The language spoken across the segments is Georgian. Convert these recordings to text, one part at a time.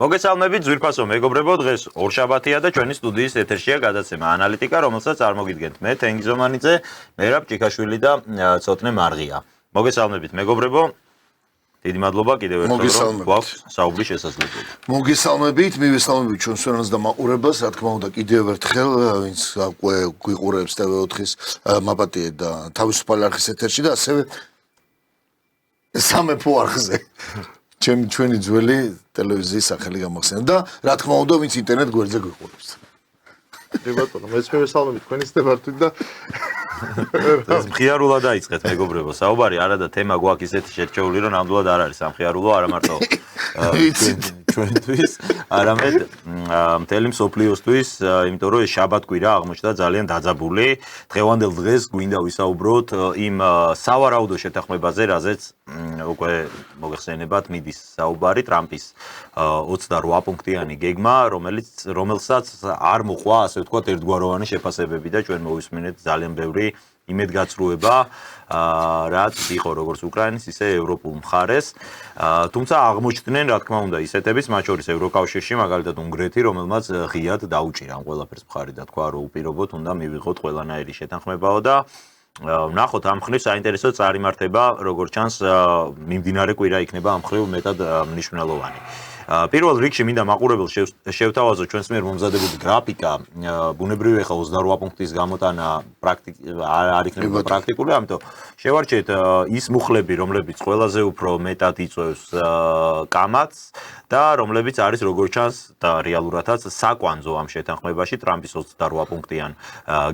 მოგესალმებით ძვირფასო მეგობრებო, დღეს ორშაბათია და ჩვენი სტუდიის ეთერშია გადაცემა ანალიტიკა, რომელსაც წარმოგიდგენთ მე თენგიზომანიძე, მერაბ ჭიქაშვილი და ცოტნე მარღია. მოგესალმებით მეგობრებო. დიდი მადლობა კიდევ ერთხელ რომ გვაქვს საუბრის შესაძლებლობა. მოგესალმებით, მივესალმებით ჩვენს ვერანს და მაყურებელს, რა თქმა უნდა კიდევ ერთხელ, ვინც გვიყურებს TV4-ის მაპატიე და თავისუფალი არხის ეთერში და ასევე სამეფო არხზე. ჩვენი ძველი ტელევიზიის სახელი გამახსენდა და რა თქმა უნდა ვინც ინტერნეტ გვერდზე გვიყურებს. ბატონო, მეც მივესალმებით თქვენის დეპარტით და მხიარულა დაიწყეთ მეგობრებო. საუბარი არა და თემა გვაქვს ისეთი შერჩეული რომ ნამდვილად არ არის სამხიარულო, არა მარტო ჩვენთვის, არამედ მთელი მსოფლიოსთვის, იმიტომ რომ ეს შაბათ-კვირა აღმოჩნდა ძალიან დაძაბული. დღევანდელ დღეს გვინდა ვისაუბროთ იმ სავარაუდო შეთანხმებაზე, რაზეც უკვე მოგეხსენებათ მიდის საუბარი ტრამპის 28 პუნქტიანი გეგმა, რომელსაც არ მოყვა, ასე ვთქვათ, ერთგვაროვანი შეფასებები და ჩვენ მოვისმინეთ ძალიან ბევრი იმედგაცრუება, რაც იყო როგორც უკრაინის, ისე ევროპულ მხარეს. თუმცა აღმოჩნდნენ, რა თქმა უნდა, ისეთებიც, მათ შორის ევროკავშირში, მაგალითად უნგრეთი, რომელმაც ღიად დაუჭირა ამ ყველაფერს მხარი და თქვა, რომ უპირობოდ უნდა მივიღოთ ყველანაირი შეთანხმებაო და ვნახოთ ამ ხრივ საინტერესო წარიმართება, როგორც ჩანს, მიმდინარე კვირა იქნება ამ ხრივ მეტად მნიშვნელოვანი. პირველ რიგში მინდა მაყურებელს შევთავაზოთ ჩვენს მიერ მომზადებული გრაფიკა, ბუნებრივია ხა 28 პუნქტის გამოტანა არ იქნება პრაქტიკული, ამიტომ შევარჩიეთ ის მუხლები, რომლებიც ყველაზე უფრო მეტად იწვევს კამათს და რომლებიც არის როგორც ჩანს და რეალურადაც საკვანძო ამ შეთანხმებაში ტრამპის 28 პუნქტიან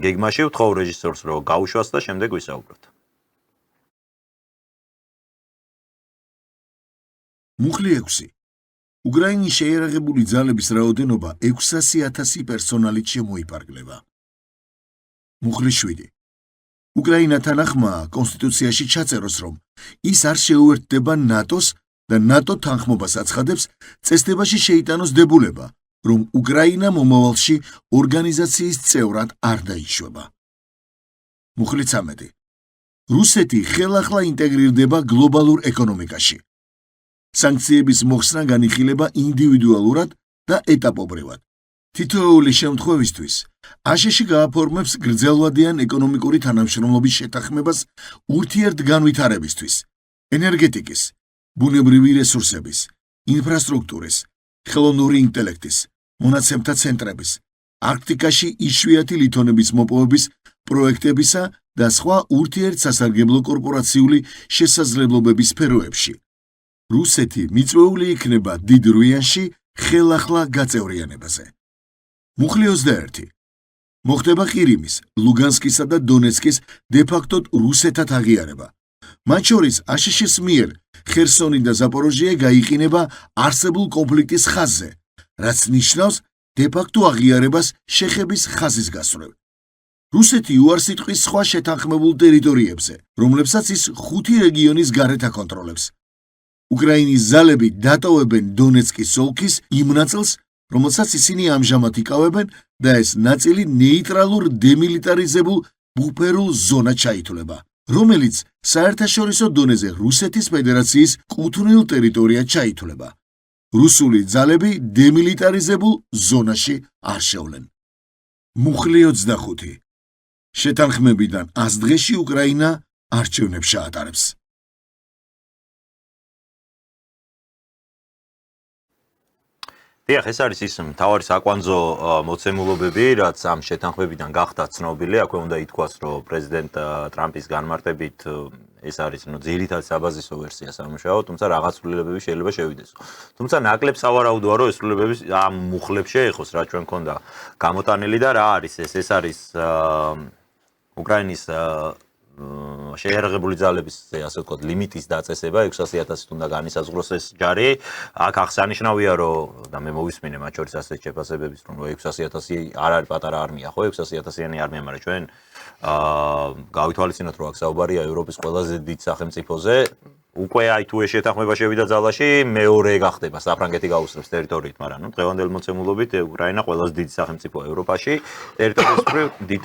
გეგმაში. ვთხოვ რეჟისორს რომ გაუშვას და შემდეგ ვისაუბროთ. მუხლი 6. უკრაინის შეიარაღებული ძალების რაოდენობა 600,000 პერსონალით შემოიფარგლება. მუხლი 7. უკრაინა თანახმაა კონსტიტუციაში ჩაწეროს, რომ ის არ შეუერთდება ნატოს და ნატო თანხმობას აცხადებს წესდებაში შეიტანოს დებულება, რომ უკრაინა მომავალში ორგანიზაციის წევრად არ დაიშვება. მუხლი 13. რუსეთი ხელახლა ინტეგრირდება გლობალურ ეკონომიკაში. სანქციების მოხსნა განიხილება ინდივიდუალურად და ეტაპობრივად. თითოეული შემთხვევისთვის აშშ გააფორმებს გრძელვადიან ეკონომიკური თანამშრომლობის შეთანხმებას ურთიერთგანვითარებისთვის, ენერგეტიკის, ბუნებრივი რესურსების, ინფრასტრუქტურის, ხელოვნური ინტელექტის, მონაცემთა ცენტრების, არქტიკაში იშვიათი ლითონების მოპოვების პროექტებისა და სხვა ურთიერთსასარგებლო კორპორაციული შესაძლებლობების სფეროებში. რუსეთი მიწვეული იქნება დიდ რუიანში ხელახლა გაწევრიანებაზე. მუხლი 21. მოხდება ყირიმის, ლუგანსკისა და დონეცკის დე-ფაქტოდ რუსეთად აღიარება. მათ შორის აშშ-ის მიერ ხერსონი და ზაპოროჟიე გაიყინება არსებულ კონფლიქტის ხაზზე, რაც ნიშნავს დე-ფაქტო აღიარებას შეხების ხაზის გასწვრივ. რუსეთი უარს იტყვის სხვა შეთანხმებულ ტერიტორიებზე, რომლებსაც ის 5 რეგიონის გარეთ აკონტროლებს. უკრაინის ძალები დატოვებენ დონეცკის ოლქის იმ ნაწილს, რომელსაც ისინი ამჟამად იკავებენ და ეს ნაწილი ნეიტრალურ დემილიტარიზებულ ბუფერულ ზონად ჩაითვლება, რომელიც საერთაშორისო დონეზე რუსეთის ფედერაციის კუთვნილ ტერიტორიად ჩაითვლება. რუსული ძალები დემილიტარიზებულ ზონაში არ შევლენ. მუხლი 25. შეთანხმებიდან 100 დღეში უკრაინა არჩევნებს შეატარებს. დიახ, ეს არის ის მთავარი საკვანძო მოცემულობები, რაც ამ შეთანხმებიდან გახდა ცნობილი. აქვე უნდა ითქვას, რომ პრეზიდენტ ტრამპის განმარტებით ეს არის ძირითადი საბაზისო ვერსია სამუშაო, თუმცა რაღაც ცვლილებები შეიძლება შევიდეს. თუმცა ნაკლებ სავარაუდოა, რომ ეს ცვლილებები ამ მუხლებს შეეხოს, რაც ჩვენ ქონდა გამოტანილი და რა არის ეს? ეს არის უკრაინის შეიარაღებული ძალების, ასე ვთქვათ, ლიმიტის დაწესება 600,000-ით უნდა განისაზღვროს ეს ჯარი. აქ აღსანიშნავია, რომ და მე მოვისმინე მათ შორის ასეთ შეფასებების, რომ 600,000 არ არის პატარა არმია, ხო, 600,000-იანი არმია, მაგრამ ჩვენ გავითვალისწინოთ, რომ აქ საუბარია ევროპის ყველაზე დიდ სახელმწიფოზე, უკვე აი თუ ეს შეთანხმება შევიდა ძალაში, მეორე გახდება საფრანგეთი გაუსწრებს ტერიტორიით, მაგრამ დღევანდელი მოცემულობით უკრაინა ყველაზე დიდი სახელმწიფოა ევროპაში,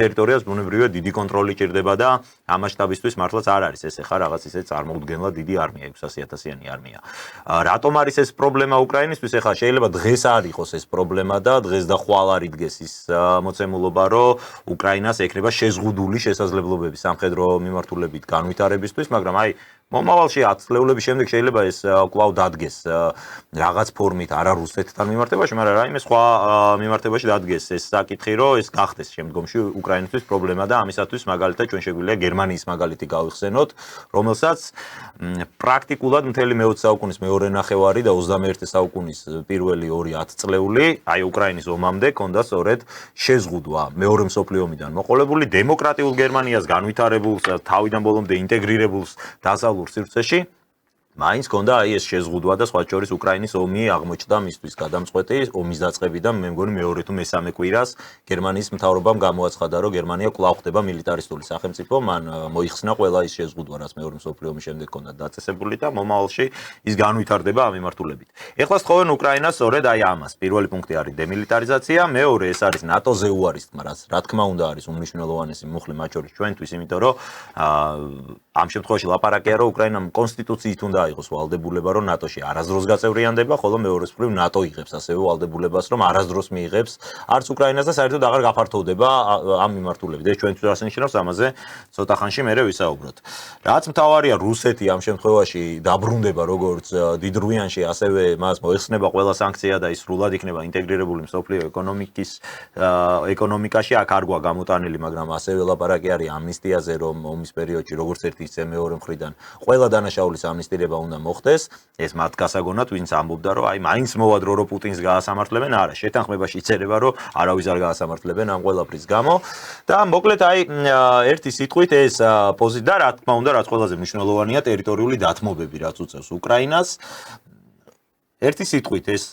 ტერიტორიას ბუნებრივია დიდი კონტროლი ჭირდება და ამ მასშტაბისთვის მართლაც არ არის ეს ახლა რაღაც ისე წარმოუდგენლად დიდი არმია, 600,000-იანი არმია. რატომ არის ეს პრობლემა უკრაინისთვის? ახლა შეიძლება დღეს არ იყოს ეს პრობლემა და დღეს და ხვალ არ იდგეს ის მოცემულობა, რომ უკრაინას ექნება შეზღუდული შესაძლებლობები სამხედრო მიმართულებით განვითარებისთვის, მაგრამ აი მომავალში 10 წლეულების შემდეგ შეიძლება ეს კვლავ დადგეს რაღაც ფორმით არა რუსეთთან მიმართებაში, მაგრამ რაიმე სხვა მიმართებაში დადგეს ეს საკითხი, რომ ეს გახდეს შემდგომში უკრაინისთვის პრობლემა და ამისათვის მაგალითად ჩვენ შეგვიძლია გერმანიის მაგალითი გავიხსენოთ, რომელსაც პრაქტიკულად მთელი მე-20 საუკუნის მეორე ნახევარი და 21 საუკუნის პირველი 2-10 წლეული, აი უკრაინის ომამდე ჰქონდა სწორედ შეზღუდვა მეორე მსოფლიო ომიდან მოყოლებული დემოკრატიულ გერმანიას განვითარებულს, თავიდან ბოლომდე ინტეგრირებულს დასავლურ სივრცეში მაინც ჰქონდა აი ეს შეზღუდვა და სხვა შორის უკრაინის ომი აღმოჩნდა მისთვის გადამწყვეტი ომის დაწყებიდან მე მგონი მეორე თუ მესამე კვირას გერმანიის მთავრობამ გამოაცხადა რომ გერმანია კვლავ ხდება მილიტარისტული სახელმწიფო მან მოიხსნა ყველა ის შეზღუდვა რაც მეორე მსოფლიო ომის შემდეგ ჰქონდა დაწესებული და მომავალში ის განვითარდება ამ მიმართულებით. ეხლა სწორედ უკრაინას სწორედ აი ამას პირველი პუნქტი არის დემილიტარიზაცია, მეორე ეს არის ნატოზე უარისტმა რაც რა თქმა უნდა არის უმნიშვნელოვანესი მუხლი მათ შორის ჩვენთვის, იმიტომ რომ ამ შემთხვევაში ლაპარაკია რომ უკრაინამ კონსტიტუციით უნდა იყოს ვალდებულება რომ ნატოში არასდროს გაწევრიანდება, ხოლო მეორე მხრივ ნატო იღებს ასევე ვალდებულებას რომ არასდროს მიიღებს არც უკრაინას და საერთოდ აღარ გაფართოვდება ამ მიმართულებით. ეს ჩვენთვის რას ნიშნავს, ამაზე ცოტა ხანში მერე ვისაუბროთ. რაც მთავარია რუსეთი ამ შემთხვევაში დაბრუნდება როგორც დიდრუიანში, ასევე მას მოიხსნება ყველა სანქცია და ის სრულად იქნება ინტეგრირებული მსოფლიო ეკონომიკაში. აქ არ გვაქვს გამოტანილი, მაგრამ ასევე ლაპარაკი არის ამნისტიაზე, რომ ომის პერიოდში როგორც ერთი ისე მეორე მხრიდან ყველა დანაშაულის ამნისტირება უნდა მოხდეს. ეს მათ გასაგონად ვინც ამბობდა რომ აი მაინც მოვადრო რომ პუტინს გაასამართლებენ, არა, შეთანხმებაში იწერება რომ არავის არ გაასამართლებენ ამ ყველაფრის გამო და მოკლედ აი ერთი სიტყვით ეს პოზიცია და რა თქმა უნდა რაც ყველაზე მნიშვნელოვანია ტერიტორიული დათმობები რაც უწევს უკრაინას. ერთი სიტყვით ეს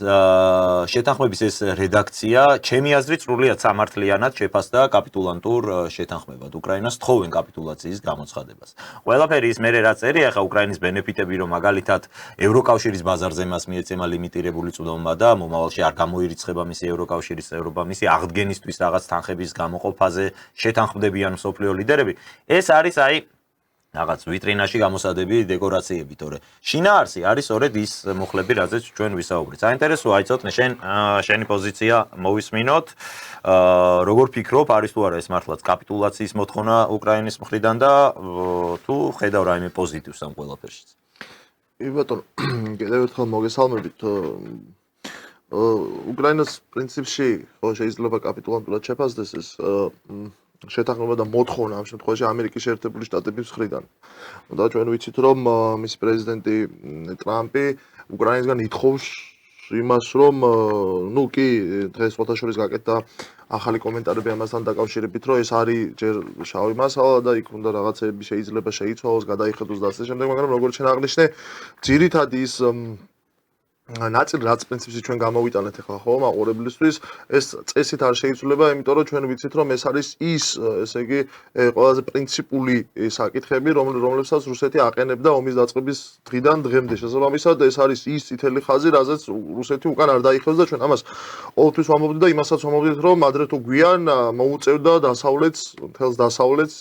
შეთანხმების ეს რედაქცია ჩემი აზრით სრულიად სამართლიანად შეფასდა კაპიტულანტურ შეთანხმებად უკრაინას თხოვენ კაპიტულაციის გამოცხადებას. ყველაფერი ის მერე რაც წერია ხა უკრაინის ბენეფიტები რომ მაგალითად ევროკავშირის ბაზარზე მას მიეცემა ლიმიტირებული წვდომა და მომავალში არ გამოირიცხება მისი ევროკავშირის წევრობა, მისი აღდგენისთვის რაღაც თანხების გამოყოფაზე შეთანხმდებიან მსოფლიო ლიდერები. ეს არის აი რაღაც ვიტრინაში გამოსადები დეკორაციები, თორე შინაარსი არის სწორედ ის მუხლები, რაზეც ჩვენ ვისაუბრეთ. საინტერესოა აი ცოტნე შენი პოზიცია მოვისმინოთ. როგორ ფიქრობ, არის თუ არა ეს მართლაც კაპიტულაციის მოთხოვნა უკრაინის მხრიდან და თუ ხედავ რაიმე პოზიტივს ამ ყველაფერში? ბატონო, კიდევ ერთხელ მოგესალმებით. უკრაინას პრინციპში შეიძლება კაპიტულანტურად შეფასდეს ეს შეთანხმება და მოთხოვნა ამ შემთხვევაში ამერიკის შეერთებული შტატების მხრიდან. და ჩვენ ვიცით რომ მისი პრეზიდენტი ტრამპი უკრაინისგან ითხოვს იმას რომ ნუ კი დღეს ფოტოშორის გაკეთდა ახალი კომენტარები ამასთან დაკავშირებით რომ ეს არის ჯერ შავი მასალა და იქ უნდა რაღაცები შეიძლება შეიცვალოს, გადაიხედოს და ასე შემდეგ, მაგრამ როგორც შენ აღნიშნე, ძირითადად ის ნაწილი რაც პრინციპში ჩვენ გამოვიტანეთ ახლა ხო მაყურებლისთვის ეს წესით არ შეიცვლება, იმიტომ რომ ჩვენ ვიცით რომ ეს არის ის ესე იგი ყველაზე პრინციპული საკითხები რომლებსაც რუსეთი აყენებდა ომის დაწყების დღიდან დღემდე. შესაბამისად ეს არის ის წითელი ხაზი, რაზეც რუსეთი უკან არ დაიხევს და ჩვენ ამას ყოველთვის ვამბობდით და იმასაც ვამბობდით რომ ადრე თუ გვიან მოუწევდა მთელს დასავლეთს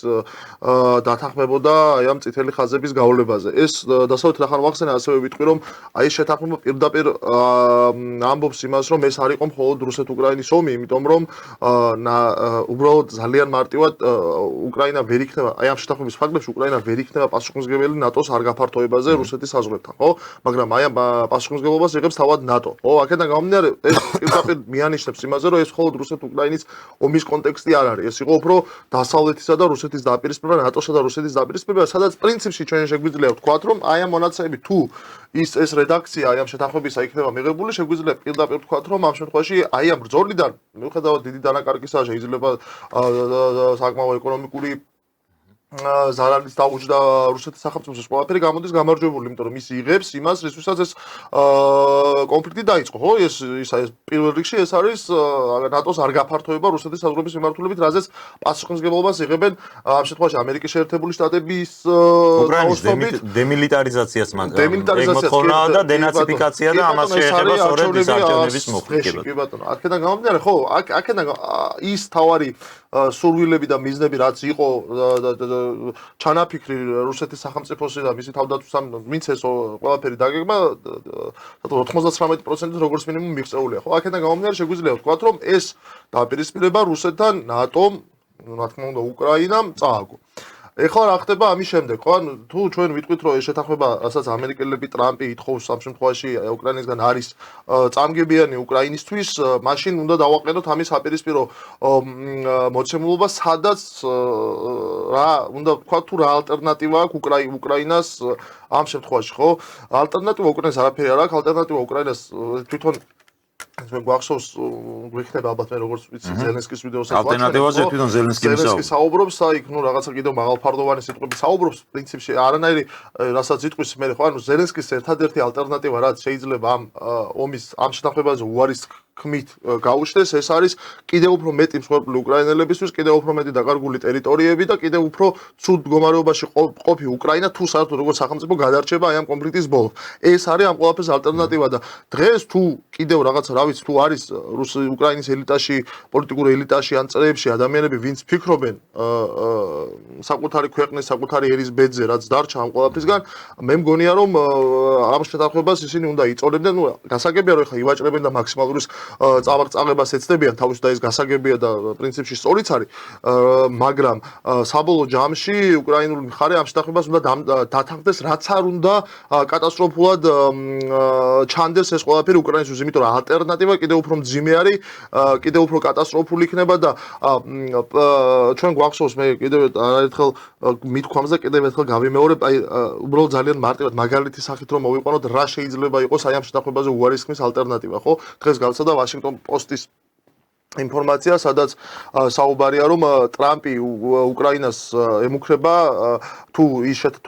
დათანხმებოდა აი ამ წითელი ხაზების გავლებაზე. ეს დასავლეთ რახან ვახსენე ასევე ვიტყვი რომ აი ეს შეთანხმება პირდაპირ ამბობს იმას რომ ეს არ იყო მხოლოდ რუსეთ-უკრაინის ომი, იმიტომ რომ უბრალოდ ძალიან მარტივად უკრაინა ვერ იქნება აი ამ შეთანხმების ფაქტებში უკრაინა ვერ იქნება პასუხისმგებელი ნატოს არ გაფართოებაზე რუსეთის საზღვრებთან, ხო? მაგრამ აი ამ პასუხისმგებლობას იღებს თავად ნატო. ხო, აქედან გამომდინარე ეს პირდაპირ მიანიშნებს იმაზე რომ ეს მხოლოდ რუსეთ-უკრაინის ომის კონტექსტი არ არის. ეს იყო უფრო დასავლეთისა და რუსეთის დაპირისპირება, ნატოსა და რუსეთის დაპირისპირება, სადაც პრინციპში ჩვენ შეგვიძლია ვთქვათ რომ აი ამ მონაცემები თუ ეს რედაქცია აი ამ შეთანხმებისა იქნება მიღებული, შეგვიძლია პირდაპირ ვთქვათ რომ ამ შემთხვევაში აი ამ ბრძოლიდან მიუხედავად დიდი დანაკარგისა შეიძლება საკმაო ეკონომიკური ზარალის დაუჯდა რუსეთის სახელმწიფოს ყველაფერი გამოდის გამარჯვებული, იმიტომ რომ ის იღებს იმას, რისთვისაც ეს კონფლიქტი დაიწყო, ხო? ეს პირველ რიგში ეს არის ნატოს არ გაფართოება რუსეთის საზღვრების მიმართულებით, რაზეც პასუხისმგებლობას იღებენ ამ შემთხვევაში ამერიკის შეერთებული შტატების უკრაინის დემილიტარიზაციას მოთხოვნა და დენაციფიკაცია და ამას შეეხება სწორედ ის არჩევნების მოხდენება. კი ბატონო, აქედან გამომდინარე, ხო, აქედან ის თავარი სურვილები და მიზნები რაც იყო ჩანაფიქრი რუსეთის სახელმწიფოსი და მისი თავდაცვის ვინც ეს ყველაფერი დაგეგმა 99% როგორც მინიმუმ მიღწეულია. ხო, აქედან გამომდინარე შეგვიძლია ვთქვათ, რომ ეს დაპირისპირება რუსეთთან ნატომ, რა თქმა უნდა, უკრაინამ წააგო. ეხლა რა ხდება ამის შემდეგ, ხო? ანუ თუ ჩვენ ვიტყვით, რომ ეს შეთანხმება, რასაც ამერიკელები ტრამპი ითხოვს ამ შემთხვევაში უკრაინისგან არის წამგებიანი უკრაინისთვის, მაშინ უნდა დავაყენოთ ამის აპირისპირო მოცემულობა, სადაც რა უნდა ვთქვათ, თუ რა ალტერნატივა აქვს უკრაინას ამ შემთხვევაში, ხო? ალტერნატივა უკრაინას არაფერი არ აქვს, ალტერნატივა უკრაინას თვითონ მე გვახსოვს გვიქნება ალბათ მე როგორც ვიცი ზელენსკის ვიდეოსაც ვაჩვენებ. ალტერნატივაზე თვითონ ზელენსკი საუბრობს, აი ნუ რაღაცა კიდევ მაღალფარდოვანი სიტყვები საუბრობს პრინციპში არანაირი რასაც იტყვის მე ხო ანუ ზელენსკის ერთადერთი ალტერნატივა რაც შეიძლება ამ ომის ამ შეთანხმებაზე უარის ქმით გაუჩნდეს ეს არის კიდევ უფრო მეტი მსხვერპლი უკრაინელებისთვის, კიდევ უფრო მეტი დაკარგული ტერიტორიები და კიდევ უფრო ცუდ მდგომარეობაში ყოფი უკრაინა თუ საერთოდ როგორც სახელმწიფო გადარჩება აი ამ კონფლიქტის ბოლოს. ეს არის ამ ყველაფერს ალტერნატივა და დღეს თუ კიდევ რაღაც რა ვიცი თუ არის უკრაინის ელიტაში, პოლიტიკურ ელიტაში ან წრეებში ადამიანები, ვინც ფიქრობენ საკუთარი ქვეყნის, საკუთარი ერის ბედზე, რაც დარჩა ამ ყველაფრისგან, მე მგონია რომ ამ შეთანხმებას ისინი უნდა იწოლებდნენ, ნუ გასაგებია რომ ეხლა ივაჭრებენ და მაქსიმალურის წამაღწევებას ეცდებიან თავის და ეს გასაგებია და პრინციპში სწორიც არის, მაგრამ საბოლოო ჯამში უკრაინული მხარე ამ შეთანხმებას უნდა დათანხმდეს, რაც არ უნდა კატასტროფულად ჩანდეს ეს ყველაფერი უკრაინისთვის, იმიტომ რომ ალტერნატივა კიდევ უფრო მძიმე არის, კიდევ უფრო კატასტროფული იქნება და ჩვენ გვახსოვს მე კიდევ არაერთხელ მithქვამს და კიდევ ერთხელ გავიმეორებ, აი უბრალოდ ძალიან მარტივად მაგალითის სახით რომ მოვიყვანოთ რა შეიძლება იყოს აი ამ შეთანხმებაზე უარისხმის ალტერნატივა, ხო? დღეს გავცადა Washington Post-ის ინფორმაცია, სადაც საუბარია რომ ტრამპი უკრაინას ემუქრება თუ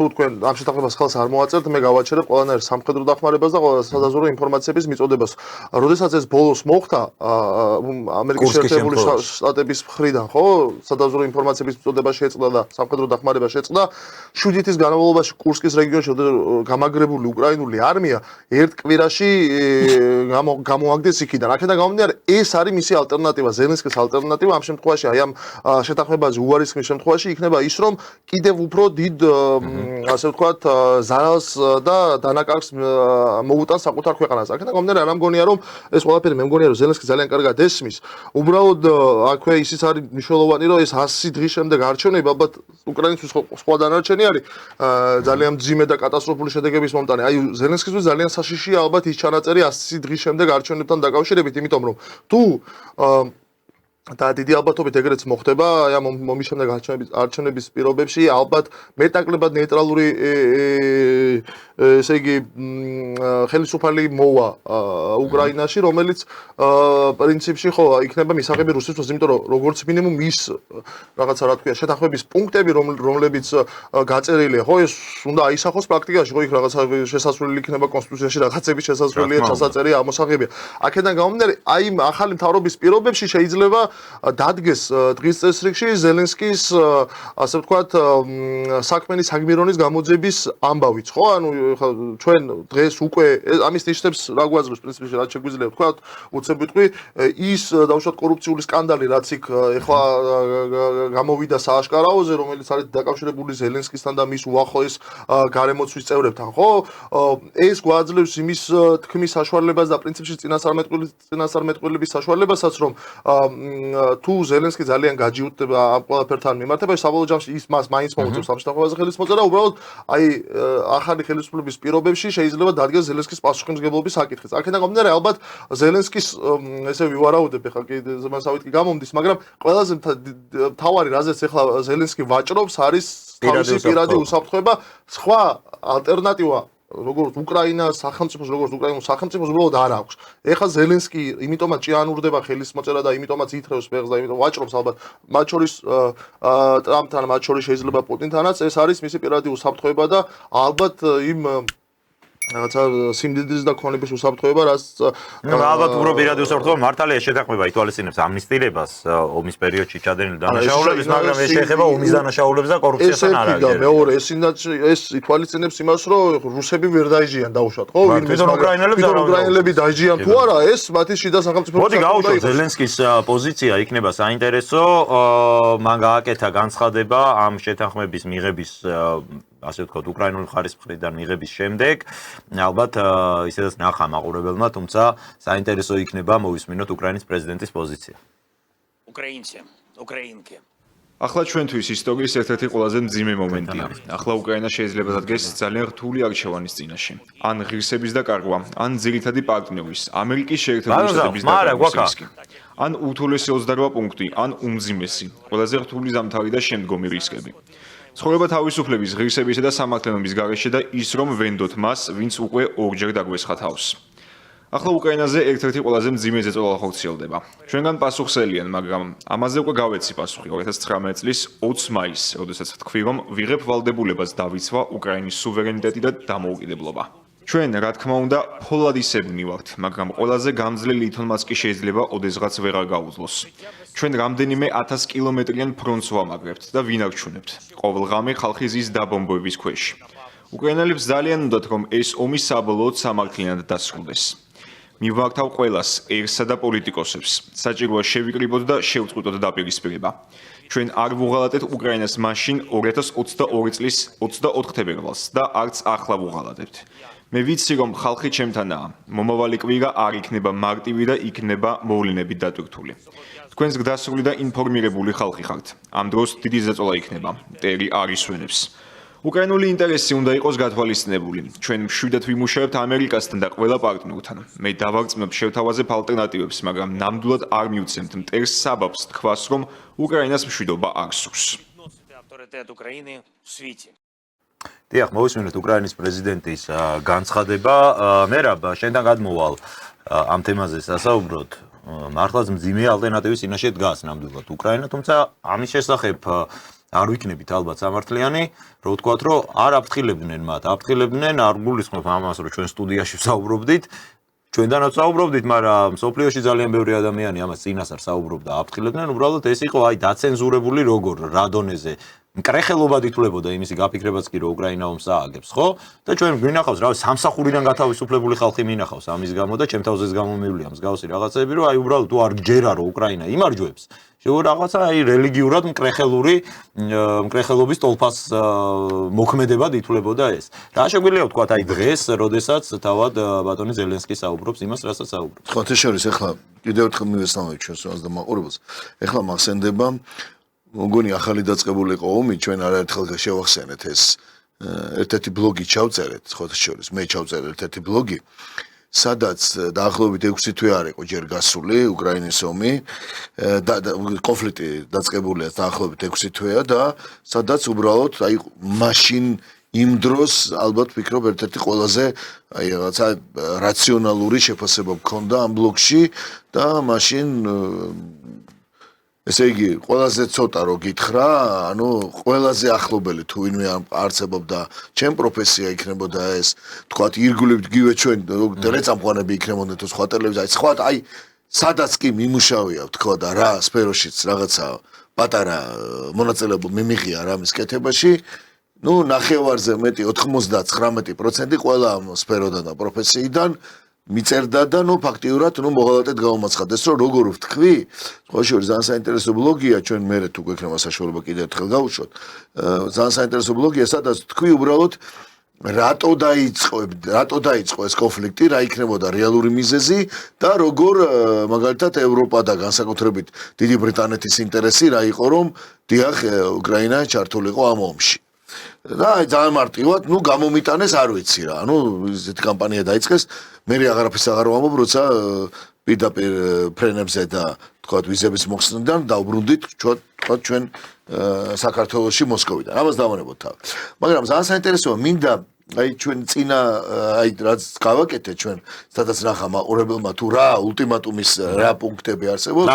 თქვენ ამ შეთანხმებას ხელს არ მოაწერთ, მე გავაჩერებ ყველანაირ სამხედრო დახმარებას და სადაზვერვო ინფორმაციების მიწოდებას. როდესაც ეს ბოლოს მოხდა ამერიკის შეერთებული შტატების მხრიდან, ხო, სადაზვერვო ინფორმაციების მიწოდება შეწყდა და სამხედრო დახმარება შეწყდა, 7 თვის განმავლობაში კურსკის რეგიონში გამაგრებული უკრაინული არმია ერთ კვირაში გამოაგდეს იქიდან. აქედან გამომდინარე, ეს არის მისი ალტერნატივა, ზელენსკის ალტერნატივა ამ შემთხვევაში, აი ამ შეთანხმებაზე უარისხმის შემთხვევაში იქნება ის, რომ კიდევ უფრო დიდ ასე ვთქვათ, ზარალს და დანაკარგს მოუტანს საკუთარ ქვეყანას. აქედან გამომდინარე, არ მგონია რომ ეს ყველაფერი მე მგონია რომ ზელენსკი ძალიან კარგად ესმის. უბრალოდ აქვე ისიც არის მნიშვნელოვანი, რომ ეს 100 დღის შემდეგ არჩევნები ალბათ უკრაინისთვის სხვა დანარჩენი არის ძალიან მძიმე და კატასტროფული შედეგების მომტანი. აი ზელენსკისთვის ძალიან საშიშია ალბათ ის ჩანაწერი 100 დღის შემდეგ არჩევნებთან დაკავშირებით, იმიტომ რომ თუ და დიდი ალბათობით ეგრეც მოხდება აი ამ ომის შემდეგ არჩევნების პირობებში ალბათ მეტნაკლებად ნეიტრალური ესე იგი ხელისუფალი მოვა უკრაინაში, რომელიც პრინციპში ხო იქნება მისაღები რუსეთს, იმიტომ რომ როგორც მინიმუმ ის რაღაცა რა თქვია შეთანხმების პუნქტები რომლებიც გაწერილია, ხო ეს უნდა აისახოს პრაქტიკაში, ხო იქ რაღაცა შესაძლებელი იქნება კონსტიტუციაში რაღაცები შესაძლებელია ჩასაწერია ამოსაღებია. აქედან გამომდინარე, აი ახალი მთავრობის პირობებში შეიძლება დადგეს დღის წესრიგში ზელენსკის ასე ვთქვათ საქმენის საგმირონის გამოძების ამბავიც, ხო? ანუ ჩვენ დღეს უკვე ამის ნიშნებს რა გვაძლევს პრინციპში რაც შეგვიძლია ვთქვათ, უცებ ვიტყვი ის დავუშვათ კორუფციული სკანდალი რაც იქ ეხლა გამოვიდა სააშკარაოზე, რომელიც არის დაკავშირებული ზელენსკისთან და მის უახლოეს გარემოცვის წევრებთან, ხო? ეს გვაძლევს იმის თქმის საშუალებას და პრინციპში წინასწარმეტყველების საშუალებასაც, რომ თუ ზელენსკი ძალიან გაჯიუტდება ამ ყველაფერთან მიმართებაში, საბოლოო ჯამში ის მას მაინც მოუწევს ამ შეთანხმებაზე ხელის მოწერა, უბრალოდ აი ახალი ხელისუფლების პირობებში შეიძლება დადგეს ზელენსკის პასუხისმგებლობის საკითხიც. აქედან გამომდინარე, ალბათ ზელენსკის ესე ვივარაუდებ, ეხლა კი ზემასავით კი გამომდის, მაგრამ ყველაზე მთავარი რაზეც ეხლა ზელენსკი ვაჭრობს არის თავისი პირადი უსაფრთხოება. სხვა ალტერნატივა როგორც უკრაინას სახელმწიფოს, როგორც უკრაინულ სახელმწიფოს უბრალოდ არ აქვს. ეხლა ზელენსკი იმიტომაც ჭიანურდება ხელის მოწერა და იმიტომაც ითრევს ფეხს და იმიტომაც ვაჭრობს ალბათ მათ შორის ტრამპთან, მათ შორის შეიძლება პუტინთანაც ეს არის მისი პირადი უსაფრთხოება და ალბათ იმ რაღაცა სიმდიდრის და ქონების უსაფრთხოება, რაც ალბათ უფრო პირადი უსაფრთხოება მართალია შეთანხმება ითვალისწინებს ამნისტირებას ომის პერიოდში ჩადენილი დანაშაულების, მაგრამ ეს შეეხება ომის დანაშაულებს და კორუფციასთან არ არის. მეორე ეს ითვალისწინებს იმას, რომ რუსები ვერ დაიჯიან დაუშვათ, ხო? თვითონ უკრაინელები დაიჯიან თუ არა, ეს მათი შიდა სახელმწიფო. მოდი გავუშვათ ზელენსკის პოზიცია იქნება საინტერესო, მან გააკეთა განცხადება ამ შეთანხმების მიღების ასე ვთქვათ, უკრაინული ხარის მხრიდან მიღების შემდეგ, ალბათ ისედაც ნახა მაყურებელმა, თუმცა საინტერესო იქნება მოვისმინოთ უკრაინის პრეზიდენტის პოზიცია. Українці, українки. ახლა ჩვენთვის ისტორიის ერთ-ერთი ყველაზე მძიმე მომენტია. ახლა უკრაინა შეიძლება დადგეს ძალიან რთული არჩევანის წინაშე. ან ღირსების დაკარგვა, ან ძირითადი პარტნიორის, ამერიკის შეერთებული შტატების დაკარგვის რისკი. ან უთულესი 28 პუნქტი, ან უმძიმესი, ყველაზე რთული ზამთარი და შემდგომი რისკები. ცხოვრება თავისუფლების, ღირსებისა და სამართლიანობის გარეშე და ის რომ ვენდოთ მას, ვინც უკვე ორჯერ დაგვესხა თავს. ახლა უკრაინაზე ერთ-ერთი ყველაზე მძიმე ზეწოლა ხორციელდება. ჩვენგან პასუხსელიან, მაგრამ ამაზე უკვე გავეცი პასუხი 2019 წლის 20 მაისს, როდესაც ვთქვი, რომ ვიღებ ვალდებულებას დავიცვა უკრაინის სუვერენიტეტი და დამოუკიდებლობა. ჩვენ, რა თქმა უნდა, ფოლადისებნი ვართ, მაგრამ ყველაზე გამძლე ლითონმაც კი შეიძლება ოდესღაც ვეღარ გაუძლოს. ჩვენ რამდენიმე 1000 კილომეტრიან ფრონტს ვამაგრებთ და ვინ არჩუნებთ. ყოველ ღამე ხალხი ზის დაბომბვების ქვეშ. უკრაინელებს ძალიან უნდათ, რომ ეს ომი საბოლოოდ სამართლიანად დასრულდეს. მივმართავ ყველას, ერსა და პოლიტიკოსებს. საჭიროა შევიკრიბოთ და შევწყვიტოთ დაპირისპირება. ჩვენ არ ვუღალატეთ უკრაინას მაშინ 2022 წლის 24 თებერვალს და არც ახლა ვუღალატებთ. მე ვიცი, რომ ხალხი ჩემთანაა. მომავალი კვირა არ იქნება მარტივი და იქნება მოვლენებით დატვირთული. თქვენს გდასრული და ინფორმირებული ხალხი ხართ. ამ დროს დიდი ზეწოლა იქნება. მტერი არ ისვენებს. უკრაინული ინტერესი უნდა იყოს გათვალისწინებული. ჩვენ მშვიდად ვიმუშავებთ ამერიკასთან და ყველა პარტნიორთან. მე დავარწმუნებ შევთავაზებ ალტერნატივებს, მაგრამ ნამდვილად არ მივცემთ მტერს საბაბს თქვას, რომ უკრაინას მშვიდობა არ სურს. Авторитет України у світі. დიახ, მოვისმინოთ უკრაინის პრეზიდენტის განცხადება. მერაბ, შენთან გადმოვალ ამ თემაზე სასაუბროთ. მართლაც მძიმე ალტერნატივის წინაშე დგას ნამდვილად უკრაინა, თუმცა ამის შესახებ არ ვიქნებით ალბათ სამართლიანი, რო ვთქვათ, რომ არ აფრთხილებდნენ მათ, აფრთხილებდნენ, არ გულისხმობ ამას, რომ ჩვენ სტუდიაში ვსაუბრობდით, ჩვენთანაც ვსაუბრობდით, მაგრამ სოფლიოში ძალიან ბევრი ადამიანი ამას წინასწარ საუბრობდა, აფრთხილებდნენ, უბრალოდ ეს იყო აი დაცენზურებული როგორ რა დონეზე მკრეხელობად ითვლებოდა იმისი გაფიქრებაც კი რომ უკრაინა ომს ააგებს, ხო? და ჩვენ გვინახავს, რა ვიცი, სამსახურიდან გათავისუფლებული ხალხი მინახავს ამის გამო და ჩემ თავზეც გამომივლია მსგავსი რაღაცები, რომ აი უბრალოდ თუ არ გჯერა რომ უკრაინა იმარჯვებს, შეიძლება რაღაცა აი რელიგიურად მკრეხელობის ტოლფას მოქმედებად ითვლებოდა ეს. რა შეგვიძლია ვთქვათ აი დღეს, როდესაც თავად ბატონი ზელენსკი საუბრობს იმას, რასაც საუბრობს. ხო, თეშორის ახლა კიდევ ერთხელ მივესალმებით ჩვენს რას და მაყურებელს. ახლა მახსენდება მოგონი ახალი დაწყებული იყო ომი, ჩვენ არაერთხელ შევახსენეთ ეს ერთ-ერთი ბლოგი ჩავწერეთ, ხო თეშორის, მე ჩავწერე ერთ-ერთი ბლოგი, სადაც დაახლოებით 6 თვე არ იყო ჯერ გასული უკრაინის ომი და კონფლიქტი დაწყებულია დაახლოებით 6 თვეა და სადაც უბრალოდ აი მაშინ იმ დროს ალბათ ვფიქრობ ერთ-ერთი ყველაზე აი რაღაცა რაციონალური შეფასება მქონდა ამ ბლოგში და მაშინ ესე იგი, ყველაზე ცოტა რო გითხრა, ანუ ყველაზე ახლობელი თუ ვინმე არცებობდა ჩემ პროფესია იქნებოდა ეს, თქვათ, ირგვლივ გივე ჩვენ ტელეწამყვანები იქნებოდნენ თუ სხვა ტელევიზია, სხვა აი სადაც კი მიმუშავია, თქვა და რა სფეროშიც რაღაცა პატარა მონაწილეობა მიმიღია რამის კეთებაში, ну, ნახევარზე მეტი 99% ყველა ამ სფეროდან და პროფესიიდან მიწერდა და ნუ ფაქტიურად ნუ მოღალატედ გავამაცხადეს რომ როგორ ვთქვი სხვა შორის ძალიან საინტერესო ბლოგია ჩვენ მერე თუ გვექნება საშუალება კიდევ ერთხელ გავუშვოთ ძალიან საინტერესო ბლოგია სადაც თქვი უბრალოდ რატო დაიწყო ეს კონფლიქტი რა იქნებოდა რეალური მიზეზი და როგორ მაგალითად ევროპა და განსაკუთრებით დიდი ბრიტანეთის ინტერესი რა იყო რომ დიახ უკრაინა ჩართულიყო ამ ომში და ძალიან მარტივად ნუ გამომიტანეს არ ვიცი რა ანუ ესეთი კამპანია დაიწყეს მე აღარაფერს აღარ ვამბობ როცა პირდაპირ ფრენებზე და თქვათ ვიზების მოხსნიდან დაუბრუნდით ჩვენ საქართველოში მოსკოვიდან ამას დავანებოთ თავი მაგრამ ძალიან საინტერესოა მინდა აი ჩვენ წინა აი რაც გავაკეთეთ ჩვენ სადაც ნახა მაყურებელმა თუ რა ულტიმატუმის რა პუნქტები არსებობს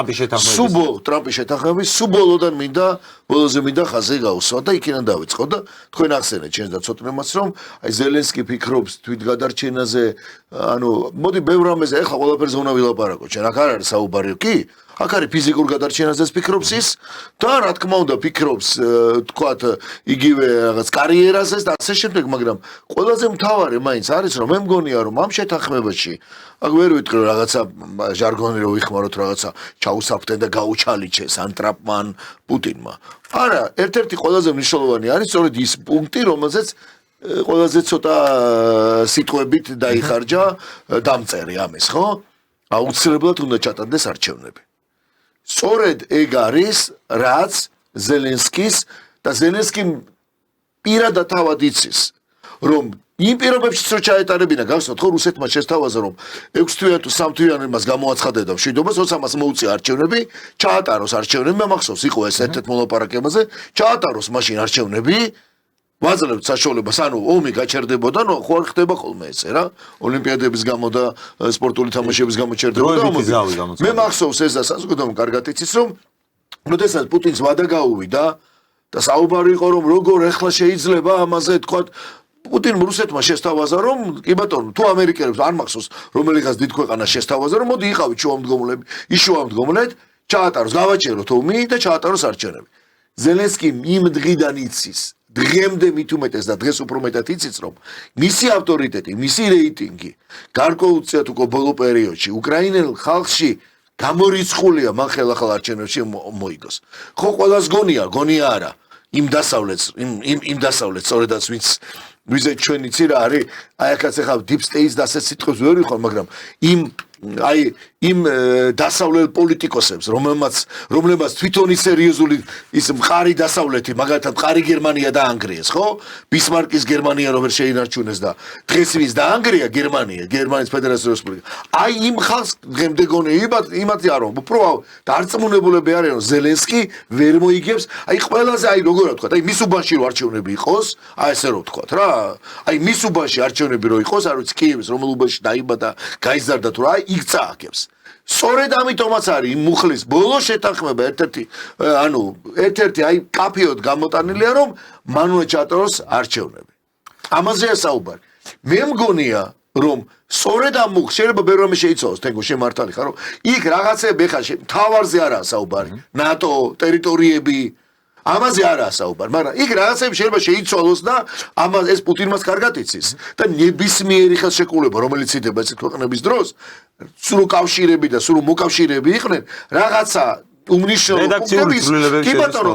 ტრამპის შეთანხმების სუბოლოდან მინდა ბოლოზე მინდა ხაზი გაუსვა და იქიდან დავიწყო და თქვენ ახსენეთ ჩვენს და ცოტნემაც რომ აი ზელენსკი ფიქრობს თვითგადარჩენაზე ანუ მოდი ბევრ რამეზე ეხლა ყველაფერზე უნდა ვილაპარაკოთ ჩვენ აქ არ არის საუბარი კი აქ არის ფიზიკურ გადარჩენაზეც ფიქრობს ის და რა თქმა უნდა ფიქრობს თქვათ იგივე რაღაც კარიერაზეც და ასე შემდეგ მაგრამ ყველაზე მთავარი მაინც არის რომ მე მგონია რომ ამ შეთანხმებაში აქ ვერ ვიტყვი რომ რაღაცა ჟარგონი რო ვიხმაროთ რაღაცა ჩაუსაფრდნენ და გაუჩალიჩეს ან ტრამპმა პუტინმა არა ერთ-ერთი ყველაზე მნიშვნელოვანი არის სწორედ ის პუნქტი რომელზეც ყველაზე ცოტა სიტყვებით დაიხარჯა დამწერი ამის ხო აუცილებლად უნდა ჩატარდეს არჩევნები სწორედ ეგ არის რაც ზელენსკის და ზელენსკიმ პირადად თავად იცის რომ იმ პირობებში რო ჩაეტარებინა გახსოვთ ხო რუსეთმა შესთავაზა რომ 6 თვიანი თუ 3 თვიანი მას გამოაცხადებდა მშვიდობას როცა მას მოუწია არჩევნები ჩაატაროს არჩევნები მე მახსოვს იყო ეს ერთ-ერთ მოლაპარაკებაზე ჩაატაროს მაშინ არჩევნები ვაძლევთ საშუალებას ანუ ომი გაჩერდებოდა ნუ ხო არ ხდება ხოლმე ესე რა ოლიმპიადების გამო და სპორტული თამაშების გამო ჩერდებოდა მე მახსოვს ეს და საზოგადოებამ კარგად იცის რომ როდესაც პუტინს ვადა გაუვიდა და საუბარი იყო რომ როგორ ეხლა შეიძლება ამაზე თქვა პუტინმა რუსეთმა შესთავაზა რომ კი ბატონო თუ ამერიკელებს არ მახსოვს რომელიღაც დიდ ქვეყანას შესთავაზა რომ მოდი იყავით შუამდგომლები იშუამდგომლეთ ჩაატაროს გავაჩეროთ ომი და ჩაატაროს არჩევნები ზელენსკი იმ დღიდან იცის დღემდე მით უმეტეს და დღეს უფრო მეტად იცის რომ მისი ავტორიტეტი, მისი რეიტინგი გარკვეულწილად უკვე ბოლო პერიოდში უკრაინელ ხალხში გამორიცხულია მან ხელახალ არჩევნებში მოიგოს. ხო ყველას გონია არა იმ დასავლეთს სწორედაც ვიზე ჩვენ იცი რა არის აი ახაც ახლა deep state და ასეთ სიტყვებს ვერ ვიხარ მაგრამ იმ დასავლელ პოლიტიკოსებს რომლებმაც თვითონი სერიოზული ის მყარი დასავლეთი მაგალითად მყარი გერმანია დაანგრიეს ხო ბისმარკის გერმანია რომ ვერ შეინარჩუნეს და დღეს ვის დაანგრია გერმანიის ფედერაციული რესპუბლიკა აი იმ ხალხს დღემდე გონია იმათი არ რომ უფრო დარწმუნებულები არიან რომ ზელენსკი ვერ მოიგებს აი ყველაზე აი როგორ ვთქვა აი მის უბანში რო არჩევნები იყოს აი ესე რო ვთქვა რა აი მის უბანში არჩევნები რო იყოს არ ვიცი კიევის რომელ უბანში დაიბადა გაიზარდა თუ რა იქ წააგებს სწორედ ამიტომაც არის იმ მუხლის ბოლო შეთანხმება ერთ-ერთი აი კაფეოდ გამოტანილია რომ მან უნდა ჩატაროს არჩევნები ამაზეა საუბარი მე მგონია რომ სწორედ ამ მუხლს შეიძლება ბევრ რამე შეიცვალოს თენგო შემართალი ხარ რომ იქ რაღაცები ხა თავარზე არაა საუბარი ნატო ტერიტორიები ამაზე არაა საუბარი, მაგრამ იქ რაღაცები შეიძლება შეიცვალოს და ამას ეს პუტინმაც კარგად იცის და ნებისმიერი ხელშეკრულება, რომელიც იდება ეს ქვეყნების დროს, სულ კავშირები და სულ მოკავშირეები იყვნენ, რაღაცა უმნიშვნელო პუნქტების კი ბატონო,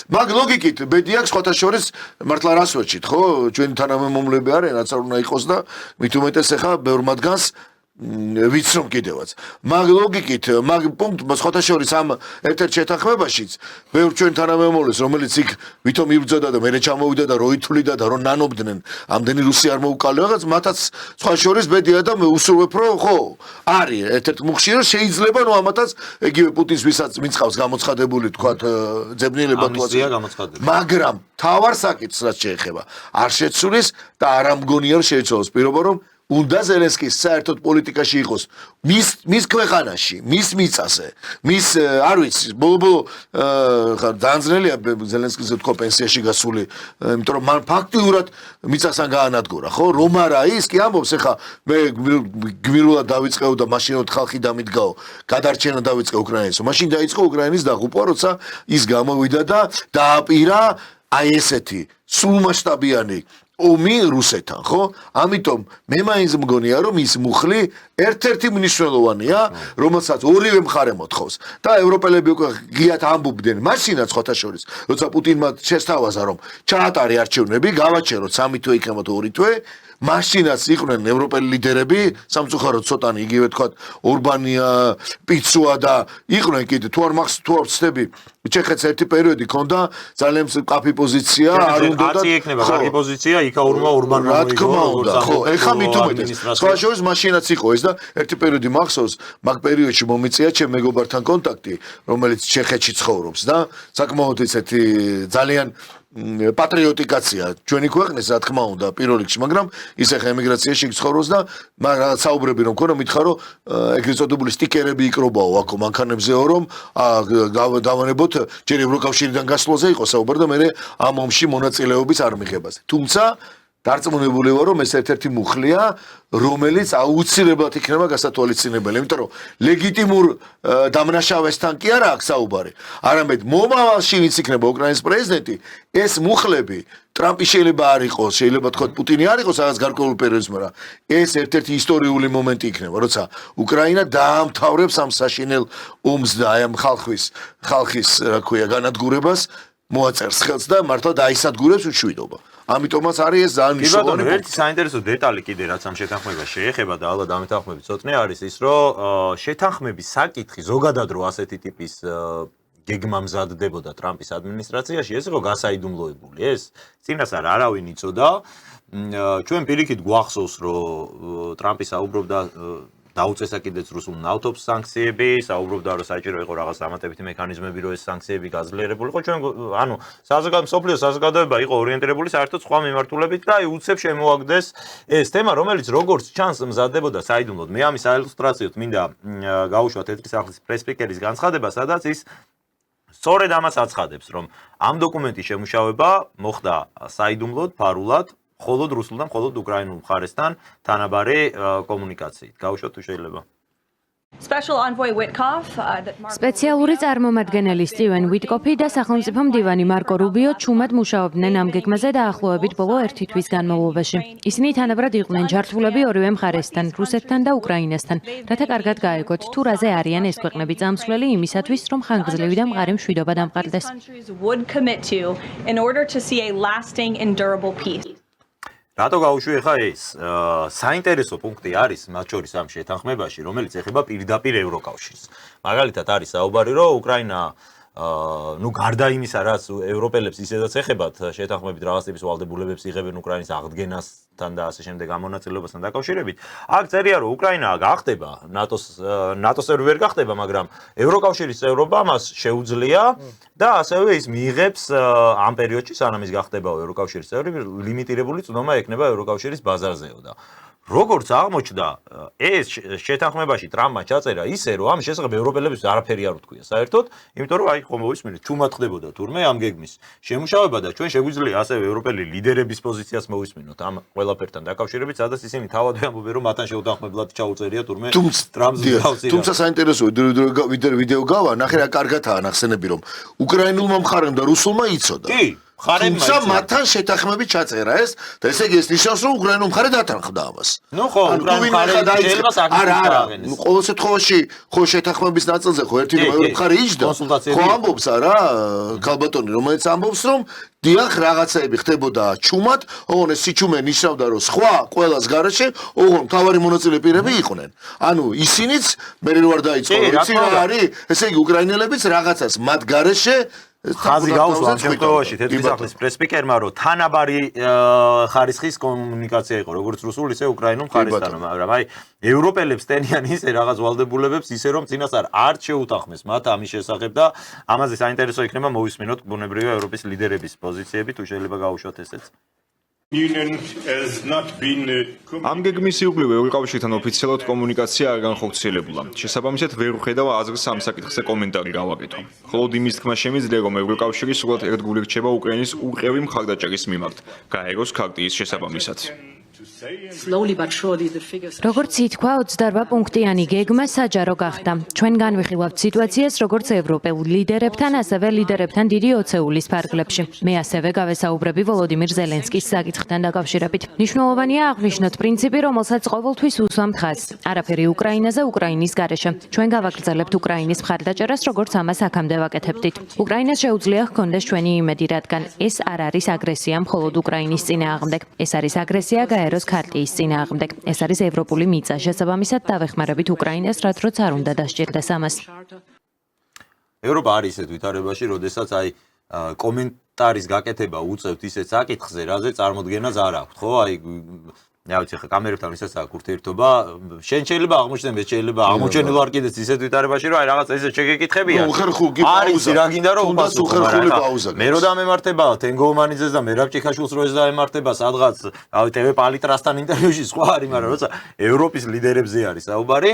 მაგ ლოგიკით ბედი აქვს სხვათა შორის მართლა რას ვეჭით, ხო? ჩვენი თანამემამულები არიან, რაც არ უნდა იყოს და მით უმეტეს ახლა ბევრ მათგანს ვიცნობ კიდევაც. მაგ ლოგიკით, მაგ პუნქტ სხვათა შორის ამ ერთ-ერთ შეთანხმებაშიც ბევრ ჩვენ თანამემამულეს, რომელიც იქ ვითომ იბრძოდა და მერე ჩამოვიდა და რო ითვლიდა და რო ნანობდნენ, ამდენი რუსი არ მოუკალე რაღაც, მათაც სხვა შორის ბედია და მე უსურვებ რომ ხო, არის ერთ-ერთ მუხში რომ შეიძლება ნუ ამათაც ეგივე პუტინს ვისაც მიწავს გამოცხადებული თქვათ ძებნილება თუაც. მაგრამ თავარ საკითხს რაც შეეხება, არ შეცვლის და არ ამგონია რომ შეიცვალოს პირობა რომ უნდა ზელენსკის საერთოდ პოლიტიკაში იყოს მის ქვეყანაში, მის მიწაზე, მის არ ვიცი, ბოლო ხარ დაანძრელია ზელენსკის თქვა პენსიაში გასული, იმიტომ რომ მან ფაქტიურად მიწასთან გაანადგურა, ხო? რომ არა ის კი ამბობს, ეხა მე გმირულად დავიწყეო და მაშინოთ ხალხი დამიდგაო, გადარჩენა დავიწყე უკრაინას. მაშინ დაიწყო უკრაინის დაღუპვა, როცა ის გამოვიდა და დააპირა აი ესეთი სრულმასშტაბიანი ომი რუსეთთან, ხო? ამიტომ მე მაინც მგონია, რომ ის მუხლი ერთ-ერთი მნიშვნელოვანია, რომელსაც ორივე მხარე მოთხოვს. და ევროპელები უკვე ღიად ამბობდნენ, მაშინაც ხოთა შორის, როცა პუტინმა შესთავაზა, რომ ჩაატარე არჩევნები, გავაჩეროთ 3 თვე იქნება თუ 2 თვე, მაშინაც იყვნენ ევროპელი ლიდერები, სამწუხაროდ ცოტანი იგივე თქვათ ორბანია, პიცუა და იყვნენ კიდე თუ არ ვცდები, ჩეხეთს ერთი პერიოდი ქონდა ძალიან კაფი პოზიცია, არ უნდა და იქნება კარგი პოზიცია, იქაურმა ურბანმა რა თქმა უნდა, ხო, ეხა მით უმეტეს. სხვა შორის მაშინაც იყო ეს და ერთი პერიოდი მახსოვს, მაგ პერიოდში მომიწია ჩემ მეგობართან კონტაქტი, რომელიც ჩეხეთში ცხოვრობს და საკმაოდ ისეთი ძალიან პატრიოტიკაცია ჩვენი ქვეყნის რა თქმა უნდა პირველ რიგში, მაგრამ ის ახლა ემიგრაციაში ცხოვრობს და რაღაც საუბრები რომ ქონო მითხარ რომ ეგრეთ წოდებული სტიკერები იკრობაო აქ მანქანებზეო რომ დავანებოთ ჯერ ევროკავშირიდან გასვლაზე იყო საუბარი და მე ამ ომში მონაწილეობის არ მიღებაზე. თუმცა დარწმუნებული ვარ რომ ეს ერთ-ერთი მუხლია რომელიც აუცილებლად იქნება გასათვალისწინებელი, იმიტომ რომ ლეგიტიმურ დამნაშავესთან კი არა აქვს საუბარი, არამედ მომავალში ვინც იქნება უკრაინის პრეზიდენტი, ეს მუხლები ტრამპი შეიძლება არ იყოს, შეიძლება თქვა პუტინი არ იყოს რაღაც გარკვეულ პერიოდს, მაგრამ ეს ერთ-ერთი ისტორიული მომენტი იქნება, როცა უკრაინა დაამთავრებს ამ საშინელ ომს და აი ამ ხალხის რა ქვია განადგურებას მოაწერს ხელს და მართლა დაისადგურებს უშვიდობა. ამიტომაც არის ეს ძალიან მნიშვნელოვანი. ერთი საინტერესო დეტალი კიდე რაც ამ შეთანხმებას შეეხება და ალბათ დამეთანხმებით ცოტნე არის ის, რომ შეთანხმების საკითხი ზოგადად რო ასეთი ტიპის გეგმა მზადდებოდა ტრამპის ადმინისტრაციაში, ეს იყო გასაიდუმლოებული, ეს წინასწარ არავინ იცოდა. ჩვენ პირიქით გვახსოვს, რომ ტრამპი საუბრობდა დაუწესა კიდეც რუსულ ნავთობს სანქციები, საუბრობდა რომ საჭირო იყო რაღაც დამატებითი მექანიზმები, რომ ეს სანქციები გაძლიერებულიყო. ჩვენ ანუ მსოფლიო საზოგადოება იყო ორიენტირებული საერთოდ სხვა მიმართულებით და აი უცებ შემოაგდეს ეს თემა, რომელიც როგორც ჩანს მზადდებოდა საიდუმლოდ. მე ამის საილუსტრაციოდ მინდა გავუშვათ ეთრის ახლის პრესპიკერის განცხადება, სადაც ის სწორედ ამას აცხადებს, რომ ამ დოკუმენტის შემუშავება მოხდა საიდუმლოდ, ფარულად მხოლოდ რუსულ და მხოლოდ უკრაინულ მხარესთან თანაბარი კომუნიკაციით. გავუშვათ თუ შეიძლება. სპეციალური წარმომადგენელი სტივენ ვიტკოფი და სახელმწიფო მდივანი მარკო რუბიო ჩუმად მუშაობდნენ ამ გეგმაზე დაახლოებით ბოლო 1 თვის განმავლობაში. ისინი თანაბრად იყვნენ ჯართულები ორივე მხარესთან, რუსეთთან და უკრაინასთან, რათა კარგად გაეგოთ თუ რაზე არიან ეს ქვეყნები წამსვლელი იმისათვის, რომ ხანგრძლივი და მყარი მშვიდობა დამყარდეს. რატო გავუშვი ხა ეს? საინტერესო პუნქტი არის მათ შორის ამ შეთანხმებაში, რომელიც ეხება პირდაპირ ევროკავშირს. მაგალითად არის საუბარი, რომ უკრაინა ну გარდა იმისა, რაც ევროპელებს ისედაც ეხებათ შეთანხმებით რაღაც ტიპის ვალდებულებებს იღებენ უკრაინის აღდგენასთან და ასე შემდეგ ამ მონაწილეობასთან დაკავშირებით, აქ წერია, რომ უკრაინა გახდება ნატოს წევრი ვერ გახდება, მაგრამ ევროკავშირის წევრობა მას შეუძლია და ასევე ის მიიღებს ამ პერიოდში, სანამ ის გახდება ევროკავშირის წევრი, ლიმიტირებული წვდომა ექნება ევროკავშირის ბაზარზეო და როგორც აღმოჩნდა, ეს შეთანხმებაში ტრამპმა ჩაწერა ისე, რომ ამ შესახებ ევროპელებს არაფერი არ უთქვია საერთოდ, იმიტომ რომ აი ხომ მოვისმინეთ, ჩუმად ხდებოდა თურმე ამ გეგმის შემუშავება და ჩვენ შეგვიძლია ასევე ევროპელი ლიდერების პოზიციას მოვისმინოთ ამ ყველაფერთან დაკავშირებით, სადაც ისინი თავად ამბობენ, რომ მათთან შეუთანხმებლად ჩაუწერია თურმე ტრამპს გავწირა. თუმცა საინტერესო ვიდეო გავა, ნახე რა კარგადაა ნახსენები, რომ უკრაინულმა მხარემ და რუსულმა იცოდა. კი თუმცა მათთან შეთანხმები ჩაწერა ეს და ესე იგი ეს ნიშნავს რომ უკრაინულ მხარე დათანხმდა ამას. ნუ ხო, უკრაინულ მხარე შეიძლება საკითხი აღენეს. ნუ ყოველ შემთხვევაში ხო შეთანხმების ნაწილზე ხო ერთი მეორე მხარე იჯდა. ხო ამბობს არა ქალბატონი, რომელიც ამბობს რომ დიახ რაღაცეები ხდებოდა ჩუმად, ოღონდ ეს სიჩუმე ნიშნავდა რომ სხვა ყველას გარეშე ოღონდ მთავარი მონაწილე პირები იყვნენ. ანუ ისინიც მე როარ დაიწყო, იცი რა არის? ესე იგი უკრაინელებიც რაღაცას მათ გარეშე ხაზი გაუსვა ამ შემთხვევაში თეთრი სახლის პრესპიკერმა, რომ თანაბარი ხარისხის კომუნიკაცია იყო, როგორც რუსულ, ისე უკრაინულ მხარესთან, მაგრამ აი ევროპელებს ტენიან ისე რაღაც ვალდებულებებს, ისე რომ წინასწარ არ შეუთანხმეს მათ ამის შესახებ და ამაზე საინტერესო იქნება მოვისმინოთ ბუნებრივია ევროპის ლიდერების პოზიციები, თუ შეიძლება გავუშვათ ესეც. ამ გეგმის ირგვლივ ევროკავშირთან ოფიციალურად კომუნიკაცია არ განხორციელებულა. შესაბამისად ვერ ვხედავ აზრს ამ საკითხზე კომენტარი გავაკეთო. მხოლოდ იმის თქმა შემიძლია, რომ ევროკავშირი სრულად ერთგული რჩება უკრაინის უყევი მხარდაჭერის მიმართ, გაეროს ქარტიის შესაბამისად. როგორც ითქვა, 28 პუნქტიანი გეგმა საჯარო გახდა. ჩვენ განვიხილავთ სიტუაციას როგორც ევროპელ ლიდერებთან, ასევე ლიდერებთან დიდი ოცეულის ფარგლებში. მე ასევე გავესაუბრები ვოლოდიმირ ზელენსკის საკითხთან დაკავშირებით. მნიშვნელოვანია აღვნიშნოთ პრინციპი, რომელსაც ყოველთვის უსვამთ ხაზს. არაფერი უკრაინაზე, უკრაინის გარეშე. ჩვენ გავაგრძელებთ უკრაინის მხარდაჭერას, როგორც ამას აქამდე ვაკეთებდით. უკრაინას შეუძლია ჰქონდეს ჩვენი იმედი, რადგან ეს არ არის აგრესია მხოლოდ უკრაინის წინააღმდეგ. ეს არის აგრესია გაეროს ქარტიის წინააღმდეგ. ეს არის ევროპული მიწა. შესაბამისად დავეხმარებით უკრაინას, რაც როც არ უნდა დასჭირდეს ამას. ევროპა არის ისეთ ვითარებაში, როდესაც აი კომენტარის გაკეთება უწევთ ისეთ საკითხზე, რაზე წარმოდგენაც არ აქვთ, ხო? აი რა ვიცი, ხა კამერებთან ვისაც აქვს ურთიერთობა, შენ შეიძლება აღმოჩნდეს, მე შეიძლება აღმოჩენილ ვარ კიდეც ისეთ ვითარებაში, რომ აი რაღაც ესე შეგეკითხებიან. უხერხული არის რა გინდა რომ თუნდაც უხერხული პაუზა. მე რო დამემართება თენგოუმანიძეს და მერაბ ჭიქაშვილს რო ეს დაემართება სადღაც, რავი, TV პალიტრასთან ინტერვიუში სხვა არის, მაგრამ როცა ევროპის ლიდერებზე არის საუბარი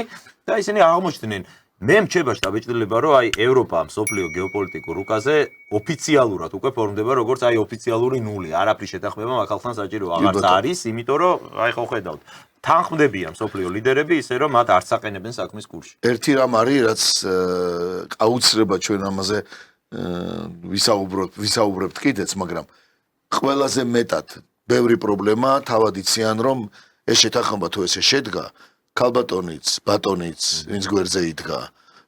და ისინი აღმოჩნდნენ მე მჩება შტაბეჭდილება რომ აი ევროპა მსოფლიო გეოპოლიტიკურ რუკაზე ოფიციალურად უკვე ფორმდება როგორც აი ოფიციალური ნული, არაფრის შეთანხმება მაგ ხალხთან საჭირო აღარც არის, იმიტომ რომ აი ხო ხედავთ თანხმდებიან მსოფლიო ლიდერები ისე რომ მათ არც აყენებენ საქმის კურსში. ერთი რამ არის რაც აუცილებლად ჩვენ ამაზე ვისაუბრებთ კიდეც, მაგრამ ყველაზე მეტად ბევრი პრობლემა თავად იციან რომ ეს შეთანხმება თუ ესე შედგა ქალბატონიც, ბატონიც, ვინც გვერდზე იდგა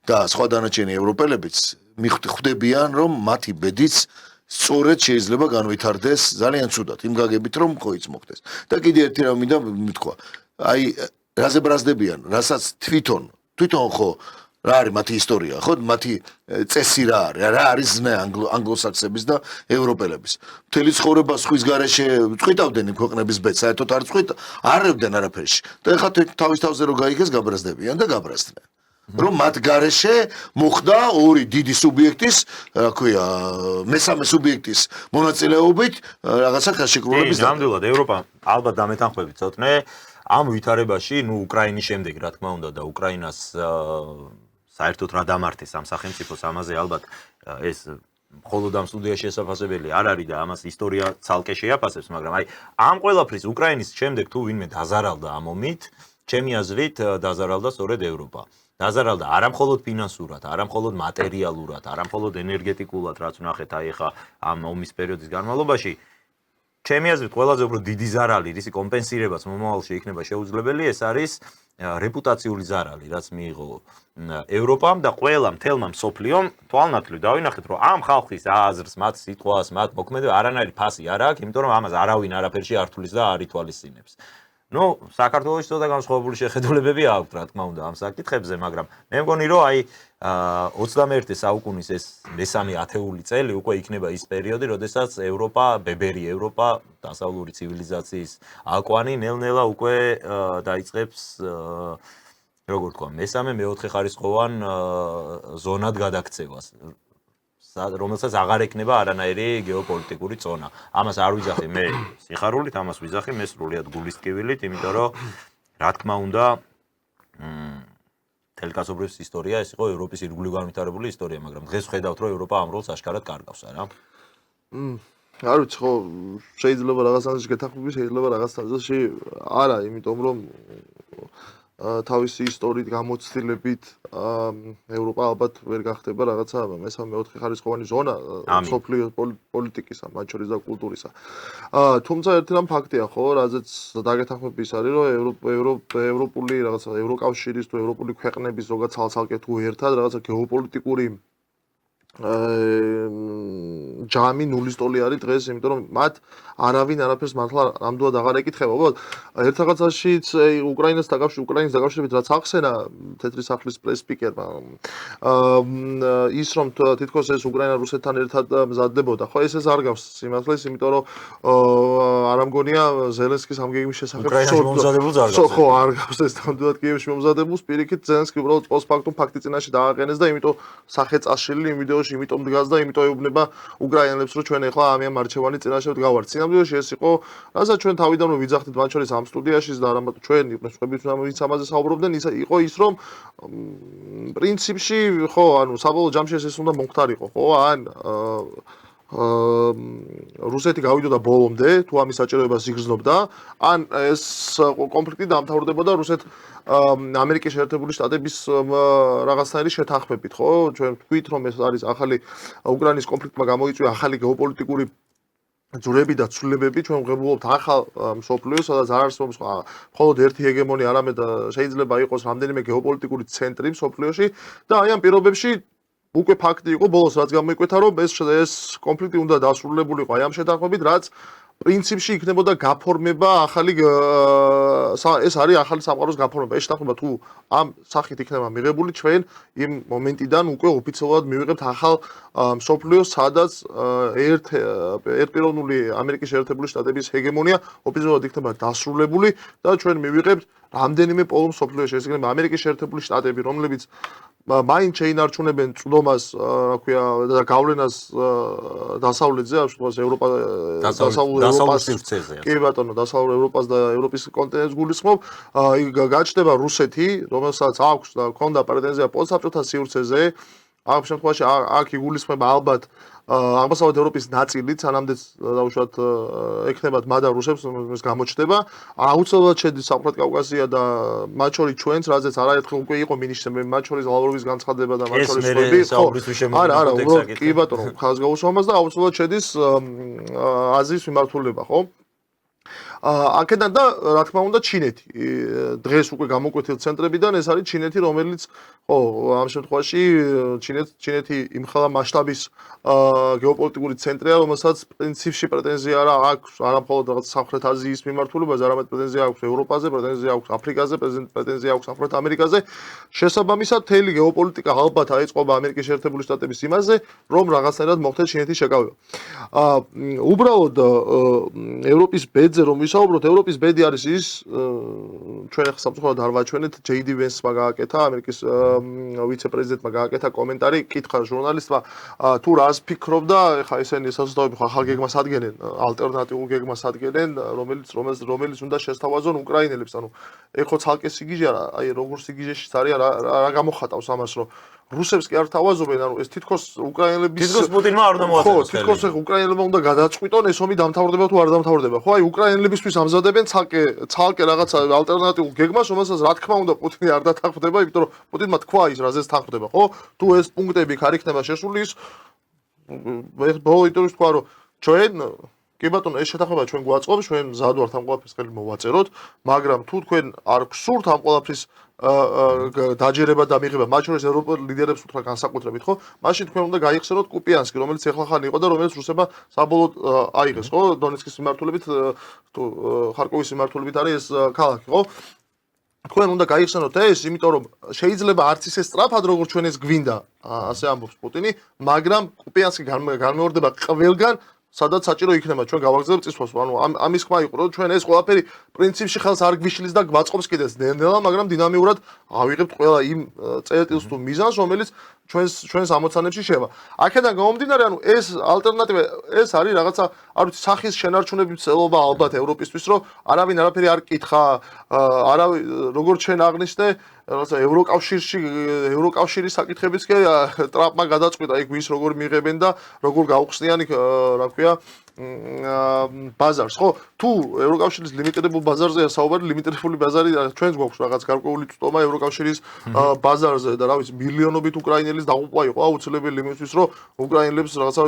და სხვა დანარჩენი ევროპელებიც ხვდებიან, რომ მათი ბედიც სწორედ შეიძლება განვითარდეს ძალიან ცუდად, იმ გაგებით რომ ხო იც მოხდეს. და კიდე ერთი რამ მინდა მithქვა. აი, რაზე ბრაზდებიან, რასაც თვითონ ხო რა არის მათი ისტორია, ხო? მათი წესი რა არის ზნე ანგლოსაქსების და ევროპელების. მთელი ცხოვრება სხვის გარეშე წვითავდნენ იმ ქვეყნების ბედს, საერთოდ არ რევდნენ არაფერში. და ეხლა თავის თავზე რო გაიგეს, გაბრაზდებიან და გაბრაზდნენ. რომ მათ გარეშე მოხდა ორი დიდი სუბიექტის, რა ქვია, მესამე სუბიექტის მონაწილეობით რაღაცა ხელშეკრულების და ნამდვილად ევროპა ალბათ დამეთანხმებით ცოტნე ამ ვითარებაში, ნუ უკრაინის შემდეგ რა თქმა უნდა და უკრაინას საერთოდ რა დამართეს ამ სახელმწიფოს ამაზე ალბათ ეს მხოლოდ ამ სტუდიაში შესაძლებელი არ არის და ამას ისტორია ცალკე შეაფასებს, მაგრამ აი ამ ყველაფრის უკრაინის შემდეგ თუ ვინმე დაზარალდა ამ ომით, ჩემი აზრით დაზარალდა სწორედ ევროპა. დაზარალდა არა მხოლოდ ფინანსურად, არა მხოლოდ მატერიალურად, არა მხოლოდ ენერგეტიკულად, რაც ვნახეთ აი ხა ამ ომის პერიოდის განმავლობაში. ჩემი აზრით ყველაზე უფრო დიდი ზარალი, რისი კომპენსირებაც მომავალში იქნება შეუძლებელი, ეს არის რეპუტაციული ზარალი, რაც მიიღო ევროპამ და ყველა მთელმა მსოფლიომ თვალნათლივ დავინახეთ, რომ ამ ხალხის აზრს, მათ სიტყვას, მათ მოქმედება არანაირი ფასი არ აქვს, იმიტომ რომ ამას არავინ არაფერში არ თulis და არ ითვალისწინებს. ნუ საქართველოში ცოტა განსხვავებული შეხედულებები აქვს, რა თქმა უნდა, ამ საკითხებზე, მაგრამ მე მგონი, რომ აი 21 საუკუნის ეს მესამე ათეული წელი უკვე იქნება ის პერიოდი, როდესაც ევროპა, ბებერი ევროპა, დასავლური ცივილიზაციის აკვანი ნელ-ნელა უკვე დაიწყებს როგორ თქვა, მესამე, მეოთხე ხარისხოვან ზონად გადაქცევას. რომელსაც აღარ ექნება არანაირი გეოპოლიტიკური ზონა. ამას არ ვიძახი მე სიხარულით, ამას ვიძახი მე სრულიად გულის ტკივილით, იმიტომ რომ რა თქმა უნდა თელკასობრების ისტორია ეს იყო ევროპის ირგვლივ განვითარებული ისტორია, მაგრამ დღეს ვხედავთ, რომ ევროპა ამ როლს აშკარად კარგავს, არა? არ ვიცი, ხო, შეიძლება რაღაც ანზში გეთანხმები, შეიძლება რაღაც ანზში არა, იმიტომ რომ თავისი ისტორიით გამოცდილებით ევროპა ალბათ ვერ გახდება რაღაცა მესამე მეოთხე ხარისხოვანი ზონა სოფლიო პოლიტიკისა, მათ შორის და კულტურისა. თუმცა ერთი რამ ფაქტია, ხო, რაზეც დაგეთანხმები ის არის, რომ ევროპული რაღაცა ევროკავშირის თუ ევროპული ქვეყნების ზოგადად ცალ-ცალკე თუ ერთად რაღაცა გეოპოლიტიკური ჯამი ნულის ტოლი არის დღეს, იმიტომ რომ მათ არავინ არაფერს მართლა ამდენად აღარ ეკითხება. უბრალოდ ერთ რაღაცაშიც უკრაინას დაკავშირებით რაც ახსენა თეთრი სახლის პრეს-სპიკერმა ის რომ თითქოს ეს უკრაინა რუსეთთან ერთად მზადდებოდა, ხო ეს არ გავს სიმართლეს, იმიტომ რომ არ ამგონია ზელენსკის ამ გეგმის შესახებ უკრაინაში მომზადებულს არ გავს. ხო, არ გავს ეს ნამდვილად კიევში მომზადებულს, პირიქით ზელენსკი უბრალოდ პოსტფაქტუმ ფაქტი წინაშე დააყენეს და იმიტომ სახეწაშლილი იმ ვიდეოში იმიტომ დგას და იმიტომ ეუბნება უკრაინელებს, რომ ჩვენ ახლა ამიან მარჩევანი წინაშე ვდგავართ. სინამდვილეში ეს იყო, რასაც ჩვენ თავიდანვე ვიძახდით მათ შორის ამ სტუდიაში და არა მარტო ჩვენ, იყვნენ სხვაებიც ვინც ამაზე საუბრობდნენ, იყო ის რომ პრინციპში, ხო, ანუ საბოლოო ჯამში ეს უნდა მომხდარიყო, ხო, ან რუსეთი გავიდოდა ბოლომდე, თუ ამის საჭიროებას იგრძნობდა, ან ეს კონფლიქტი დამთავრდებოდა ამერიკის შეერთებული შტატების რაღაცნაირი შეთანხმებით, ხო? ჩვენ ვთქვით, რომ ეს არის ახალი უკრაინის კონფლიქტმა გამოიწვია ახალი გეოპოლიტიკური ძვრები და ცვლილებები, ჩვენ ვღებულობთ ახალ მსოფლიოს, სადაც არ არსებობს მხოლოდ ერთი ჰეგემონია, არამედ შეიძლება იყოს რამდენიმე გეოპოლიტიკური ცენტრი მსოფლიოში და აი ამ პირობებში უკვე ფაქტი იყო ბოლოს რაც გამოიკვეთა, რომ ეს კონფლიქტი უნდა დასრულებულიყო აი ამ შეთანხმებით, რაც პრინციპში იქნებოდა გაფორმება ახალი ეს არის ახალი სამყაროს გაფორმება. ეს შეთანხმება თუ ამ სახით იქნება მიღებული, ჩვენ იმ მომენტიდან უკვე ოფიციალურად მივიღებთ ახალ მსოფლიოს, სადაც ერთპიროვნული ამერიკის შეერთებული შტატების ჰეგემონია ოფიციალურად იქნება დასრულებული და ჩვენ მივიღებთ რამდენიმე პოლ მსოფლიოში. ეს იქნება ამერიკის შეერთებული შტატები, რომლებიც მაინც შეინარჩუნებენ წვდომას, რა ქვია, და გავლენას დასავლეთზე, ამ შემთხვევაში დასავლურ ევროპას. კი ბატონო, დასავლურ ევროპას და ევროპის კონტინენტს გულისხმობ. გაჩნდება რუსეთი, რომელსაც აქვს და ჰქონდა პრეტენზია პოსტსაბჭოთა სივრცეზე. ამ შემთხვევაში აქ იგულისხმება ალბათ აღმოსავლეთ ევროპის ნაწილიც, სანამდეც დაუშვათ ექნებათ მადა რუსებს, ეს გამოჩნდება. აუცილებლად შედის სამხრეთ კავკასია და მათ შორის ჩვენც, რაზეც არაერთხელ უკვე იყო მინიშნები, მათ შორის ლავროვის განცხადება და მათ შორის ხმები. არა, უბრალოდ კი ბატონო, ხაზს გაუსვამას და აუცილებლად შედის აზიის მიმართულება, ხო? აქედან და რა თქმა უნდა ჩინეთი. დღეს უკვე გამოკვეთილ ცენტრებიდან ეს არის ჩინეთი, რომელიც ხო, ამ შემთხვევაში ჩინეთი იმხელა მასშტაბის გეოპოლიტიკური ცენტრია, რომელსაც პრინციპში პრეტენზია აქვს არა მხოლოდ რაღაც სამხრეთ აზიის მიმართულებაზე, არამედ პრეტენზია აქვს ევროპაზე, პრეტენზია აქვს აფრიკაზე, პრეტენზია აქვს სამხრეთ ამერიკაზე. შესაბამისად, მთელი გეოპოლიტიკა ალბათ აიწყობა ამერიკის შეერთებული შტატების იმაზე, რომ რაღაცნაირად მოხდეს ჩინეთის შეკავება. უბრალოდ ევროპის ბედზე რომ ვისაუბროთ, ევროპის ბედი არის ის, ჩვენ ახლა სამწუხაროდ არ ვაჩვენეთ, JD Vance-მა გააკეთა, ამერიკის ვიცე-პრეზიდენტმა გააკეთა კომენტარი, კითხა ჟურნალისტმა, თუ რას ფიქრობდა, ეხლა ესენი საზოგადოები ახალ გეგმას ადგენენ, ალტერნატიულ გეგმას ადგენენ, რომელიც უნდა შესთავაზონ უკრაინელებს, ანუ ეხო ცალკე სიგიჟე არა, აი როგორ სიგიჟეშიც არის, რა გამოხატავს ამას, რომ რუსებს კი არ თავაზობენ, ანუ ეს თითქოს უკრაინელების თითქოს პუტინმა არ უნდა მოაწეროს. ხო, თითქოს უკრაინელებმა უნდა გადაწყვიტონ ეს ომი დამთავრდება თუ არ დამთავრდება. ხო, აი უკრაინელებისთვის ამზადებენ ცალკე რაღაცა ალტერნატიულ გეგმას, რომელსაც რა თქმა უნდა პუტინი არ დათანხმდება, იმიტომ რომ პუტინმა თქვა ის რაზეც თანხმდება, ხო? თუ ეს პუნქტები არ იქნება შესული, ის ბოლო ინტერვიუს თქვა, რომ ჩვენ კი ბატონო, ეს შეთანხმება ჩვენ გვაწყობს, ჩვენ მზად ვართ ამ ყველაფრის ხელი მოვაწეროთ, მაგრამ თუ თქვენ არ გსურთ ამ ყველაფრის დაჯერება და მიღება, მათ შორის ევროპელ ლიდერებს უთხრა განსაკუთრებით, ხო? მაშინ თქვენ უნდა გაიხსენოთ კუპიანსკი, რომელიც ეხლახანი იყო და რომელიც რუსებმა საბოლოოდ აიღეს, ხო? დონეცკის მიმართულებით თუ ხარკოვის მიმართულებით არის ეს ქალაქი, ხო? თქვენ უნდა გაიხსენოთ ეს, იმიტომ რომ შეიძლება არც ისე სწრაფად როგორც ჩვენ ეს გვინდა, ასე ამბობს პუტინი, მაგრამ კუპიანსკი განმეორდება ყველგან სადაც საჭირო იქნება ჩვენ გავაგზავნებთ წისვლას, ანუ ამის ხმა იყო, რომ ჩვენ ეს ყველაფერი პრინციპში ხელს არ გვიშლის და გვაწყობს კიდეც ნელ-ნელა, მაგრამ დინამიურად ავიღებთ ყველა იმ წერტილს თუ მიზანს, რომელიც ჩვენს ამოცანებში შევა. აქედან გამომდინარე, ანუ ეს ალტერნატივა, ეს არის რაღაცა, არ ვიცი, სახის შენარჩუნების ცელობა ალბათ ევროპისთვის, რომ არავინ არაფერი არ კითხა, არავინ როგორც ჩვენ აღნიშნე რაღაცა ევროკავშირის საკითხებიც კი ტრამპმა გადაწყვიტა იქ ვის როგორ მიიღებენ და როგორ გაუხსნიან იქ რა ქვია ბაზარს, ხო? თუ ევროკავშირის ლიმიტირებულ ბაზარზეა საუბარი, ლიმიტირებული ბაზარი ჩვენს გვაქვს რაღაც გარკვეული წტომა ევროკავშირის ბაზარზე და რა ვიცი, მილიონობით უკრაინელის დაღუპვა იყო აუცილებელი იმისთვის, რომ უკრაინელებს რაღაცა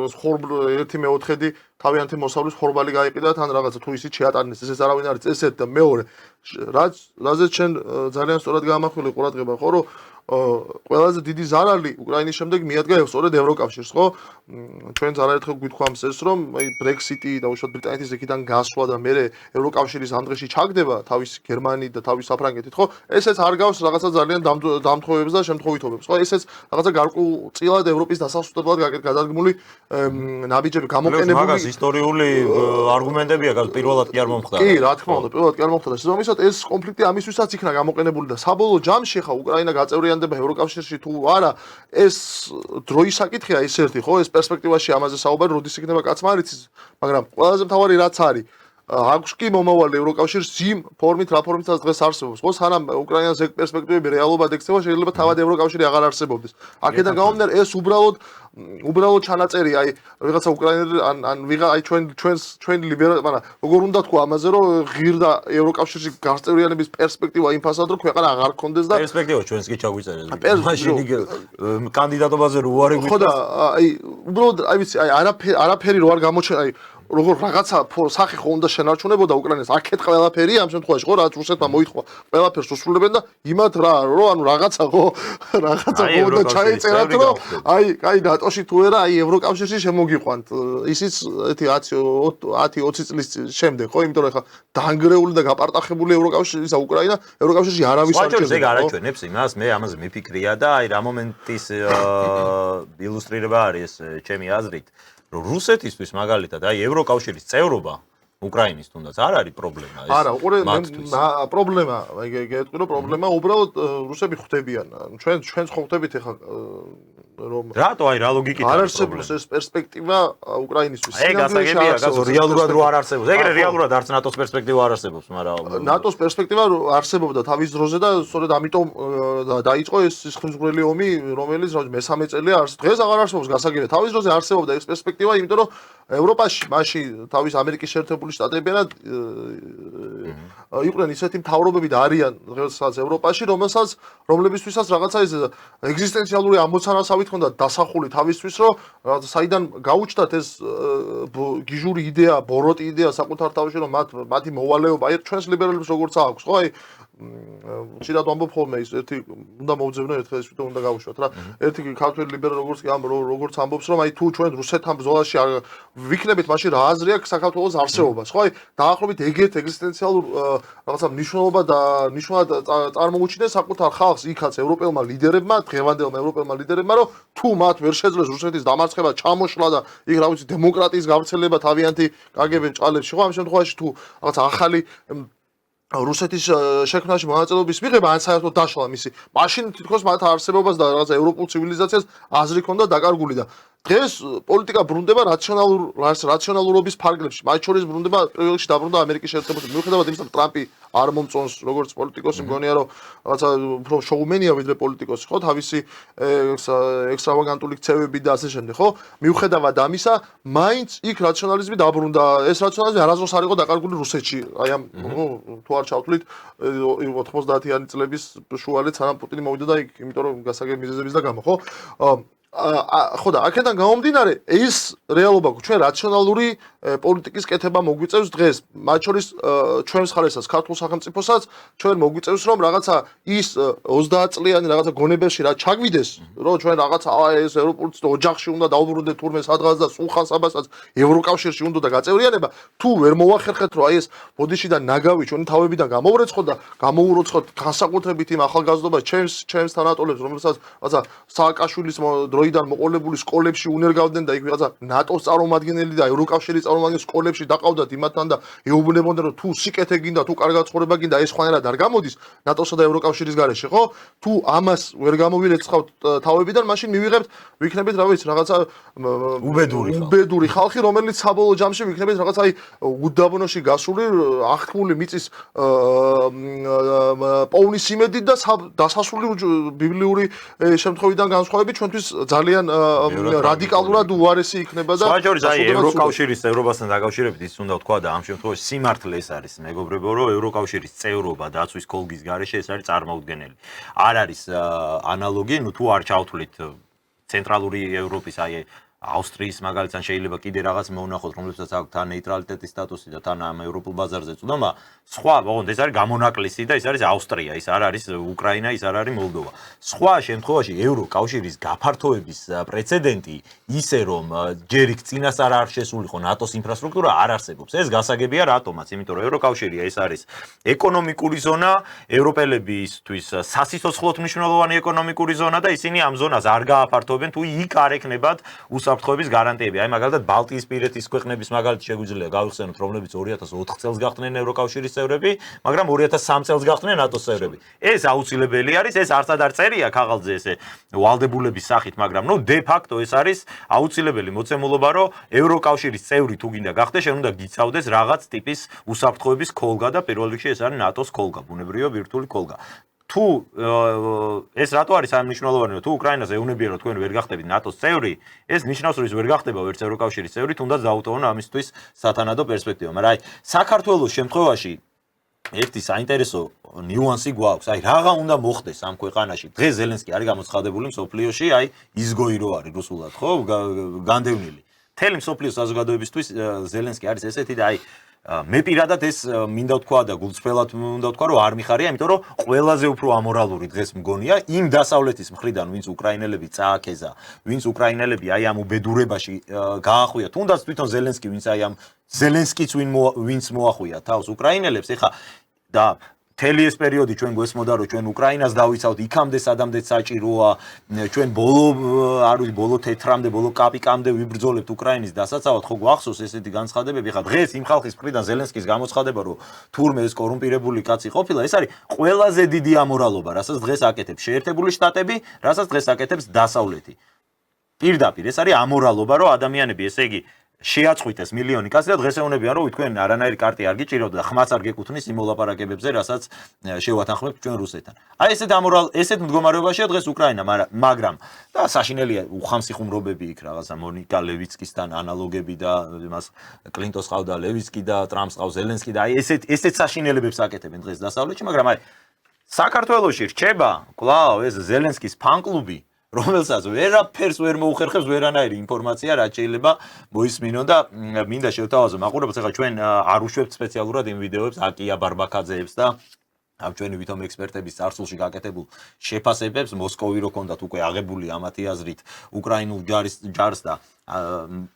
1/4 თავიანთი მოსავლის ხორბალი გაიყიდა თან რაღაცა თუ ისიც შეატანეს, ესეც არავინ არის წესეთ და მეორე რაზეც ჩვენ ძალიან სწორად გამახვილე ყურადღება, ხო, რომ ყველაზე დიდი ზარალი უკრაინის შემდეგ მიადგა სწორედ ევროკავშირს, ხო? ჩვენც არაერთხელ გვითხოვამს ეს, რომ აი ბრექსიტი და უშუალოდ ბრიტანეთის იქიდან გასვლა და მე ევროკავშირის ამ დღეში ჩაგდება თავის გერმანიით და თავის საფრანგეთით, ხო? ესეც არ გავს რაღაცა ძალიან დამთხოვებებს და შემთხვევითობებს, ხო? ესეც რაღაცა გარკვეულწილად ევროპის დასასრულებლად გადადგმული ნაბიჯები გამოყენებული. მაგას ისტორიული არგუმენტებია, პირველად კი არ მომხდარა. კი, რა თქმა უნდა, პირველად კი არ მომხდარა. შესაბამისად, ეს კონფლიქტი ამისთვისაც იქნა გამოყენებული და საბოლოო ჯამში ხა უკრაინა გაწევრიანდება ევროკავშირში თუ არა, ეს დროის საკითხია ეს ერთი, ხო? ეს პერსპექტივაში ამაზე საუბარი, როდის იქნება კაცმა არ იცის, მაგრამ ყველაზე მთავარი რაც არის, აქვს კი მომავალი ევროკავშირს იმ ფორმით, რა ფორმითაც დღეს არსებობს, ხო? სანამ უკრაინას ეგ პერსპექტივები რეალობად ექცევა, შეიძლება თავად ევროკავშირი აღარ არსებობდეს. აქედან გამომდინარე, ეს უბრალოდ ჩანაწერია, აი ვიღაცა უკრაინელი ან აი ჩვენ ლიბერალი, მაგრამ როგორ უნდა თქვა ამაზე, რომ ღირდა ევროკავშირში გაწევრიანების პერსპექტივა იმ ფასად, რომ ქვეყანა აღარ გქონდეს და პერსპექტივა ჩვენს კი ჩაგვიწერეს. მაშინ კანდიდატობაზე რო არ ხო და აი უბრალოდ აი ვიცი, აი არაფერი რო არ გამოჩენ, აი როგორ რაღაცა სახე ხო უნდა შენარჩუნებოდა უკრაინას, აქეთ ყველაფერი ამ შემთხვევაში ხო რაც რუსეთმა მოითხოვა, ყველაფერს უსრულებენ და იმათ ანუ რაღაცა ხო უნდა ჩაეწერათ, რომ აი ნატოში თუ არა, აი ევროკავშირში შემოგიყვანთ. ისიც 10-20 წლის შემდეგ ხო, იმიტომ რომ ეხლა დაანგრეული და გაპარტახებული ევროკავშირი ისა უკრაინა, ევროკავშირში არავის არ შეიძლება ეგ არაჩვენებს იმას, მე ამაზე მიფიქრია და აი რა მომენტის ილუსტრირება არის ჩემი აზრით, რომ რუსეთისთვის მაგალითად აი ევროკავშირის წევრობა უკრაინის თუნდაც არ არის პრობლემა ეს. არა, პრობლემა, გეტყვი რომ პრობლემა უბრალოდ რუსები ხვდებიან. ჩვენც ხო ხვდებით ეხლა რომ რატო აი რა ლოგიკით არ არსებობს ეს პერსპექტივა უკრაინისთვის. ეგ გასაგებია, გასო რეალურად რო არ არსებობს. ეგრე რეალურად არც ნატოს პერსპექტივა არ არსებობს, მაგრამ ნატოს პერსპექტივა არსებობდა თავის დროზე და სწორედ ამიტომ დაიწყო ეს სისხლისმღვრელი ომი, რომელიც მესამე წელია დღეს აღარ არსებობს გასაგებია. თავის დროზე არსებობდა ეს პერსპექტივა, იმიტომ რომ ევროპაში მაშინ თავის ამერიკის შეერთებული შტატებიდან იყვნენ ისეთი მთავრობები და არიან დღესაც ევროპაში, რომლებისთვისაც რაღაცა ეს ეგზისტენციალური ამოცანასავით ხონდა დასახული თავისთვის, რომ საიდან გაუჩნდათ ეს გიჟური იდეა, ბოროტი იდეა საკუთარ თავში, რომ მათი მოვალეობა აი ჩვენს ლიბერალებს როგორც აქვს, ხო? აი ხშირად ვამბობ ხოლმე ის ერთი უნდა მოვძებნო ერთხელ ეს თვითონ უნდა გავუშვათ რა. ერთი ქართველი ლიბერალი როგორც ამბობს, რომ აი თუ ჩვენ რუსეთთან ბრძოლაში ვიქნებით, მაშინ რა აზრი აქვს საქართველოს არსებობას, ხო? აი დაახლოებით ეგეთ ეგზისტენციალურ რაღაცა მნიშვნელოვნად წარმოუჩინეს საკუთარ ხალხს იქაც ევროპელმა ლიდერებმა, დღევანდელმა ევროპელმა ლიდერებმა, რომ თუ მათ ვერ შეძლეს რუსეთის დამარცხება, ჩამოშლა და იქ რა ვიცი დემოკრატიის გავრცელება თავიანთი კგბ-ს ჭალებში, ხო? ამ შემთხვევაში თუ რაღაცა ახალი რუსეთის შექმნაში მონაწილეობის მიღება ან საერთოდ დაშლა მისი. მაშინ თითქოს მათ არსებობას და რაღაცა ევროპულ ცივილიზაციას აზრი ჰქონდა დაკარგული და დღეს პოლიტიკა ბრუნდება რაციონალურობის ფარგლებში. მათ შორის ბრუნდება პირველ რიგში დაბრუნდა ამერიკის შეერთებული შტატები. მიუხედავად იმისა, რომ ტრამპი არ მომწონს როგორც პოლიტიკოსი, მგონია რომ რაღაცა უფრო შოუმენია ვიდრე პოლიტიკოსი, ხო? თავისი ექსტრავაგანტული ქცევები და ასე შემდეგ, ხო? მიუხედავად ამისა, მაინც იქ რაციონალიზმი დაბრუნდა. ეს რაციონალიზმი არასდროს არ იყო დაკარგული რუსეთში. აი ამ თუ არ ჩავთვლით 90-იანი წლების შუალედ სანამ პუტინი მოვიდა და იქ, იმიტომ რომ გასაგები მიზეზების და გამო, ხო? ხო და აქედან გამომდინარე ეს რეალობა ჩვენ რაციონალური პოლიტიკის კეთება მოგვიწევს დღეს მათ შორის ჩვენს ხარესაც ქართულ სახელმწიფოსაც ჩვენ მოგვიწევს რომ რაღაცა ის 30 წლიანი რაღაცა გონებაში რა ჩაგვიდეს რომ ჩვენ რაღაცა ეს ევროპულ ოჯახში უნდა დავბრუნდეთ თურმე სადღაც და სულხან საბასაც ევროკავშირში უნდა და გაწევრიანება თუ ვერ მოახერხეთ რომ აი ეს ბოდიშიდან ნაგავი ჩვენი თავებიდან გამოვრეცხოთ და გამოუროცხოთ განსაკუთრებით იმ ახალგაზრდობას ჩემს თანატოლებს რომელსაც რაღაცა სააკაშვილის დროიდან მოყოლებული სკოლებში უნერგავდნენ და იქ რაღაცა ნატოს წარმომადგენელი და ევროკავშირის წარმომადგენელი სკოლებში დაყავდათ იმათთან და ეუბნებოდნენ რომ თუ სიკეთე გინდა თუ კარგად ცხოვრება გინდა ეს ხვანერად არ გამოდის ნატოსა და ევროკავშირის გარეშე ხო თუ ამას ვერ გამოვირეცხავთ თავებიდან მაშინ მივიღებთ ვიქნებით რა ვიცი რაღაცა უბედური ხალხი რომელიც საბოლოო ჯამში ვიქნებით რაღაც აი უდაბნოში გასული აღთქმული მიწის პოვნის იმედით და დასასრული ბიბლიური შემთხვევიდან განსხვავებით ჩვენთვის ძალიან რადიკალურად უარესი იქნება და სხვაჯორის აი ევროკავშირის წევრობასთან დაკავშირებით ის უნდა ვთქვა და ამ შემთხვევაში სიმართლე ეს არის მეგობრებო რომ ევროკავშირის წევრობა დაცვის კოლგის გარეშე ეს არის წარმოუდგენელი არ არის ანალოგი ნუ თუ არ ჩავთვლით ცენტრალური ევროპის აი ავსტრიის მაგალითად შეიძლება კიდე რაღაც მოვნახოთ რომლებსაც აქვს თან ნეიტრალიტეტის სტატუსი და თან ამ ევროპულ ბაზარზე წვდომა სხვა ოღონდ ეს არის გამონაკლისი და ეს არის ავსტრია ის არ არის უკრაინა ის არ არის მოლდოვა სხვა შემთხვევაში ევროკავშირის გაფართოების პრეცედენტი ისე რომ ჯერ იქ წინასწარ არ შესულიყო ნატოს ინფრასტრუქტურა არ არსებობს ეს გასაგებია რატომაც იმიტომ რომ ევროკავშირია ეს არის ეკონომიკური ზონა ევროპელებისთვის სასიცოცხლოდ მნიშვნელოვანი ეკონომიკური ზონა და ისინი ამ ზონას არ გააფართოვებენ თუ იქ არ ექნებათ უსაფრთხოების გარანტიები. აი მაგალითად ბალტიის პირეთის ქვეყნების მაგალითი შეგვიძლია გავიხსენოთ, რომლებიც 2004 წელს გახდნენ ევროკავშირის წევრები, მაგრამ 2003 წელს გახდნენ ნატოს წევრები. ეს აუცილებელი არის, ეს არც არ წერია ქაღალდზე ესე ვალდებულების სახით, მაგრამ ნუ დე ფაქტო ეს არის აუცილებელი მოცემულობა, რომ ევროკავშირის წევრი თუ გინდა გახდე, შენ უნდა გიცავდეს რაღაც ტიპის უსაფრთხოების ქოლგა და პირველ რიგში ეს არის ნატოს ქოლგა, ბუნებრივია ვირტუალური ქოლგა. თუ ეს რატო არის ამ მნიშვნელოვანი რომ თუ უკრაინაზე ეუნებია რომ თქვენ ვერ გახდებით ნატოს წევრი ეს ნიშნავს რომ ის ვერ გახდება ვერც ევროკავშირის წევრი თუნდაც დაუტოვონ ამისთვის სათანადო პერსპექტივა მაგრამ აი საქართველოს შემთხვევაში ერთი საინტერესო ნიუანსი გვაქვს აი რაღა უნდა მოხდეს ამ ქვეყანაში დღეს ზელენსკი არის გამოცხადებული მსოფლიოში აი ისგოი რო არის რუსულად ხო განდევნილი მთელი მსოფლიოს საზოგადოებისთვის ზელენსკი არის ესეთი და აი მე პირადად ეს მინდა ვთქვა და გულწრფელად მინდა ვთქვა რომ არ მიხარია, იმიტომ რომ ყველაზე უფრო ამორალური დღეს მგონია იმ დასავლეთის მხრიდან, ვინც უკრაინელები წააქეზა, ვინც უკრაინელები აი ამ უბედურებაში გაახვია, თუნდაც თვითონ ზელენსკი, ვინც აი ამ ზელენსკიც ვინც მოახვია თავს უკრაინელებს, ეხა და მთელი ეს პერიოდი ჩვენ გვესმოდა რომ ჩვენ უკრაინას დავიცავთ, იქამდე სადამდეც საჭიროა, ჩვენ ბოლო თეთრამდე, ბოლო კაპიკამდე ვიბრძოლებთ უკრაინის დასაცავად, ხო გვახსოვს ესეთი განცხადებები, ხა დღეს იმ ხალხის მხრიდან ზელენსკის გამოცხადება, რომ თურმე ეს კორუმპირებული კაცი ყოფილა, ეს არის ყველაზე დიდი ამორალობა, რასაც დღეს აკეთებს შეერთებული შტატები, რასაც დღეს აკეთებს დასავლეთი. პირდაპირ ეს არის ამორალობა, რომ ადამიანები, ესე იგი შეაწყვიტეს მილიონი კაცი და დღეს ეუბნებიან რომ თქვენ არანაირი კარტი არ გიჭირებთ და ხმაც არ გეკუთვნის იმ მოლაპარაკებებზე, რასაც შევათანხმებთ ჩვენ რუსეთთან. აი ესეთ მდგომარეობაშია დღეს უკრაინა, მაგრამ და საშინელია უხამსიხუმრობები იქ რაღაცა მონიკა ლევიცკისთან ანალოგები და იმას კლინტონს ყავდა ლევიცკი და ტრამპს ყავს ზელენსკი და აი ესეთ საშინელებებს აკეთებენ დღეს დასავლეთში, მაგრამ აი საქართველოში რჩება კვლავ ეს ზელენსკის ფან-კლუბი, რომელსაც ვერაფერს ვერ მოუხერხებს ვერანაირი ინფორმაცია, რაც შეიძლება მოისმინონ და მინდა შევთავაზო მაყურებელს, ახლა ჩვენ არ უშვებთ სპეციალურად იმ ვიდეოებს აკია ბარბაკაძეებს და ამ ჩვენი ვითომ ექსპერტების წარსულში გაკეთებულ შეფასებებს, მოსკოვი რო ქონდათ უკვე აღებული ამათი აზრით უკრაინულ ჯარს და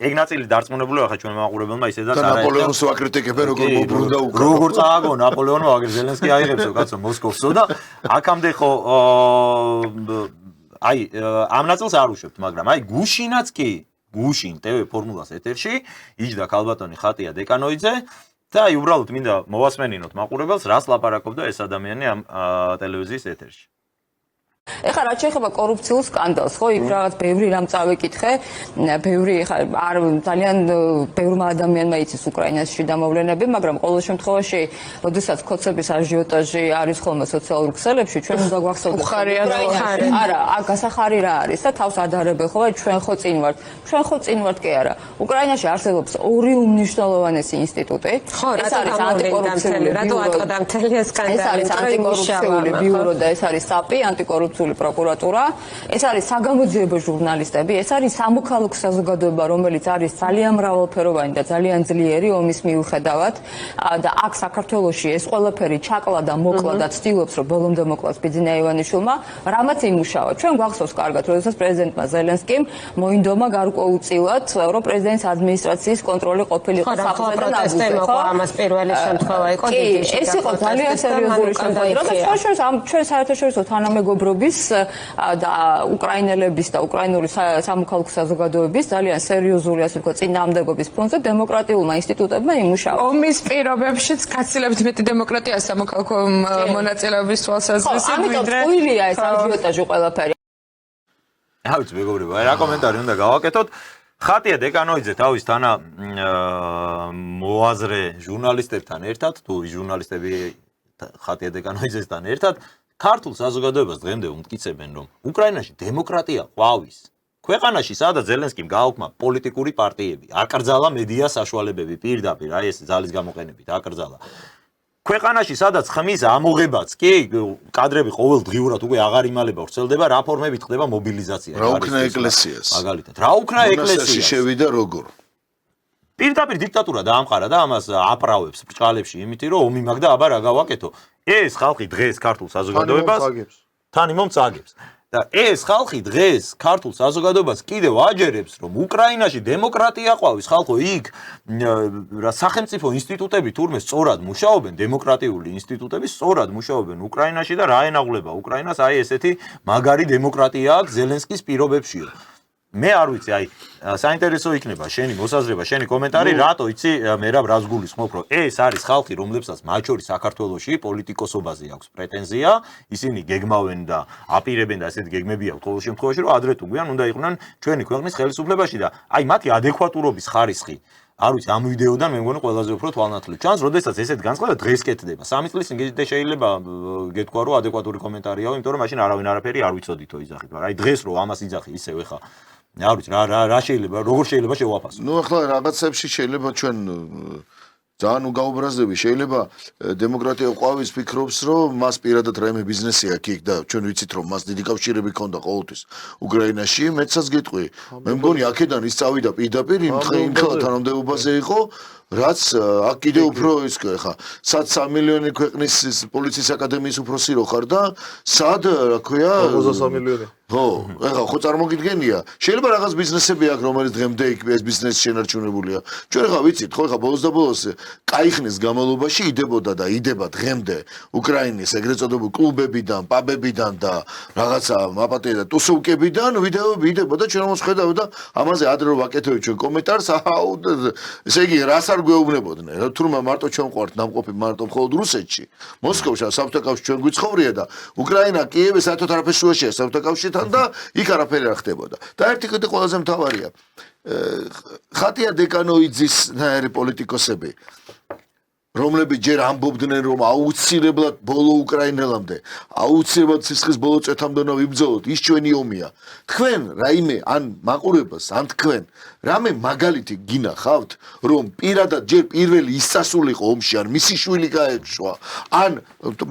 ეგ ნაწილი დარწმუნებულია ახლა ჩვენ მაყურებელმა ისედაც არა ნაპოლეონს ვაკრიტიკებენ როგორ მოbrunდა უკრაინა. როგორ წააგო ნაპოლეონმა აგერ ზელენსკი აიღებსო კაცო მოსკოვსო და აქამდე ხო აი ამ ნაწილს არ უშვებთ, მაგრამ აი გუშინაც კი, გუშინ TV ფორმულას ეთერში იჯდა ქალბატონი ხატია დეკანოიძე და აი უბრალოდ მინდა მოვასმენინოთ მაყურებელს, რას ლაპარაკობდა ეს ადამიანი ამ ტელევიზიის ეთერში. ეხლა რაც შეეხება კორუფციულ სკანდალს, ხო, იქ რაღაც ბევრი რამ წავეკითხე, ბევრი ეხლა არ ძალიან ბევრმა ადამიანმა იცის უკრაინაში დამოვლენები, მაგრამ ყოველ შემთხვევაში, როდესაც ქოცების აჟიოტაჟი არის ხოლმე სოციალურ ქსელებში, ჩვენ უნდა გვახსოვდეს არა, გასახარი რა არის და თავს ადარებენ ხოლმე ჩვენ ხო წინ ვართ. ჩვენ ხო წინ ვართ კი არა. უკრაინაში არსებობს ორი უმნიშვნელოვანესი ინსტიტუტი. ეს არის ანტიკორუფციული ბიურო და ეს არის SAPI, ანტიკორუფციული პროკურატურა, ეს არის საგამოძიებო ჟურნალისტები, ეს არის სამოქალაქო საზოგადოება, რომელიც არის ძალიან მრავალფეროვანი და ძალიან ძლიერი ომის მიუხედავად და აქ საქართველოში ეს ყველაფერი ჩაკლა და მოკლა და ცდილობს რომ ბოლომდე მოკლას ბიძინა ივანიშვილმა, რამაც იმუშავა. ჩვენ გვახსოვს კარგად, როდესაც პრეზიდენტმა ზელენსკიმ მოინდომა გარკვეულწილად რომ პრეზიდენტის ადმინისტრაციის კონტროლი ყოფილიყო საფრთხე და ნაბუჯზე, ხო? ამას პირველი შემთხვევა იყო დიდი. ეს იყო ძალიან სერიოზული შემთხვევა, როდესაც ჩვენ საერთაშორისო თანამეგობრობის და უკრაინელების და უკრაინული სამოქალაქო საზოგადოების ძალიან სერიოზული, ასე ვთქვათ, წინააღმდეგობის ფონზე დემოკრატიულმა ინსტიტუტებმა იმუშავა. ომის პირობებშიც გაცილებით მეტი დემოკრატია სამოქალაქო მონაწილეობის თვალსაზრისით, ვიდრე ამიტომ ეს აჟიოტაჟი ყველაფერი. რა ვიცი, მეგობრებო, აი რა კომენტარი უნდა გავაკეთოთ. ხატია დეკანოიძე თავის თანა მოაზრე ჟურნალისტებთან ერთად, თუ ჟურნალისტები ხატია დეკანოიძესთან ერთად ქართულ საზოგადოებას დღემდე უმტკიცებენ, რომ უკრაინაში დემოკრატია ყვავის. ქვეყანაში, სადაც ზელენსკიმ გააუქმა პოლიტიკური პარტიები, აკრძალა მედია საშუალებები პირდაპირ, აი ეს ძალის გამოყენებით აკრძალა. ქვეყანაში, სადაც ხმის ამოღებაც კი კადრები ყოველდღიურად უკვე აღარ იმალება, ვრცელდება, რა ფორმებით ხდება მობილიზაცია. რა უქნა ეკლესიას. მაგალითად, რა უქნა ეკლესიას. შევიდა როგორ? პირდაპირ დიქტატურა დაამყარა და ამას აპრავებს ბრჭყალებში, იმითი რომ ომი მაგ და აბა რა გავაკეთო. ეს ხალხი დღეს ქართულ საზოგადოებას თანიმომ წაგებს. და ეს ხალხი დღეს ქართულ საზოგადოებას კიდევ აჯერებს, რომ უკრაინაში დემოკრატია ყვავის, ხალხო, იქ რა სახელმწიფო ინსტიტუტები თურმე სწორად მუშაობენ, დემოკრატიული ინსტიტუტები სწორად მუშაობენ უკრაინაში და რა ენაღვლება უკრაინას, აი ესეთი მაგარი დემოკრატია აქვს ზელენსკის პირობებშიო. მე არ ვიცი, აი საინტერესო იქნება შენი მოსაზრება, შენი კომენტარი, რატო იცი მე რა რას გულისხმობ, რომ ეს არის ხალხი, რომლებსაც მათ შორის საქართველოში პოლიტიკოსობაზე აქვს პრეტენზია, ისინი გეგმავენ და აპირებენ და ესეთი გეგმები აქვს ყოველ შემთხვევაში, რომ ადრე თუ გვიან უნდა იყვნენ ჩვენი ქვეყნის ხელისუფლებაში და აი მათი ადეკვატურობის ხარისხი არ ვიცი, ამ ვიდეოდან მე მგონი ყველაზე უფრო თვალნათლივ ჩანს, როდესაც ესეთი განწყობა დღეს კეთდება. 3 წლის წინ შეიძლება გეთქვა, რომ ადეკვატური კომენტარიაო, იმიტომ რომ მაშინ არავინ არაფერი არ ვიცოდითო იძახით, მაგრამ აი დღეს რო ამას იძახი ისევ ეხა არ ვიცი რა შეიძლება, როგორ შეიძლება შევაფასო. ნუ ახლა რაღაცებში შეიძლება ჩვენ ძალიან უგაუბრაზდები. შეიძლება დემოკრატია ყვავის ფიქრობს, რომ მას პირადად რაიმე ბიზნესი აქვს იქ და ჩვენ ვიცით, რომ მას დიდი კავშირები ჰქონდა ყოველთვის უკრაინაში. მეცაც გეტყვი, მე მგონი აქედან ის წავიდა პირდაპირ იმ ხელა თანამდებობაზე იყო, რაც აქ კიდე უფრო ის ხა, სად 3 მილიონი ქვეყნის პოლიციის აკადემიის უფროსი რო ხარ და სად, რა ქვია, 53 მილიონი. ხო, ეხლა ხო წარმოგიდგენია. შეიძლება რაღაც ბიზნესები აქვს, რომელიც დღემდე იქ ეს ბიზნესი შენარჩუნებულია. ჩვენ ეხლა ვიცით, ხო, ეხლა ბოლოს და ბოლოს კაი ხნის განმავლობაში იდებოდა და იდება დღემდე უკრაინის ეგრეთ წოდებული კლუბებიდან, პაბებიდან და რაღაცა მაპატია და ტუსოვკებიდან ვიდეოები იდებოდა, ჩვენ ამას ხედავთ და ამაზე ადრე რომ ვაკეთებთ ჩვენ კომენტარს, ესე იგი რას არ გვეუბნებოდნენ, რა თურმე მარტო ჩვენ ვყავართ ნამყოფი მარტო მხოლოდ რუსეთში. მოსკოვში საბჭოთა კავშირი ჩვენ გვიცხოვრია და უკრაინა კიევი საერთოდ არაფერს უეშია საბჭოთა კავშირთან და იქ არაფერი არ ხდებოდა. და ერთი კიდე ყველაზე მთავარია ხატია დეკანოიძის ნაირი პოლიტიკოსები რომლებიც ჯერ ამბობდნენ რომ აუცილებლად ბოლო უკრაინელამდე აუცილებლად სისხლის ბოლო წეთამდე უნდა ვიბრძოლოთ ის ჩვენი ომია თქვენ რაიმე ან მაყურებელს ან თქვენ რამე მაგალითი გინახავთ რომ პირადად ჯერ პირველი ისასულიყო ომში ან მისი შვილი გაეშვა ან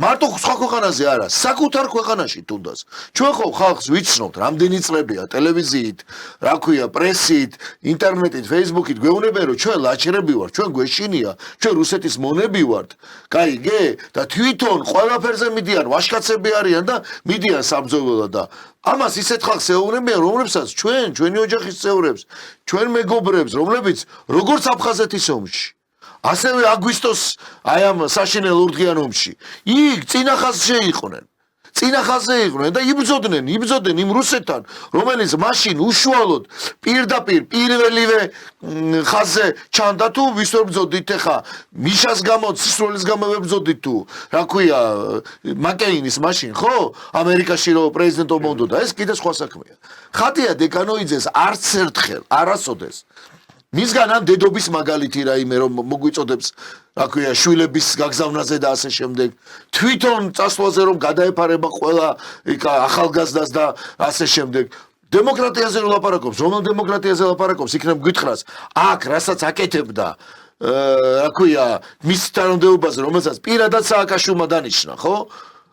მარტო სხვა ქვეყანაზე არა საკუთარ ქვეყანაში თუნდაც ჩვენ ხო ხალხს ვიცნობთ რამდენი წლებია ტელევიზიით რა ქვია პრესით ინტერნეტით ფეისბუქით გვეუბნებიან რომ ჩვენ ლაჩერები ვართ ჩვენ გვეშინია ჩვენ რუსეთის მონები ვართ კაიგე და თვითონ ყველაფერზე მიდიან ვაშკაცები არიან და მიდიან საბრძოლველად და ამას ისეთ ხალხს ეუბნებიან რომლებსაც ჩვენი ოჯახის წევრებს ჩვენ მეგობრებს რომლებიც როგორც აფხაზეთის ომში ასევე აგვისტოს აი ამ საშინელ ურდგიან ომში იქ წინახაზში იყვნენ და იბრძოდნენ იმ რუსეთთან რომელიც მაშინ უშუალოდ პირდაპირ პირველივე ხაზზე ჩანდა თუ ვის ვერ ბრძოდით ხა მიშას გამო სისროლის გამო ვებრძოდით თუ რა ქვია მაკეინის მაშინ ხო ამერიკაში რო პრეზიდენტობა უნდოდა ეს კიდე სხვა საქმეა ხატია დეკანოიძეს არც ერთხელ არასოდეს მისგან ამ დედობის მაგალითი რაიმე რომ მოგვიწოდებს რა ქვია შვილების გაგზავნაზე და ასე შემდეგ თვითონ წასვლაზე რომ გადაეფარება ყველა ახალგაზრდას და ასე შემდეგ დემოკრატიაზე ლაპარაკობს რომელ დემოკრატიაზე ლაპარაკობს იქნებ გითხრას აქ რასაც აკეთებდა რა ქვია მის თანამდებობაზე რომელსაც პირადად სააკაშვილმა დანიშნა ხო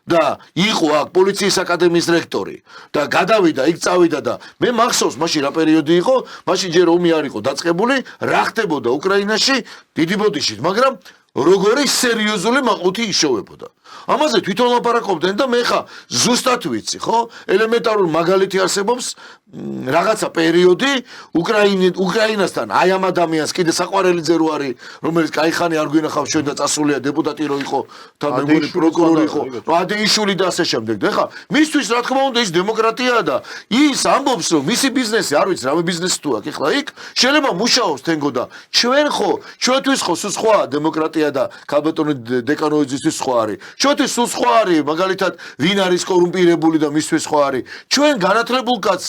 და იყო აქ პოლიციის აკადემიის რექტორი და გადავიდა იქ წავიდა და მე მახსოვს მაშინ რა პერიოდი იყო მაშინ ჯერ ომი არ იყო დაწყებული რა ხდებოდა უკრაინაში დიდი ბოდიშით მაგრამ როგორი სერიოზული მაყუთი იშოვებოდა ამაზე თვითონ ლაპარაკობდნენ და მე ხა ზუსტად ვიცი ხო ელემენტარული მაგალითი არსებობს რაღაცა პერიოდი უკრაინასთან აი ამ ადამიანს კიდე საყვარელიძე რო არის რომელიც кайხანი არ გვინახავს ჩვენ და წასულია დეპუტატი რო იყო და მეგონი პროკურორი იყო ადეიშვილი და ასე შემდეგ და ხა მისთვის რა თქმა უნდა ის დემოკრატიაა და ის ამბობს რომ მისი ბიზნესი არ ვიცი რამე ბიზნესი თუ აქვს ეხლა იქ შეიძლება მუშაობს თენგო და ჩვენ ხო ჩვენთვის ხო სულ სხვა დემოკრატია და ქალბატონი დეკანოიძისთვის სხვა არის ჩვენთვის სულ სხვა არის მაგალითად ვინ არის კორუმპირებული და მისთვის სხვა არის ჩვენ განათლებულ კაცს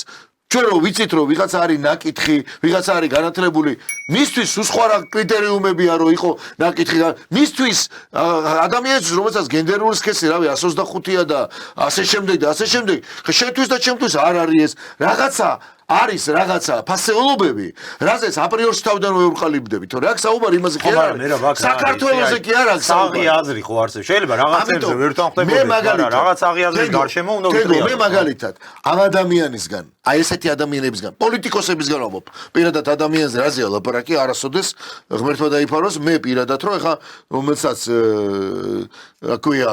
ჩვენ რო ვიცით რომ ვიღაცა არის ნაკითხი ვიღაცა არის განათლებული მისთვის სულ სხვა კრიტერიუმებია რომ იყო ნაკითხი მისთვის ადამიანის რომელსაც გენდერული სქესი რავი 125-ია და ასე შემდეგ შენთვის და ჩემთვის არ არის ეს რაღაცა არის რაღაცა ფასეულობები, რაზეც აპრიორში თავიდან ვეურყალიბდები, თორე აქ საუბარი იმაზე კი არ არის. საქართველოზე კი არ აქვს საუბარი. საღი აზრი ხო არსებობს. შეიძლება რაღაცებზე ვერ თანხმდებოდეს, მაგრამ რაღაც საღი აზრის გარშემო უნდა ვიტრიალო. მე მაგალითად ამ ადამიანისგან, აი ესეთი ადამიანებისგან, პოლიტიკოსებისგან ვამბობ. პირადად ადამიანზე რაზეა ლაპარაკი, არასოდეს ღმერთმა დაიფაროს, მე პირადად რომ ეხა რომელსაც რა ქვია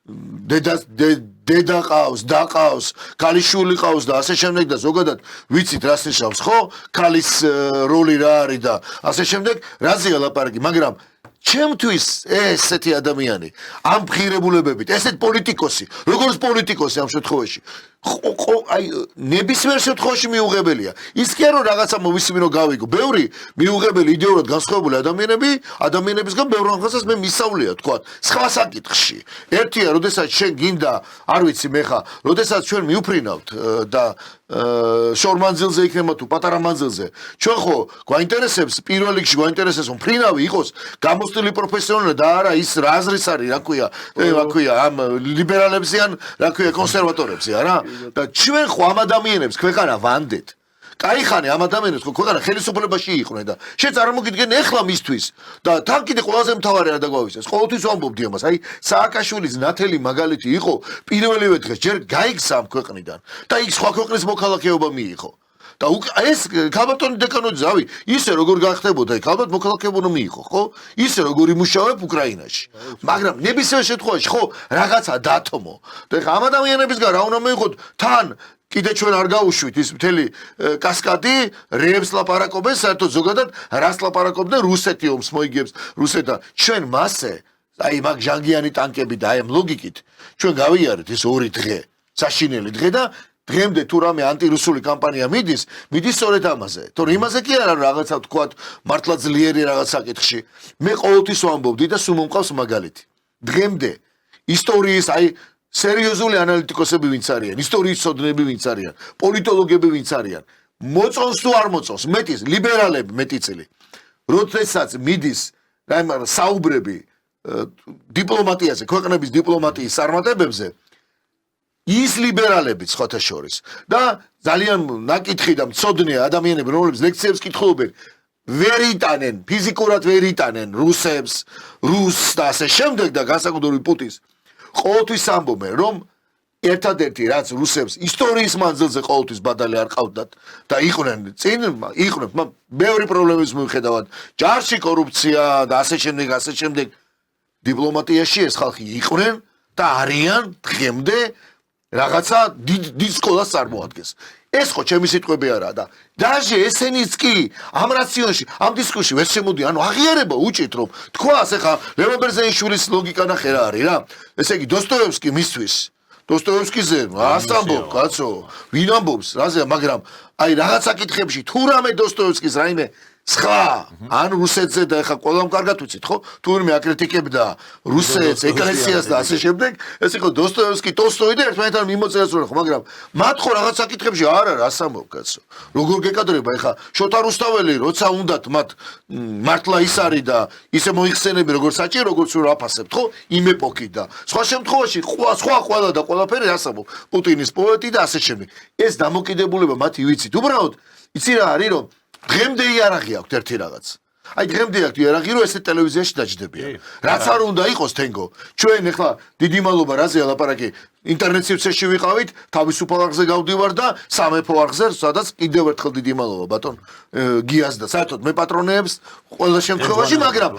დედა ყავს, და ყავს, ქალიშვილი ყავს და ასე შემდეგ და ზოგადად ვიცით რას ნიშნავს, ხო? ქალის როლი რა არის და ასე შემდეგ, რაზეა ლაპარაკი, მაგრამ ჩემთვის ესეთი ადამიანი ამ ღირებულებებით, ესეთ პოლიტიკოსი, როგორც პოლიტიკოსი ამ შემთხვევაში, აი ნებისმიერ შემთხვევაში მიუღებელია. ის კი არა რომ რაღაცა მოვისმინო გავიგო. ბევრი მიუღებელი იდეურად განსხვავებული ადამიანებისგან ბევრ ხალხსაც მე მისავლია თქვა სხვა საკითხში. ერთია, როდესაც შენ გინდა, არ ვიცი მე ხა, როდესაც ჩვენ მიუფრინავთ და შორმანძილზე იქნება თუ პატარა მანძილზე. ჩვენ ხო გვაინტერესებს პირველ რიგში გვაინტერესებს რომ ფრინავი იყოს გამოსტილი პროფესიონალი და არა ის რა აზრის არის, რა ქვია, ამ ლიბერალებზე ან რა ქვია კონსერვატორებზე, არა? და ჩვენ ხო ამ ადამიანებს ქვეყანა ვანდეთ. კაიხანი ამ ადამიანებს ხო ქვეყანა ხელისუფლებაში იყვნენ და შენ წარმოგიდგენ ეხლა მისთვის და თან კიდე ყველაზე მთავარი რა დაგვავიდეს ყოველთვის ვამბობდი ამას აი სააკაშვილის ნათელი მაგალითი იყო პირველივე დღეს ჯერ გაიქცა ამ ქვეყნიდან და იქ სხვა ქვეყნის მოქალაქეობა მიიღო და ეს ქალბატონი დეკანოძე რავი ისე როგორ გახდებოდა იქ ალბათ მოქალაქეობა მიიღო ხო ისე როგორ იმუშავებ უკრაინაში მაგრამ ნებისმიერ შემთხვევაში ხო რაღაცა დათმო და ეხლა ამ ადამიანებისგან რა უნდა მოიღოთ თან კიდე ჩვენ არ გავუშვით ის მთელი კასკადი რეებს ლაპარაკობენ საერთოდ ზოგადად რას ლაპარაკობდნენ რუსეთი ომს მოიგებს რუსეთთან ჩვენ მასე აი მაგ ჟანგიანი ტანკები და აი ამ ლოგიკით ჩვენ გავიარეთ ეს 2 დღე საშინელი დღე და დღემდე თუ რამე ანტირუსული კამპანია მიდის სწორედ ამაზე. თორე იმაზე კი არა რაღაცა თქვათ მართლა ძლიერი რაღაც საკითხში. მე ყოველთვის ვამბობდი და სულ მომყავს მაგალითი. დღემდე ისტორიის აი სერიოზული ანალიტიკოსები ვინც არიან, ისტორიის ცოდნები ვინც არიან, პოლიტოლოგები ვინც არიან, მოწონს თუ არ მოწონს, მეტის ლიბერალები მეტიწილი. როდესაც მიდის რაიმე საუბრები დიპლომატიაზე, ქვეყნების დიპლომატიის წარმატებებზე ის ლიბერალები სხვათა შორის და ძალიან ნაკითხი და მცოდნე ადამიანები რომლებიც ლექციებს კითხულობენ ვერ იტანენ ფიზიკურად ვერ იტანენ რუსებს რუსს და ასე შემდეგ და განსაკუთრებით პუტინს ყოველთვის ამბობენ რომ ერთადერთი რაც რუსებს ისტორიის მანძილზე ყოველთვის ბადალი არ ყავდათ და იყვნენ ბევრი პრობლემის მიუხედავად ჯარში კორუფცია და ასე შემდეგ დიპლომატიაში ეს ხალხი იყვნენ და არიან დღემდე რაღაცა დიდ სკოლას წარმოადგენს. ეს ხო ჩემი სიტყვები არაა და დაჟე ესენიც კი ამ რაციონში, ამ დისკუსში ვერ შემოდიან, ანუ აღიარება უჭით რომ თქვას ახლა ლევონ ბერძენიშვილის ლოგიკა ნახე რა არის რა. ესე იგი დოსტოევსკი მისთვის დოსტოევსკიზე რას ამბობ, კაცო? ვინ ამბობს, რაზე, მაგრამ აი რაღაც საკითხებში თუ რამე დოსტოევსკის რაიმე სხვა ან რუსეთზე და ეხა ყველამ კარგად ვიცით ხო თუ ვინმე აკრიტიკებდა რუსეთს ეკლესიას და ასე შემდეგ ეს იყო დოსტოევსკი ტოლსტოი და ერთმანეთთან მიმოწერას რო ხო მაგრამ მათ ხო რაღაც საკითხებში არა რას ამბობ კაცო როგორ გეკადრება ეხა შოთა რუსთაველი როცა უნდათ მათ მართლა ის არის და ისე მოიხსენები როგორც საჭირო როგორც რო აფასებთ ხო იმ ეპოქით და სხვა შემთხვევაში სხვა ყველა და ყველაფერი რას ამბობ პუტინის პოეტი და ასე შემდეგ ეს დამოკიდებულება მათი ვიცით უბრალოდ იცი რა არის რომ დღემდე იარაღი აქვს ერთი რაღაც. აი დღემდე აქვს იარაღი, რომ ესე ტელევიზიაში დაჯდებიან. რაც არ უნდა იყოს თენგო. ჩვენ ახლა დიდი მადლობა რაზეა ლაპარაკი ინტერნეტ სივრცეში ვიყავით, თავისუფალ აღზე გავდივარ და სამეფო აღზე, სადაც კიდევ ერთხელ დიდი მადლობა ბატონ გიას და საერთოდ მე პატრონეებს ყველა შემთხვევაში, მაგრამ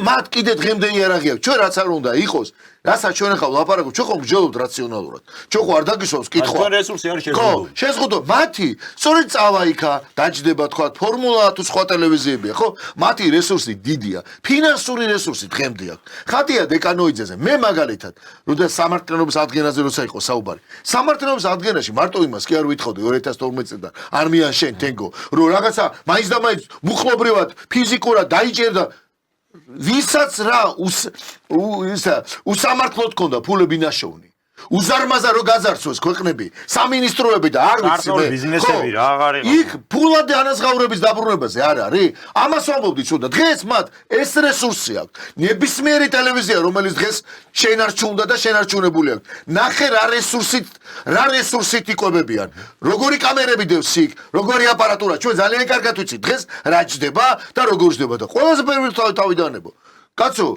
მათ კიდე დღემდე იარაღი აქვს. ჩვენ რაც არ უნდა იყოს, რასაც ჩვენ ახლა ვლაპარაკობთ, ჩვენ ხომ გჯელობთ რაციონალურად. ჩვენ ხო არ დაგისვამს კითხვა. ჩვენ რესურსი არის შეზღუდული. ხო, შეზღუდო. მათი სწორედ წავა იქა, დაჯდება თქვა ფორმულა თუ სხვა ტელევიზიებია, ხო? მათი რესურსი დიდია. ფინანსური რესურსი დღემდე აქვს. ხატია დეკანოიძეზე. მე მაგალითად, როცა სამართლიანობის ადგენაზე როცა იყო საუბარი. სამართლიანობის ადგენაში მარტო იმას კი არ ვითხოვდი 2012 წელს არ მიან შენ თენგო, რომ რაღაცა მაინც და მაინც მუხლობრივად, ფიზიკურად დაიჭერდა ვისაც რა უსამართლოდ ქონდა ფულები ნაშოვნი. უზარმაზა რო გაძარცვეს ქვეყნები, სამინისტროები და არ ვიცი მე. ბიზნესები რა აღარ იყო. იქ ფულადი ანაზღაურების დაბრუნებაზე არ არის? ამას ვამბობდი ცუდა. დღეს მათ ეს რესურსი აქვს. ნებისმიერი ტელევიზია, რომელიც დღეს შენარჩუნდა და შენარჩუნებული აქვს. ნახე რა რესურსით იკვებებიან. როგორი კამერები დევს იქ, როგორი აპარატურა. ჩვენ ძალიან კარგად ვიცით დღეს რა ჯდება და როგორ ჯდება და ყველაზე პირველი თავიდანებო. კაცო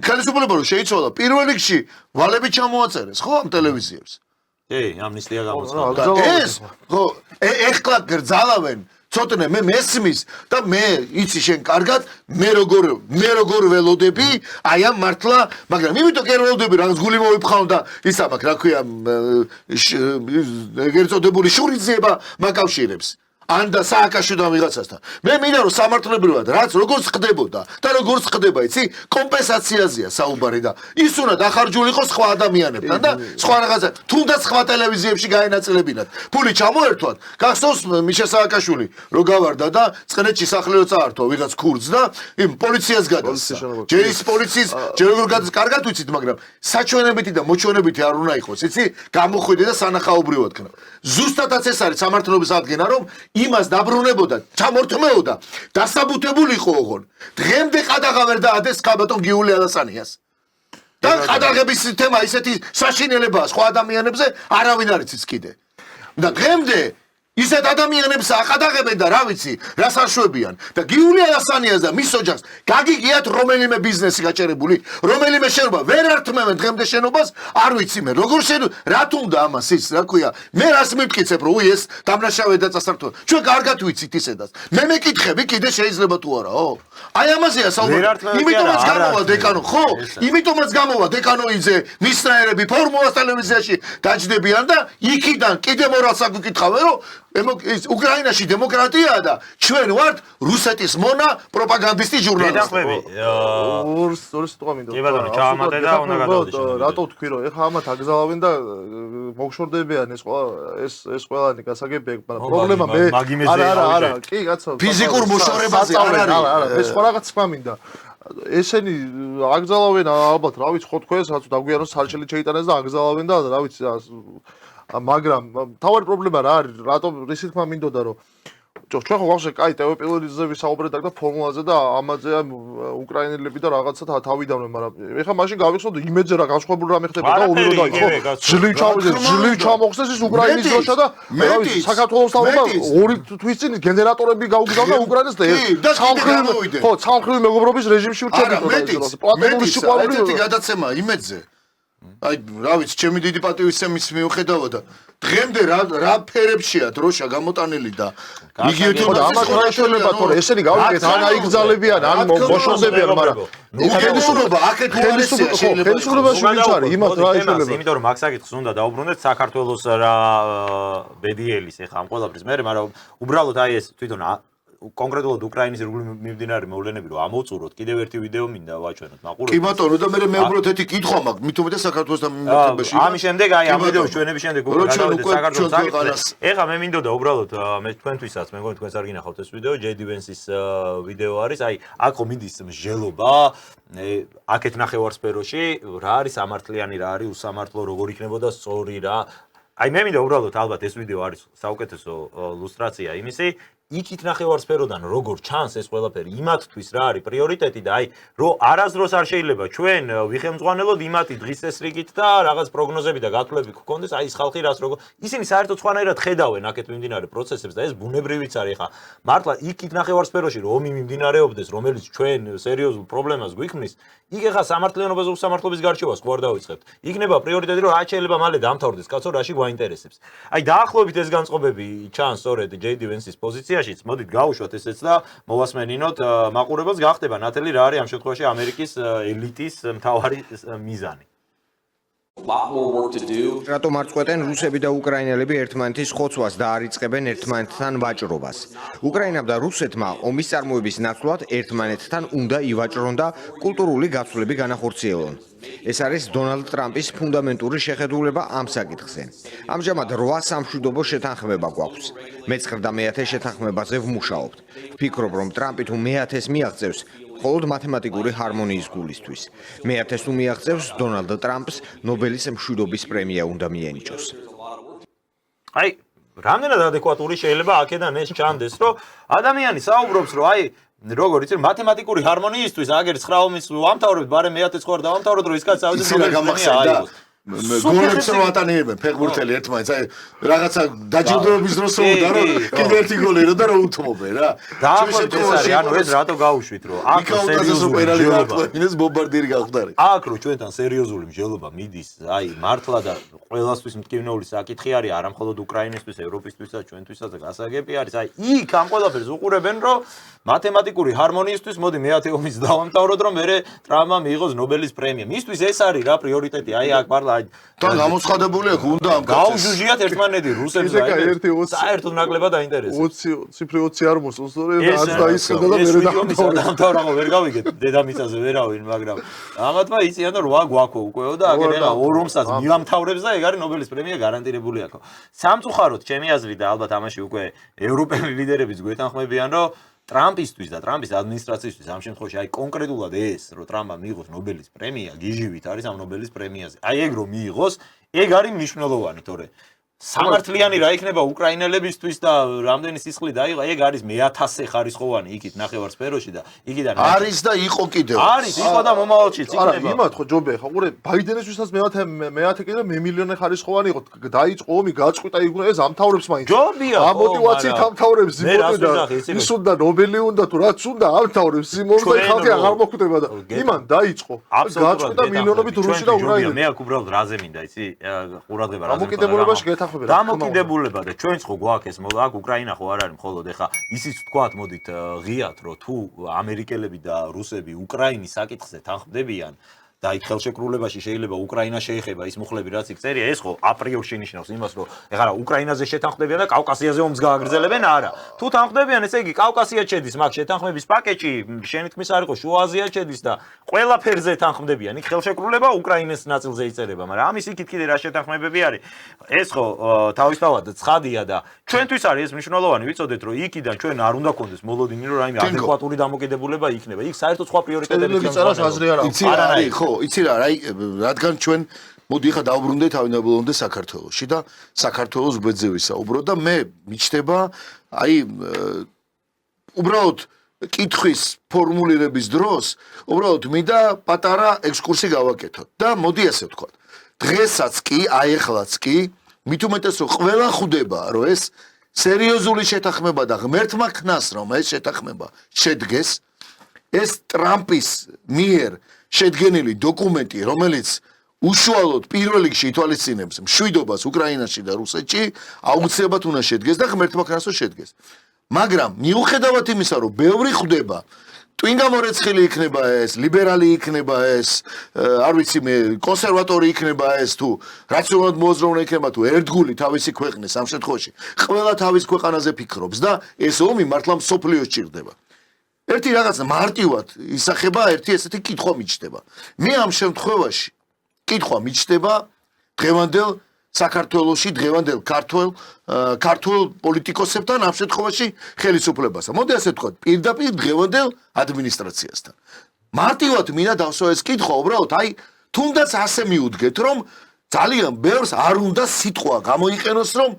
ხელისუფლება რო შეიცვალა პირველ რიგში ვალები ჩამოაწერეს ხო ამ ტელევიზიებს კი ამნისტია გამოცხადდა ეს ხო ეხლა გრძალავენ ცოტნე მე მესმის და მე იცი შენ კარგად მე როგორ ველოდები აი ამ მართლა მაგრამ იმიტომ კი არ ველოდები რაღაც გული მოვიფხავ და ისა მაგ რა ქვია ეგრეთ წოდებული შურიძიება მაკავშირებს ან და სააკაშვილთან ვიღაცასთან. მე მინდა რომ სამართლებრივად რაც როგორც ხდებოდა და როგორც ხდება, იცი, კომპენსაციაზეა საუბარი და ის უნდა დახარჯულიყო სხვა ადამიანებთან და სხვა რაღაცა, თუნდაც სხვა ტელევიზიებში გაენაწილებინათ. ფული ჩამოერთვათ, გახსოვს მიშა სააკაშვილი, რო გავარდა და წყნეთში სახლი რო წაართვა ვიღაც ქურდს და იმ პოლიციას გადასცა. ჯერ ის პოლიციის ჯერ როგორ გადასცა, კარგად ვიცით, მაგრამ საჩვენებითი და მოჩვენებითი არ უნდა იყოს, იცი, გამოხვიდე და სანახაობრივად ქნა. ზუსტადაც ეს არის სამართლობის ადგენა, რომ იმას დაბრუნებოდა, ჩამორთმეოდა, დასაბუთებული იყო ოღონ. დღემდე ყადაღავერ და ადეს ქალბატონ გიული ალასანიას. და ყადაღების თემა ისეთი საშინელებაა სხვა ადამიანებზე, არავინ არ იცის კიდე. და დღემდე ისეთ ადამიანებს აყადაღებენ და რა ვიცი, რას აშვებიან და გიულია ასანიას და მის ოჯახს გაგიგიათ რომელიმე ბიზნესი გაჭერებული, რომელიმე შენობა ვერ ართმევენ დღემდე შენობას, არ ვიცი მე, როგორ რა თუნდა ამას ის, რა ქვია, მე რას მიფიქრებ, რომ უი ეს დამნაშავე და წასართო. ჩვენ კარგად ვიცით ისედაც. მე მეკითხები კიდე შეიძლება თუ არაო? აი ამაზეა საუბარი. იმიტომაც გამოვა დეკანო, ხო? იმიტომაც გამოვა დეკანოიძე, მისნაერები ფორმულას ტელევიზიაში დაჯდებიან და იქიდან კიდე მორალს აგიკითხავენ, რომ უკრაინაში დემოკრატიაა და ჩვენ ვართ რუსეთის მონა პროპაგანდისტი ჟურნალისტები. ორი სიტყვა მინდა. კი ბატონო, ჩაამატე და უნდა გადავიდე. რატო თქვი რომ ეხა ამათ აგზავავენ და მოგშორდებიან ეს ყველანი გასაგებია, მაგრამ პრობლემა მე არა, კი კაცო. ფიზიკურ მოშორებაზე არ არის. არა, ეს სხვა რაღაც თქვა მინდა. ესენი აგზავავენ ალბათ, რა ვიცი, ხო თქვენს რაც დაგვიანოს სარჩელი შეიტანეს და აგზავავენ და რა ვიცი მაგრამ თავარი პრობლემა რა არის, რატომ ისი თქმა მინდოდა რომ ჩვენ ხო გავხსენე, კაი, ტევპილოიზზე ვისაუბრეთ და ფორმულაზე და ამაზე უკრაინელები და რაღაცა თავიდანვე, მაგრამ ეხლა მაშინ გავიხსენოთ იმედზე რა განსხვავებული რამე ხდება და ორი რო დაიწყო. ძლივ ჩამოხსნეს ის უკრაინის დროშა და რა ვიცი, საქართველოს თავობა ორი თვის წინ გენერატორები გაუგზავნა უკრაინას და სამხრივი მეგობრობის რეჟიმში ურჩებოდა. პლატონური სიყვარული ერთი გადაცემა იმედზე. აი, რა ვიცი, ჩემი დიდი პატივისცემის მიუხედავად და დღემდე რა ფერებშია დროშა გამოტანილი და იგივე თუ ამას რა შეიძლება თორე ესენი გავიგეთ ან აიგზალებიან ან მოშორდებიან, მაგრამ ხელისუფლება აქეთ უარესია შეიძლება ხელისუფლებაში ვინც არის იმას რა შეიძლება. იმიტომ რომ აქ საკითხს უნდა დაუბრუნდეთ საქართველოს რა ბედიელის ეხა ამ ყველაფრის მე, მაგრამ უბრალოდ აი ეს თვითონ კონკრეტულად უკრაინის რეგულარული მიმდინარე მოვლენები რომ ამოვწუროთ, კიდევ ერთი ვიდეო მინდა ვაჩვენოთ მაყურებელს. კი ბატონო, და მე უბრალოდ ერთი კითხვა მაქვს, მით უმეტეს საქართველოს და მიმართებაში. ამის შემდეგ აი ამ ვიდეოს ჩვენების შემდეგ უკვე გადავიდეთ საქართველოს საკითხზე. ეხლა მე მინდოდა უბრალოდ მე თქვენთვისაც, მე მგონი თქვენს არ გინახავთ ეს ვიდეო, JD Vance-ის ვიდეო არის, აი აქ ხომ მიდის მსჯელობა, აქეთ ნახევარსფეროში, რა არის სამართლიანი, რა არის უსამართლო, როგორ იქნებოდა სწორი რა. აი მე მინდა უბრალოდ ალბათ ეს ვიდეო არის საუკეთესო ილუსტრაცია იმისი, იქით ნახევარსფეროდან როგორ ჩანს ეს ყველაფერი იმათთვის რა არის პრიორიტეტი და აი რომ არასდროს არ შეიძლება ჩვენ ვიხელმძღვანელოთ იმათი დღის წესრიგით და რაღაც პროგნოზები და გათვლები გქონდეს აი ეს ხალხი რას როგორ ისინი საერთოდ სხვანაირად ხედავენ აქეთ მიმდინარე პროცესებს და ეს ბუნებრივიც არის ხა მართლა იქით ნახევარსფეროში რომ ომი მიმდინარეობდეს რომელიც ჩვენ სერიოზულ პრობლემას გვიქმნის იქ ეხა სამართლიანობაზე უსამართლობის გარჩევას გვარ დავიწყებთ იქნება პრიორიტეტი რომ რა შეიძლება მალე დამთავრდეს კაცო რაში გვაინტერესებს აი დაახლოებით ეს განწყობები ჩანს სწორედ JD Vance-ის პოზიციაში მოდით გავუშვათ ესეც და მოვასმენინოთ მაყურებელს გახდება ნათელი რა არის ამ შემთხვევაში ამერიკის ელიტის მთავარი მიზანი. რატომ არ წყვეტენ რუსები და უკრაინელები ერთმანეთის ხოცვას და არ იწყებენ ერთმანეთთან ვაჭრობას? უკრაინამ და რუსეთმა ომის წარმოების ნაცვლად ერთმანეთთან უნდა ივაჭრონ და კულტურული გაცვლები განახორციელონ. ეს არის დონალდ ტრამპის ფუნდამენტური შეხედულება ამ საკითხზე. ამჟამად 8 სამშვიდობო შეთანხმება გვაქვს. მე-9 და მე-10 შეთანხმებაზე ვმუშაობთ. ვფიქრობ, რომ ტრამპი თუ მე-10-ს მიაღწევს, მხოლოდ მათემატიკური ჰარმონიის გულისთვის. მე-10-ს თუ მიაღწევს, დონალდ ტრამპს ნობელის მშვიდობის პრემია უნდა მიენიჭოს. აი, რამდენად ადეკვატური შეიძლება აქედან ეს ჩანდეს, რომ ადამიანი საუბრობს, რომ აი როგორ იცი მათემატიკური ჰარმონიისთვის აგერ 9 ომის ვამთავრებთ, ბარემ მე-10 ხوار დავამთავროთ, რომ ის კაცი ავიდეს გამახსენდა. გოლებს რომ ატანიებენ ფეხბურთელი ერთმანეთს, აი რაღაცა დაჯილდოების დროს უნდა რომ კიდე ერთი გოლი რო და რომ უთმობენ რა. დაახლოებით ეს არის, ანუ ეს რატო გავუშვით, რომ აქ სერიოზული გაყვანეს ბომბარდირი გავხდარი. აქ რო ჩვენთან სერიოზული მსჯელობა მიდის, აი მართლა და ყველასთვის მტკივნეული საკითხი არის, არა მხოლოდ უკრაინისთვის, ევროპისთვისაც, ჩვენთვისაც და გასაგები არის. აი იქ ამ ყველაფერს უყურებენ, რომ მათემატიკური ჰარმონიისთვის მოდი მე-10 ომის დავამთავროთ, რომ მე ტრამპმა მიიღოს ნობელის პრემია. მისთვის ეს არის რა პრიორიტეტი, აი აქ მართლა თან გამოცხადებული აქვს უნდა ამ გაუჟუჟიათ ერთმანეთი რუსებს და საერთოდ ნაკლებად აინტერესებს 20 ციფრი 20 არ მოსულს სწორედ რაც დაისხება და მე დამთავრაღო ვერ გავიგეთ დედამიწაზე ვერავინ მაგრამ ამათმა იციან და 8 გვაქვს უკეო და აგერ ეხა ორომსაც მივამთავრებს და ეგ არის ნობელის პრემია გარანტირებული აქვს სამწუხაროდ ჩემი აზრით და ალბათ ამაში უკვე ევროპელი ლიდერებიც გვეთანხმებიან რომ ტრამპისთვის და ტრამპის ადმინისტრაციისთვის ამ შემთხვევაში აი კონკრეტულად ეს რომ ტრამპმა მიიღოს ნობელის პრემია გიჟივით არის ამ ნობელის პრემიაზე. აი ეგ რომ მიიღოს, ეგ არის მნიშვნელოვანი, თორე სამართლიანი რა იქნება უკრაინელებისთვის და რამდენი სისხლი დაიღო, ეგ არის მე-1000 ხარისხოვანი იქით ნახევარსფეროში და იქიდან არის და იყო კიდევ. არის, იყო და მომავალშიც არა, იქნება. იმათ ხო ჯობია, ხო ყურე, ბაიდენისთვისაც მე-10 კიდე მე-მილიონი ხარისხოვანი იყო, დაიწყო ომი, გაწყვიტა იგუნა ეს ამთავრებს მაინც. ჯობია, ამ მოტივაციით ამთავრებს იმოდა და ის უნდა ნობელი უნდა თუ რაც უნდა ამთავრებს იმოდა ხალხი აღარ მოხვდება და იმან დაიწყო. გაწყვიტა მილიონობით რუსი და უკრაინელი. მე აქ უბრალოდ რაზე მინდა, იცი, ყურადღება რაზე. დამოკიდებულებაში გეთანხმებოდა. დამოკიდებულება და ჩვენც ხო გვაქვს ეს აქ უკრაინა ხო არ არის მხოლოდ ეხა ისიც თქვათ მოდით ღიათ რომ თუ ამერიკელები და რუსები უკრაინის საკითხზე თანხმდებიან და იქ ხელშეკრულებაში შეიძლება უკრაინა შეეხება ის მუხლები რაც იქ წერია ეს ხო აპრიორში ნიშნავს იმას რომ ეხლა უკრაინაზე შეთანხმდებიან და კავკასიაზე ომს გააგრძელებენ არა თუ თანხმდებიან ესე იგი კავკასია შედის მაგ შეთანხმების პაკეტში შენითქმის არ იყო შუა აზია შედის და ყველაფერზე თანხმდებიან იქ ხელშეკრულება უკრაინის ნაწილზე იწერება მაგრამ ამის იქით კიდე რა შეთანხმებები არის ეს ხო თავისთავად ცხადია და ჩვენთვის არის ეს მნიშვნელოვანი ვიცოდეთ რომ იქიდან ჩვენ არ უნდა გქონდეს მოლოდინი რომ რაიმე ადეკვატური დამოკიდებულება იქნება იქ საერთოდ სხვა პრიორიტეტები წერას აზრი არ აქვს არა ხო იცი რა რადგან ჩვენ მოდი ხა დავბრუნდეთ თავინაბოლომდე საქართველოში და საქართველოს გვეძე ვისაუბრო და მე მიჩნდება აი უბრალოდ კითხვის ფორმულირების დროს უბრალოდ მინდა პატარა ექსკურსი გავაკეთოთ და მოდი ასე ვთქვათ დღესაც კი აი ეხლაც კი მით უმეტეს რომ ყველა ხვდება რომ ეს სერიოზული შეთანხმება და ღმერთმა ქნას რომ ეს შეთანხმება შედგეს ეს ტრამპის მიერ შედგენილი დოკუმენტი, რომელიც უშუალოდ პირველ რიგში ითვალისწინებს მშვიდობას უკრაინაში და რუსეთში, აუცილებლად უნდა შედგეს და ღმერთმა ქნას რომ შედგეს. მაგრამ მიუხედავად იმისა, რომ ბევრი ხვდება, ტვინგამორეცხილი იქნება ეს, ლიბერალი იქნება ეს, არ ვიცი მე, კონსერვატორი იქნება ეს თუ რაციონალურად მოაზროვნე იქნება თუ ერთგული თავისი ქვეყნის ამ შემთხვევაში, ყველა თავის ქვეყანაზე ფიქრობს და ეს ომი მართლა მსოფლიოს ჭირდება. ერთი რაღაც მარტივად ისახება ერთი ესეთი კითხვა მიჩნდება. მე ამ შემთხვევაში კითხვა მიჩნდება დღევანდელ საქართველოში, დღევანდელ ქართულ პოლიტიკოსებთან ამ შემთხვევაში ხელისუფლებასთან. მოდი ასე ვთქვათ, პირდაპირ დღევანდელ ადმინისტრაციასთან. მარტივად მინდა დავსვა ეს კითხვა, უბრალოდ აი თუნდაც ასე მიუდგეთ, რომ ძალიან ბევრს არ უნდა სიტყვა გამოიყენოს რომ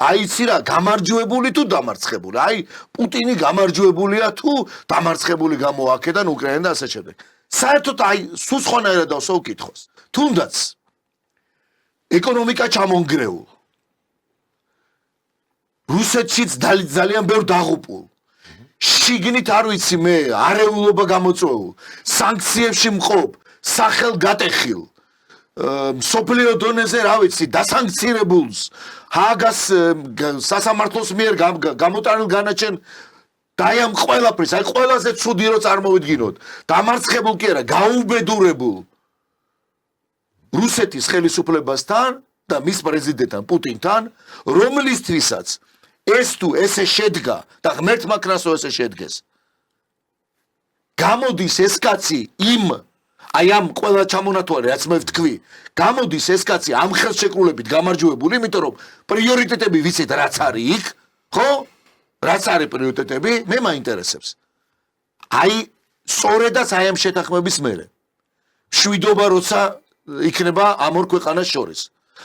აიცი რა გამარჯვებული თუ დამარცხებული. აი პუტინი გამარჯვებულია თუ დამარცხებული გამოაკეთან უკრაინა და ასე შემდეგ. საერთოდ აი სულ სხვანაირად დავსვა კითხვას. თუნდაც ეკონომიკა ჩამონგრეულ. რუსეთშიც ძალიან ბევრ დაღუპულ. შიგნით არ ვიცი მე არეულობა გამოწვეულ. სანქციებში მყოფ, სახელგატეხილ სოფლიო დონეზე რა ვიცი დასანქცირებულს ჰაგას სასამართლოს მიერ გამოტანილ განაჩენ დაიამ ყველაფრის აი ყველაზე ცუდი რო წარმოვიდგინოთ დამარცხებულ კი არა გაუბედურებულ რუსეთის ხელისუფლებასთან და მის პრეზიდენტთან პუტინთან რომლისთვისაც ეს თუ ესე შედგა და ღმერთმა ქნასო ესე შედგეს გამოდის ეს კაცი იმ აი ამ ყველა ჩამონათვალე რაც მე ვთქვი გამოდის ეს კაცი ამ ხელშეკრულებით გამარჯვებული იმიტომ რომ პრიორიტეტები ვიცით რაც არის იქ ხო რაც არის პრიორიტეტები მე მაინტერესებს აი სწორედაც აი ამ შეთანხმების მერე შვიდობა როცა იქნება ამ ორ ქვეყანას შორის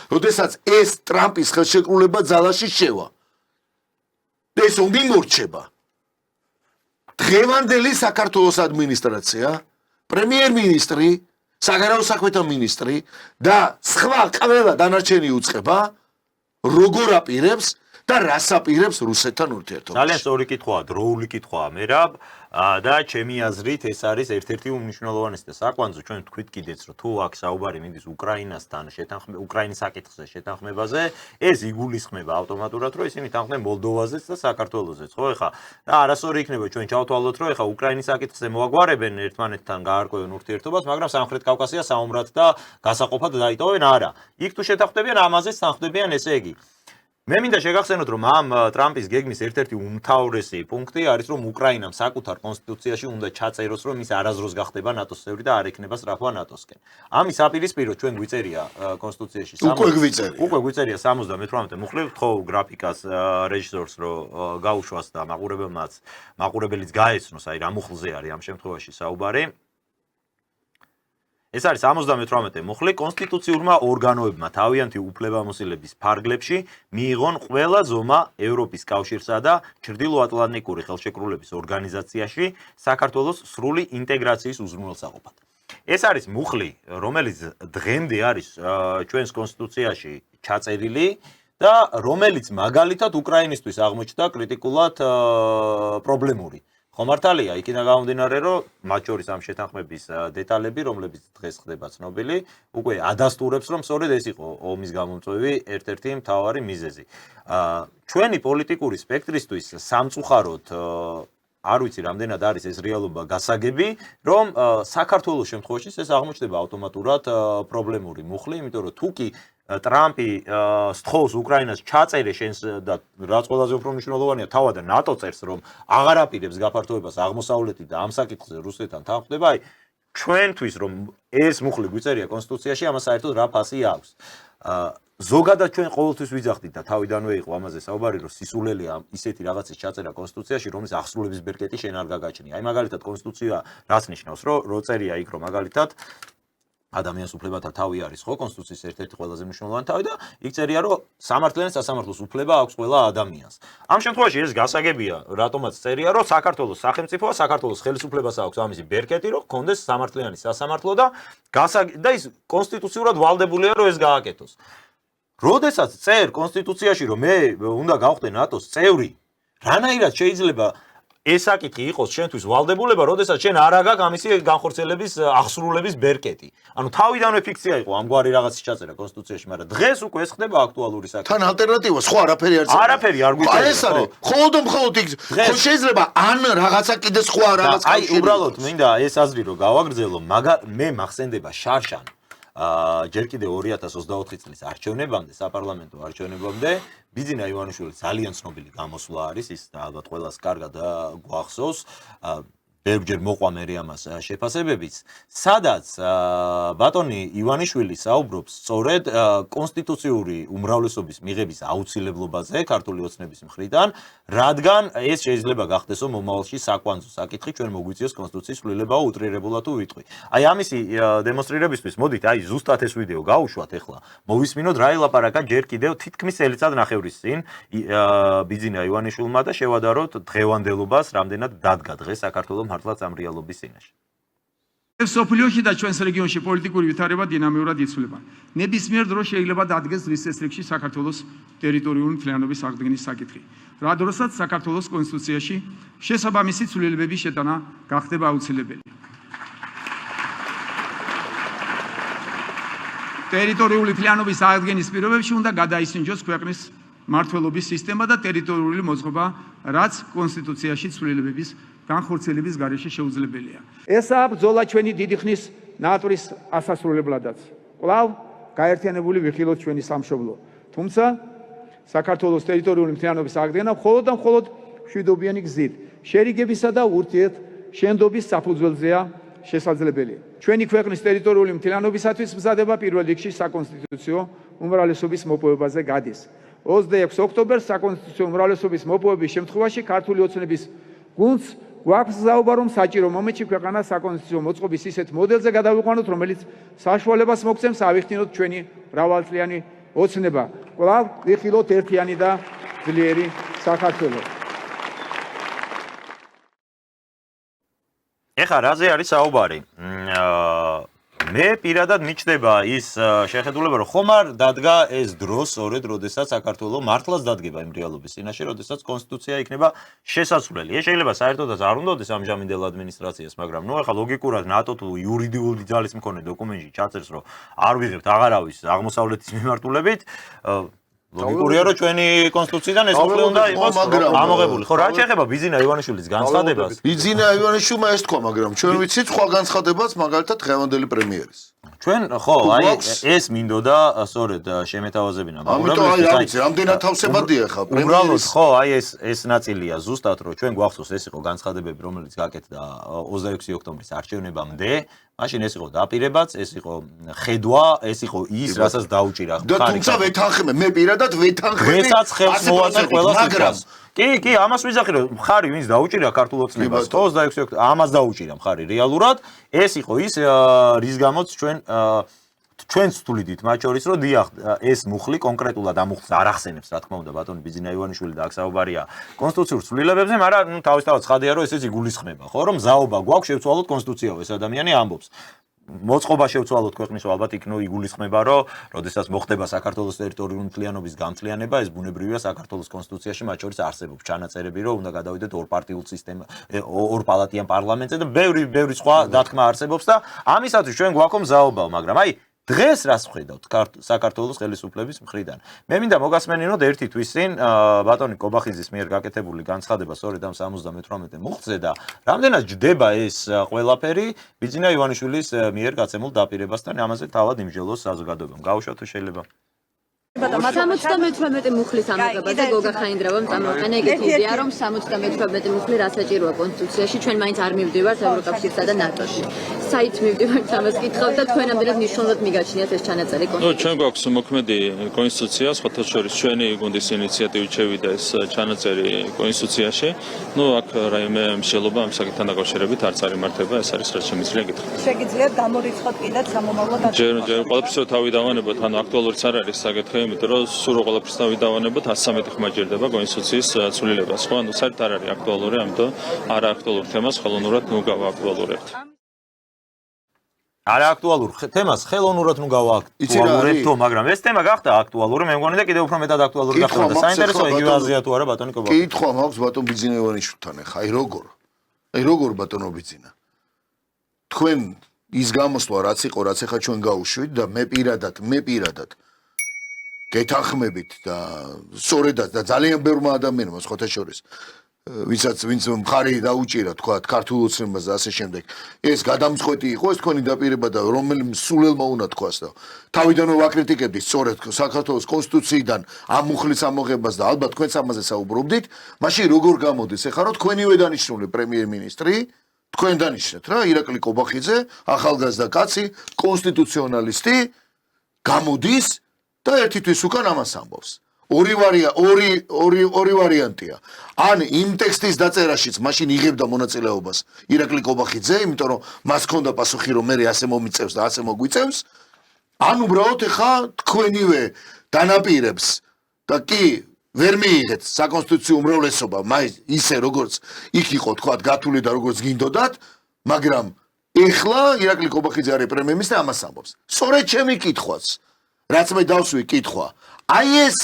როდესაც ეს ტრამპის ხელშეკრულება ძალაში შევა ეს ომი მორჩება დღევანდელი საქართველოს ადმინისტრაცია პრემიერ-მინისტრი, საგარეო საქმეთა მინისტრი და სხვა ყველა დანარჩენი უწყება როგორ აპირებს და რას აპირებს რუსეთთან ურთიერთობაში. ძალიან სწორი კითხვაა, დროული კითხვაა მერაბ და ჩემი აზრით ეს არის ერთ-ერთი უმნიშვნელოვანესი და საკვანძო ჩვენ თქვით კიდეც რომ თუ აქ საუბარი მიდის უკრაინასთან უკრაინის საკითხზე შეთანხმებაზე, ეს იგულისხმება ავტომატურად რომ ისინი თანხმდნენ მოლდოვაზეც და საქართველოსაც, ხო ეხა და არასწორი იქნება ჩვენ ჩავთვალოთ რომ ეხა უკრაინის საკითხზე მოაგვარებენ ერთმანეთთან გაარკვევენ ურთიერთობას, მაგრამ სამხრეთ კავკასიას საომრად და გასაყოფად დაიტოვენ არა. იქ თუ შეთანხმდებიან ამაზეც თანხმდებიან ესე იგი. მე მინდა შეგახსენოთ რომ ამ ტრამპის გეგმის ერთ-ერთი უმთავრესი პუნქტი არის რომ უკრაინამ საკუთარ კონსტიტუციაში უნდა ჩაწეროს რომ ის არაზროს გახდება ნატოს წევრი და არ ექნება სწრაფვა ნატოსკენ. ამის აპირისპიროდ ჩვენ გვიწერია კონსტიტუციაში უკვე გვიწერია 78 მუხლი ხო გრაფიკას რეჟისორს რომ გაუშვას და მაყურებელიც გაეცნოს აი რა მუხლზე არის ამ შემთხვევაში საუბარი. ეს არის 78 მუხლი კონსტიტუციურმა ორგანოებმა თავიანთი უფლებამოსილების ფარგლებში მიიღონ ყველა ზომა ევროპის კავშირსა და ჩრდილოატლანტიკური ხელშეკრულების ორგანიზაციაში საქართველოს სრული ინტეგრაციის უზრუნველსაყოფად. ეს არის მუხლი, რომელიც დღემდე არის ჩვენს კონსტიტუციაში ჩაწერილი და რომელიც მაგალითად უკრაინისთვის აღმოჩნდა კრიტიკულად პრობლემური. ხომ მართალია, იქიდან გამომდინარე, რომ მათ შორის ამ შეთანხმების დეტალები, რომლებიც დღეს ხდება ცნობილი, უკვე ადასტურებს, რომ სწორედ ეს იყო ომის გამომწვევი ერთ-ერთი მთავარი მიზეზი. ჩვენი პოლიტიკური სპექტრისთვის სამწუხაროდ არ ვიცი, რამდენად არის ეს რეალობა გასაგები, რომ საქართველოს შემთხვევაში ეს აღმოჩნდება ავტომატურად პრობლემური მუხლი, იმიტომ რომ თუ კი ტრამპი სთხოვს უკრაინას ჩაწერე შენს და რაც ყველაზე უფრო მნიშვნელოვანია, თავად ნატო წერს, რომ აღარ აპირებს გაფართოებას აღმოსავლეთით და ამ საკითხზე რუსეთთან თანხმდება, აი ჩვენთვის რომ ეს მუხლი გვიწერია კონსტიტუციაში, ამას საერთოდ რა ფასი აქვს. ზოგადად ჩვენ ყოველთვის ვიძახდით და თავიდანვე იყო ამაზე საუბარი, რომ სისულელია ისეთი რაღაცის ჩაწერა კონსტიტუციაში, რომლის აღსრულების ბერკეტი შენ არ გაგაჩნია. აი მაგალითად კონსტიტუცია რას ნიშნავს, რომ წერია იქ რომ მაგალითად ადამიანის უფლებათა თავი არის ხო კონსტიტუციის ერთ-ერთი ყველაზე მნიშვნელოვანი თავი და იქ წერია რომ სამართლიან სასამართლოს უფლება აქვს ყველა ადამიანს. ამ შემთხვევაში ეს გასაგებია, რატომაც წერია რომ საქართველოს სახელმწიფოა, საქართველოს ხელისუფლებას აქვს ამისი ბერკეტი, რომ გქონდეს სამართლიანი სასამართლო და ის კონსტიტუციურად ვალდებულია რომ ეს გააკეთოს. როდესაც წერ კონსტიტუციაში რომ მე უნდა გავხდე ნატოს წევრი, რანაირად შეიძლება ეს საკითხი იყოს შენთვის ვალდებულება, როდესაც შენ არ აგაკ ამისი განხორციელების აღსრულების ბერკეტი. ანუ თავიდანვე ფიქცია იყო ამგვარი რაღაცის ჩაწერა კონსტიტუციაში, მაგრამ დღეს უკვე ეს ხდება აქტუალური საკითხი. თან ალტერნატივა სხვა არაფერი არ წერია. არაფერი არ გვიწერია. ეს არის მხოლოდ იქ. ხო შეიძლება ან რაღაცა კიდე სხვა რაღაც კავშირი. აი უბრალოდ მინდა ეს აზრი რომ გავაგრძელო, მე მახსენდება შარშან ჯერ კიდევ 2024 წლის არჩევნებამდე, საპარლამენტო არჩევნებამდე ბიძინა ივანიშვილი ძალიან ცნობილი გამოსვლა არის, ის ალბათ ყველას კარგად გვახსოვს. ბევრჯერ მოყვა მე ამას შეფასებებიც, სადაც ბატონი ივანიშვილი საუბრობს სწორედ კონსტიტუციური უმრავლესობის მიღების აუცილებლობაზე ქართული ოცნების მხრიდან, რადგან ეს შეიძლება გახდესო მომავალში საკვანძო საკითხი, ჩვენ მოგვიწიოს კონსტიტუციის ცვლილებაო უტრირებულად თუ ვიტყვი. აი ამისი დემონსტრირებისთვის მოდით აი ზუსტად ეს ვიდეო გავუშვათ ახლა. მოვისმინოთ რა ელაპარაკა ჯერ კიდევ თითქმის წელიწად ნახევრის წინ ბიძინა ივანიშვილმა და შევადაროთ დღევანდელობას, რამდენად დადგა დღეს საქართველოს მართლაც ამ რეალობის წინაშე. სოფლიოში და ჩვენს რეგიონში პოლიტიკური ვითარება დინამიურად იცვლება. ნებისმიერ დროს შეიძლება დადგეს დღის წესრიგში საქართველოს ტერიტორიული მთლიანობის აღდგენის საკითხი. რა დროსაც საქართველოს კონსტიტუციაში შესაბამისი ცვლილებების შეტანა გახდება აუცილებელი. ტერიტორიული მთლიანობის აღდგენის პირობებში უნდა გადაისინჯოს ქვეყნის მართლობის სისტემა და ტერიტორიული მოძღვრება, რაც კონსტიტუციაში ცვლილებების განხორციელების გარეშე შეუძლებელია. ესაა ბრძოლა ჩვენი დიდი ხნის ნატვრის ასასრულებლადაც. კვლავ გაერთიანებული ვიხილოთ ჩვენი სამშობლო. თუმცა საქართველოს ტერიტორიული მთლიანობის აღდგენა მხოლოდ და მხოლოდ მშვიდობიანი გზით, შერიგებისა და ურთიერთშენდობის საფუძველზეა შესაძლებელი. ჩვენი ქვეყნის ტერიტორიული მთლიანობისათვის მზადება პირველ რიგში საკონსტიტუციო უმრავლესობის მოპოვებაზე გადის. 26 ოქტომბერს საკონსტიტუციო უმრავლესობის მოპოვების შემთხვევაში ქართული ოცნების გუნდს გვაქვს ზაობა, რომ საჭირო მომენტში ქვეყანა საკონსტიტუციო მოწყობის ისეთ მოდელზე გადავიყვანოთ, რომელიც საშუალებას მოგცემს ავიხსნილოთ ჩვენი მრავალწლიანი ოცნება. კვლავ ვიხილოთ ერთიანი და ძლიერი საქართველო. ეხლა რაზე არის საუბარი? მე პირადად მიჩნდება ის შეხედულება, რომ ხომ არ დადგა ეს დრო სწორედ, როდესაც საქართველოს მართლაც დადგება იმ რეალობის წინაშე, როდესაც კონსტიტუცია იქნება შესაძლებელი. ეს შეიძლება საერთოდაც არ უნდადეს ამჟამინდელ ადმინისტრაციას, მაგრამ ნუ ეხლა ლოგიკურად ნატო თუ იურიდიული ძალის მქონე დოკუმენტში ჩაწერს, რომ არ ვიღებთ აღარავის აღმოსავლეთის მიმართულებით, ლოგიკურია, რომ ჩვენი კონსტიტუციიდან ეს მუხლი უნდა იყოს ამოღებული. ხო, რა შეეხება ბიძინა ივანიშვილის განცხადებას? ბიძინა ივანიშვილმა ეს თქვა, მაგრამ ჩვენ ვიცით სხვა განცხადებას, მაგალითად დღევანდელი პრემიერის. ჩვენ ხო, აი ეს მინდოდა სწორედ შემეთავაზებინა. ამიტომ აი არის რამდენად თავსებადია ხა პრემიერის. უბრალოდ ხო, აი ეს ნაწილია ზუსტად, რომ ჩვენ გვახსოვს ეს იყო განცხადებები, რომელიც გაკეთდა 26 ოქტომბრის არჩევნებამდე, მაშინ ეს იყო დაპირებაც, ეს იყო ხედვა, ეს იყო ის, რასაც დაუჭირა და თუმცა ვეთანხმე, მე პირადად ვეთანხმე. ვესაც ხელს მოვაწერ ყველას იქას. კი, ამას ვიზახი, რომ მხარი ვინც დაუჭირა ქართულ ოცნებას, 26 ამას დაუჭირა მხარი რეალურად, ეს იყო ის, რის გამოც ჩვენც ვთვლიდით მათ შორის, რომ დიახ, ეს მუხლი კონკრეტულად ამ მუხლს არ ახსენებს, რა თქმა უნდა, ბატონი ბიძინა ივანიშვილი და აქ საუბარია კონსტიტუციურ ცვლილებებზე, მაგრამ თავისთავად ცხადია, რომ ესეც იგულისხმება, ხო, რომ მზაობა გვაქვს შევცვალოთ კონსტიტუციაო, ეს ადამიანი ამბობს. მოწყობა შევცვალოთ ქვეყნის, ალბათ იქ იგულისხმება, რომ როდესაც მოხდება საქართველოს ტერიტორიული მთლიანობის გამთლიანება, ეს ბუნებრივია საქართველოს კონსტიტუციაში მათ შორის არსებობს ჩანაწერები, რომ უნდა გადავიდეთ ორპარტიულ სისტემა, ორპალატიან პარლამენტზე და ბევრი სხვა დათქმა არსებობს და ამისათვის ჩვენ გვაქვს მზაობა, მაგრამ აი დღეს რას ვხედავთ საქართველოს ხელისუფლების მხრიდან. მე მინდა მოგასმენინოთ ერთი თვის წინ ბატონი კობახიძის მიერ გაკეთებული განცხადება სწორედ ამ 78 მუხლზე და რამდენად ჯდება ეს ყველაფერი ბიძინა ივანიშვილის მიერ გაცემულ დაპირებასთან, ამაზე თავად იმსჯელოს საზოგადოებამ. გაუშვათ თუ შეიძლება. 78 მუხლის ამოღებაზე გოგა ხაინდრავამ წამოაყენა, ეგეთი იდეა, რომ 78 მუხლი რა საჭიროა კონსტიტუციაში, ჩვენ მაინც არ მივდივართ ევროკავშირსა და ნატოში. საით მივდივართ ამას კითხავთ და თქვენ ამდენად მნიშვნელოვნად მიგაჩნიათ ეს ჩანაწერი კონსტიტუციაში. ჩვენ გვაქვს მოქმედი კონსტიტუცია, სხვათა შორის ჩვენი გუნდის ინიციატივით შევიდა ეს ჩანაწერი კონსტიტუციაში. აქ რაიმე მსჯელობა ამ საკითხთან დაკავშირებით არც არ იმართება, ეს არის რაც შემიძლია გითხრათ. შეგიძლიათ გამორიცხოთ კიდეც სამომავლო ჯერ ყველაფერს თავი დავანებოთ, აქტუალურიც არ არის საკითხი, იმიტომ რომ სულ ყველაფერს თავი დავანებოთ, 113 ხმა ჯერდება კონსტიტუციის ცვლილებას, ხო? საერთოდ არ არის აქტუალური, ამიტომ არააქტუალურ თემას ხელოვნურად გავააქტუალურებთ. არააქტუალურ თემას ხელოვნურად გავააქტუალურებთო, მაგრამ ეს თემა გახდა აქტუალური, მე მგონი და კიდევ უფრო მეტად აქტუალური გახდა და საინტერესოა იგივე აზრია თუ არა ბატონი კობახიძე. კითხვა მაქვს ბატონ ბიძინა ივანიშვილთან, ხა აი როგორ ბატონო ბიძინა. თქვენ ის გამოსვლა რაც იყო, რაც ახლა ჩვენ გავუშვით და მე პირადად გეთანხმებით და სწორედაც და ძალიან ბევრმა ადამიანმა სხვათა შორის ვინც მხარი დაუჭირა თქვა ქართულ ოცნებას და ასე შემდეგ ეს გადამწყვეტი იყო ეს თქვენი დაპირება და რომელიმე სულელმა უნდა თქვას და თავიდანვე ვაკრიტიკებდი სწორედ საქართველოს კონსტიტუციიდან ამ მუხლის ამოღებას და ალბათ თქვენც ამაზე საუბრობდით მაშინ როგორ გამოდის ეხლა რომ თქვენივე დანიშნული პრემიერ-მინისტრი თქვენ დანიშნეთ რა ირაკლი კობახიძე ახალგაზრდა კაცი კონსტიტუციონალისტი გამოდის და ერთი თვის უკან ამას ამბობს. ორი ვარიანტია. ან იმ ტექსტის დაწერაშიც მაშინ იღებდა მონაწილეობას ირაკლი კობახიძე, იმიტომ რომ მას ჰქონდა პასუხი რომ მე ასე მომიწევს და ასე მოგვიწევს. ან უბრალოდ ეხა თქვენივე დანაპირებს და კი ვერ მიიღეთ საკონსტიტუციო უმრავლესობა, ისე როგორც იქ იყო თქვა გათვლილი და როგორც გინდოდათ, მაგრამ ეხლა ირაკლი კობახიძე არის პრემიერ-მინისტრი ამას ამბობს. სწორედ ჩემი კითხვაც რაც მე დავსვი კითხვა. აი ეს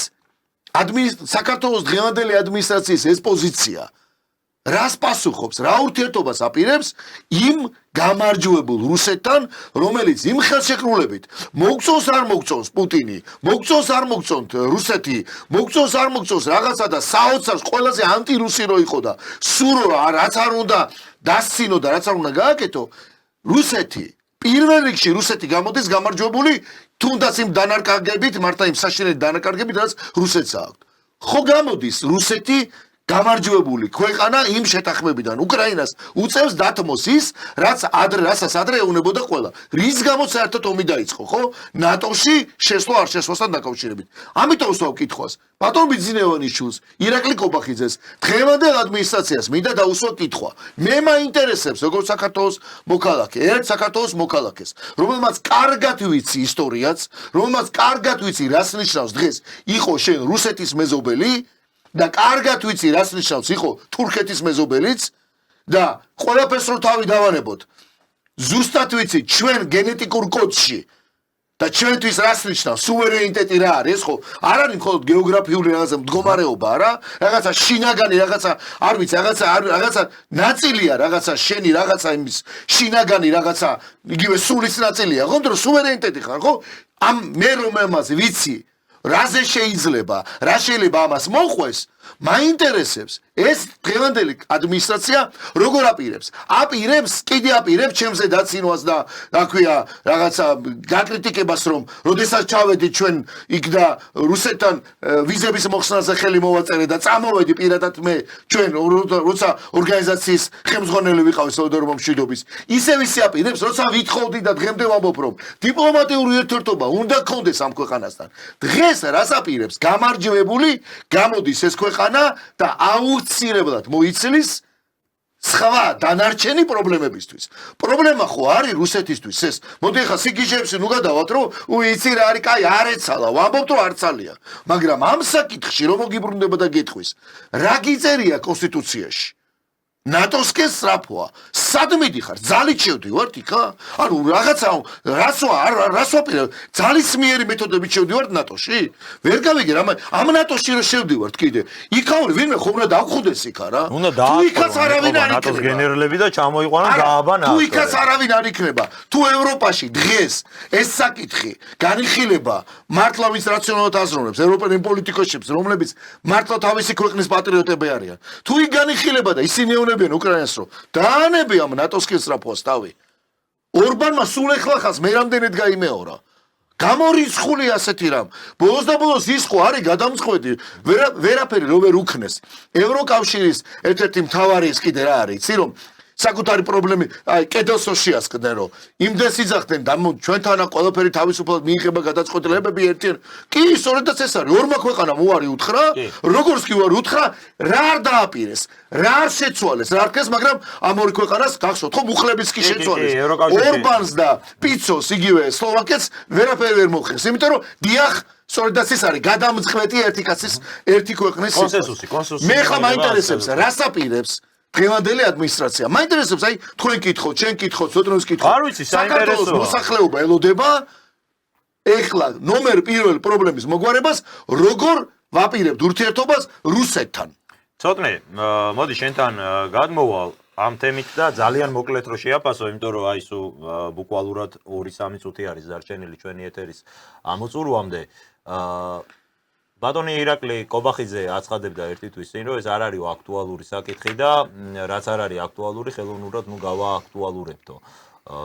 საქართველოს დღევანდელი ადმინისტრაციის ეს პოზიცია რას პასუხობს, რა ურთიერთობას აპირებს იმ გამარჯვებულ რუსეთთან, რომელიც იმ ხელშეკრულებით მოგწონს არ მოგწონს პუტინი, მოგწონს არ მოგწონთ რუსეთი, მოგწონს არ მოგწონს რაღაცა და საოცარს ყველაზე ანტირუსი რო იყო და სულ რაც არ უნდა დასცინო და რაც არ უნდა გააკეთო, რუსეთი პირველ რიგში რუსეთი გამოდის გამარჯვებული თუნდაც იმ დანარკარგებით, მართლა იმ საშინელი დანარკარგებით, რაც რუსეთს აქვს. ხო გამოდის რუსეთი გამარჯვებული ქვეყანა იმ შეთანხმებიდან. უკრაინას უწევს დათმოს ის, რასაც ადრე ეუნებოდა ყველა. რის გამოც საერთოდ ომი დაიწყო, ხო? ნატოში შესვლა არ შესვლასთან დაკავშირებით. ამიტომ ვსვავ კითხვას. ბატონ ბიძინა ივანიშვილს, ირაკლი კობახიძეს, დღევანდელ ადმინისტრაციას მინდა დაუსვა კითხვა. მე მაინტერესებს, როგორც საქართველოს მოქალაქე, ერთ საქართველოს მოქალაქეს, რომელმაც კარგად ვიცი ისტორიაც, რომელმაც კარგად ვიცი, რას ნიშნავს დღეს იყო შენ რუსეთის მეზობელი და კარგად ვიცი, რას ნიშნავს იყო თურქეთის მეზობელიც და ყველაფერს რო თავი დავანებოთ. ზუსტად ვიცი ჩვენ გენეტიკურ კოდში და ჩვენთვის რას ნიშნავს სუვერენიტეტი რა არის, ხო? არ არის მხოლოდ გეოგრაფიული რაღაცა მდგომარეობა, არა? რაღაცა შინაგანი, რაღაცა არ ვიცი, რაღაცა ნაწილია, რაღაცა შენი, რაღაცა იმის შინაგანი, რაღაცა იგივე სულის ნაწილია, ხო? რომ სუვერენიტეტი ხარ, ხო? ამ მე რომელმაც ვიცი რაზე შეიძლება, რა შეიძლება ამას მოყვეს, მაინტერესებს ეს დღევანდელი ადმინისტრაცია როგორ აპირებს კიდე აპირებს ჩემზე დაცინვას და რა ქვია რაღაცა გაკრიტიკებას რომ როდესაც ჩავედით ჩვენ იქ და რუსეთთან ვიზების მოხსნაზე ხელი მოვაწერე და წამოვედი პირადად მე ჩვენ როცა ორგანიზაციის ხელმძღვანელი ვიყავი საუდარობო მშვიდობის ისევ ისე აპირებს როცა ვითხოვდი და დღემდე ვამბობ რომ დიპლომატიური ურთიერთობა უნდა გქონდეს ამ ქვეყანასთან დღეს რას აპირებს გამარჯვებული გამოდის ეს ქვეყანა და აუცილებლად მოიცლის სხვა დანარჩენი პრობლემებისთვის. პრობლემა ხო არის რუსეთისთვის ეს. მოდი ახლა სიგიჟეებში ნუ გადავალთ რომ იცი რა არის, კაი არ ეცალა, ვამბობთ რომ არ ცალია. მაგრამ ამ საკითხში რომ მოგიბრუნდება და გეტყვის, რა გიწერია კონსტიტუციაში? ნატოსკენ სწრაფოა. სად მიდიხარ? ძალით შევდივართ იქა? ანუ რაღაცა რას ვაპირებ? ძალისმიერი მეთოდებით შევდივართ ნატოში? ვერ გავიგე რა, ამ ნატოში რომ შევდივართ კიდე. იქაური ვინმე ხომ უნდა დაგხვდეს იქა რა? თუ იქაც არავინ არ ნატოს გენერლები და ჩამოიყვანონ გააბან თუ იქაც არავინ არ იქნება. თუ ევროპაში დღეს ეს საკითხი განიხილება მართლა ვის რაციონალურად აზროვნებს ევროპელი პოლიტიკოსებს, რომლებიც მართლა თავისი ქვეყნის პატრიოტები არიან. თუ იქ განიხილება და ისინი უკრაინას რომ დაანები ამ ნატოსკენ სწრაფვას თავი. ორბანმა სულ ეხლა ხას მე რამდენად გაიმეორა. გამორიცხული ასეთი რამ. ბოლოს და ბოლოს ის ხო არის გადამწყვეტი, ვერაფერი რო ვერ უქნეს. ევროკავშირის ერთ-ერთი მთავარი ის კიდე რა არის, იცი რომ საკუთარი პრობლემი, აი კედელს შეასკდნენ რომ იმდეს იძახდნენ და ჩვენთანა ყველაფერი თავისუფლად მიიღება გადაწყვეტილებები ერთიან. კი, სწორედაც ეს არის. ორმა ქვეყანამ უარი უთხრა, როგორც კი უარი უთხრა, რა არ დააპირეს, რა არ შეცვალეს, რა არ ქეს, მაგრამ ამ ორი ქვეყანას გახსოვთ, ხო, მუხლებიც კი შეცვალეს. ორბანს და პიცოს იგივე სლოვაკეთს ვერაფერი ვერ მოხდეს, იმიტომ რომ დიახ სწორედაც ეს არის გადამწყვეტი ერთი კაცის ერთი ქვეყნის კონსენსუსი. მე ხა მაინტერესებს რას აპირებს დღევანდელი ადმინისტრაცია. მაინტერესებს აი თქვენ კითხოთ, ჩვენ კითხოთ, ცოტნოს კითხოთ. არ ვიცი, საინტერესოა. მოსახლეობა ელოდება ეხლა ნომერ პირველ პრობლემის მოგვარებას, როგორ ვაპირებთ ურთიერთობას რუსეთთან. ცოტნე, მოდი შენთან გადმოვალ ამ თემით და ძალიან მოკლედ რო შეაფასო, იმიტომ რომ აი სულ ბუკვალურად 2-3 წუთი არის დარჩენილი ჩვენი ეთერის ამოწურვამდე. ბატონი ირაკლი კობახიძე აცხადებდა ერთი თვის წინ, რომ ეს არ არის აქტუალური საკითხი და რაც არ არის აქტუალური, ხელოვნურად ნუ გავააქტუალურებთო.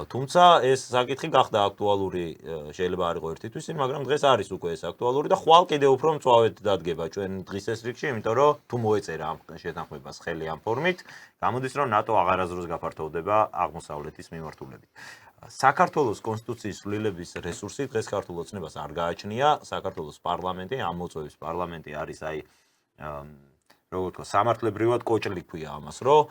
თუმცა ეს საკითხი გახდა აქტუალური, შეიძლება არ იყო ერთი თვის წინ, მაგრამ დღეს არის უკვე ეს აქტუალური და ხვალ კიდევ უფრო მწვავედ დადგება ჩვენ დღის ეს რიგში, იმიტომ რომ თუ მოეწერა ამ შეთანხმებას ხელი ამ ფორმით, გამოდის რომ ნატო აღარასდროს გაფართოვდება აღმოსავლეთის მიმართულებით. საქართველოს კონსტიტუციის ცვლილების რესურსი დღეს ქართულ ოცნებას არ გააჩნია. საქართველოს პარლამენტი, ამ მოწვევის პარლამენტი არის აი როგორ თქვა, სამართლებრივად კოჭლი ქვია ამას, რომ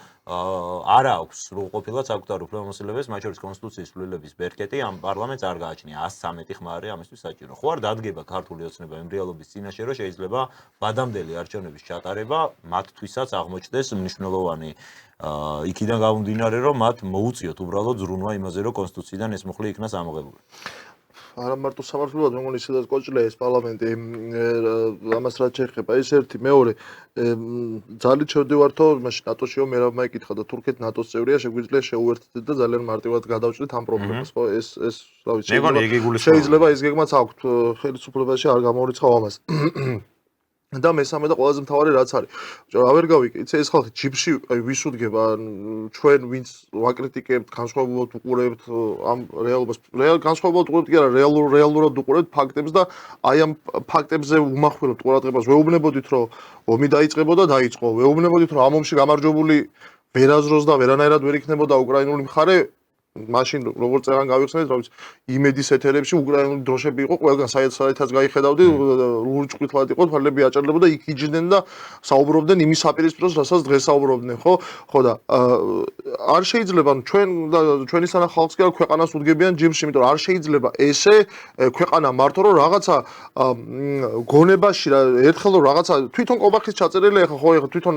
არ აქვს სრულყოფილად საკუთარ უფლებამოსილებას, მათ შორის კონსტიტუციის ცვლილების ბერკეტი ამ პარლამენტს არ გააჩნია. 113 ხმა არის ამისთვის საჭირო. ხო არ დადგება ქართული ოცნება იმ რეალობის წინაშე, რომ შეიძლება ბადამდელი არჩევნების ჩატარება მათთვისაც აღმოჩნდეს მნიშვნელოვანი იქიდან გამომდინარე, რომ მათ მოუწიოთ უბრალოდ ზრუნვა იმაზე, რომ კონსტიტუციიდან ეს მუხლი იქნას ამოღებული. არა მარტო სამართლებრივად მე მგონი ისედაც კოჭლია ეს პარლამენტი ამას რაც შეეხება ეს ერთი მეორე ძალით შევდივართო მაშინ ნატოშიო მე რა მაიკითხა და თურქეთი ნატოს წევრია შეგვიძლია შეუერთდეთ და ძალიან მარტივად გადავჭრით ამ პრობლემას ხო ეს რა ვიცი შეიძლება ის გეგმაც აქვთ ხელისუფლებაში არ გამორიცხავ ამას და მესამე და ყველაზე მთავარი რაც არის. რა ვერ გავიკეთე, ეს ხალხი ჯიბში ვის უდგება, ჩვენ ვინც ვაკრიტიკებთ, განსხვავებულად უყურებთ ამ რეალობას. განსხვავებულად უყურებთ კი არა, რეალურად უყურებთ ფაქტებს და აი ამ ფაქტებზე უმახვილებთ ყურადღებას. ვეუბნებოდით, რომ ომი დაიწყებოდა, დაიწყო. ვეუბნებოდით, რომ ამ ომში გამარჯვებული ვერაზროს და ვერანაირად ვერ იქნებოდა უკრაინული მხარე. მაშინ როგორც წერან გავიხსენეთ, რა ვიცი, იმედის ეთერებში უკრაინული დროშები იყო, ყველგან საერთოდ გაიხედავდი, ლურჯყვითლად იყო, თვალები აჭარლებოდა, იქ იჯდნენ და საუბრობდნენ იმის საპირისპიროს, რასაც დღეს საუბრობდნენ, ხო? ხო და არ შეიძლება ჩვენ და ჩვენი სანა ხალხს კი არა ქვეყანას უდგებიან ჯიმში, იმიტომ რომ არ შეიძლება ესე ქვეყანა მართო რომ რაღაცა გონებაში ერთხელ რომ რაღაცა თვითონ კობახის ჩაწერილი ახლა ხო ახლა თვითონ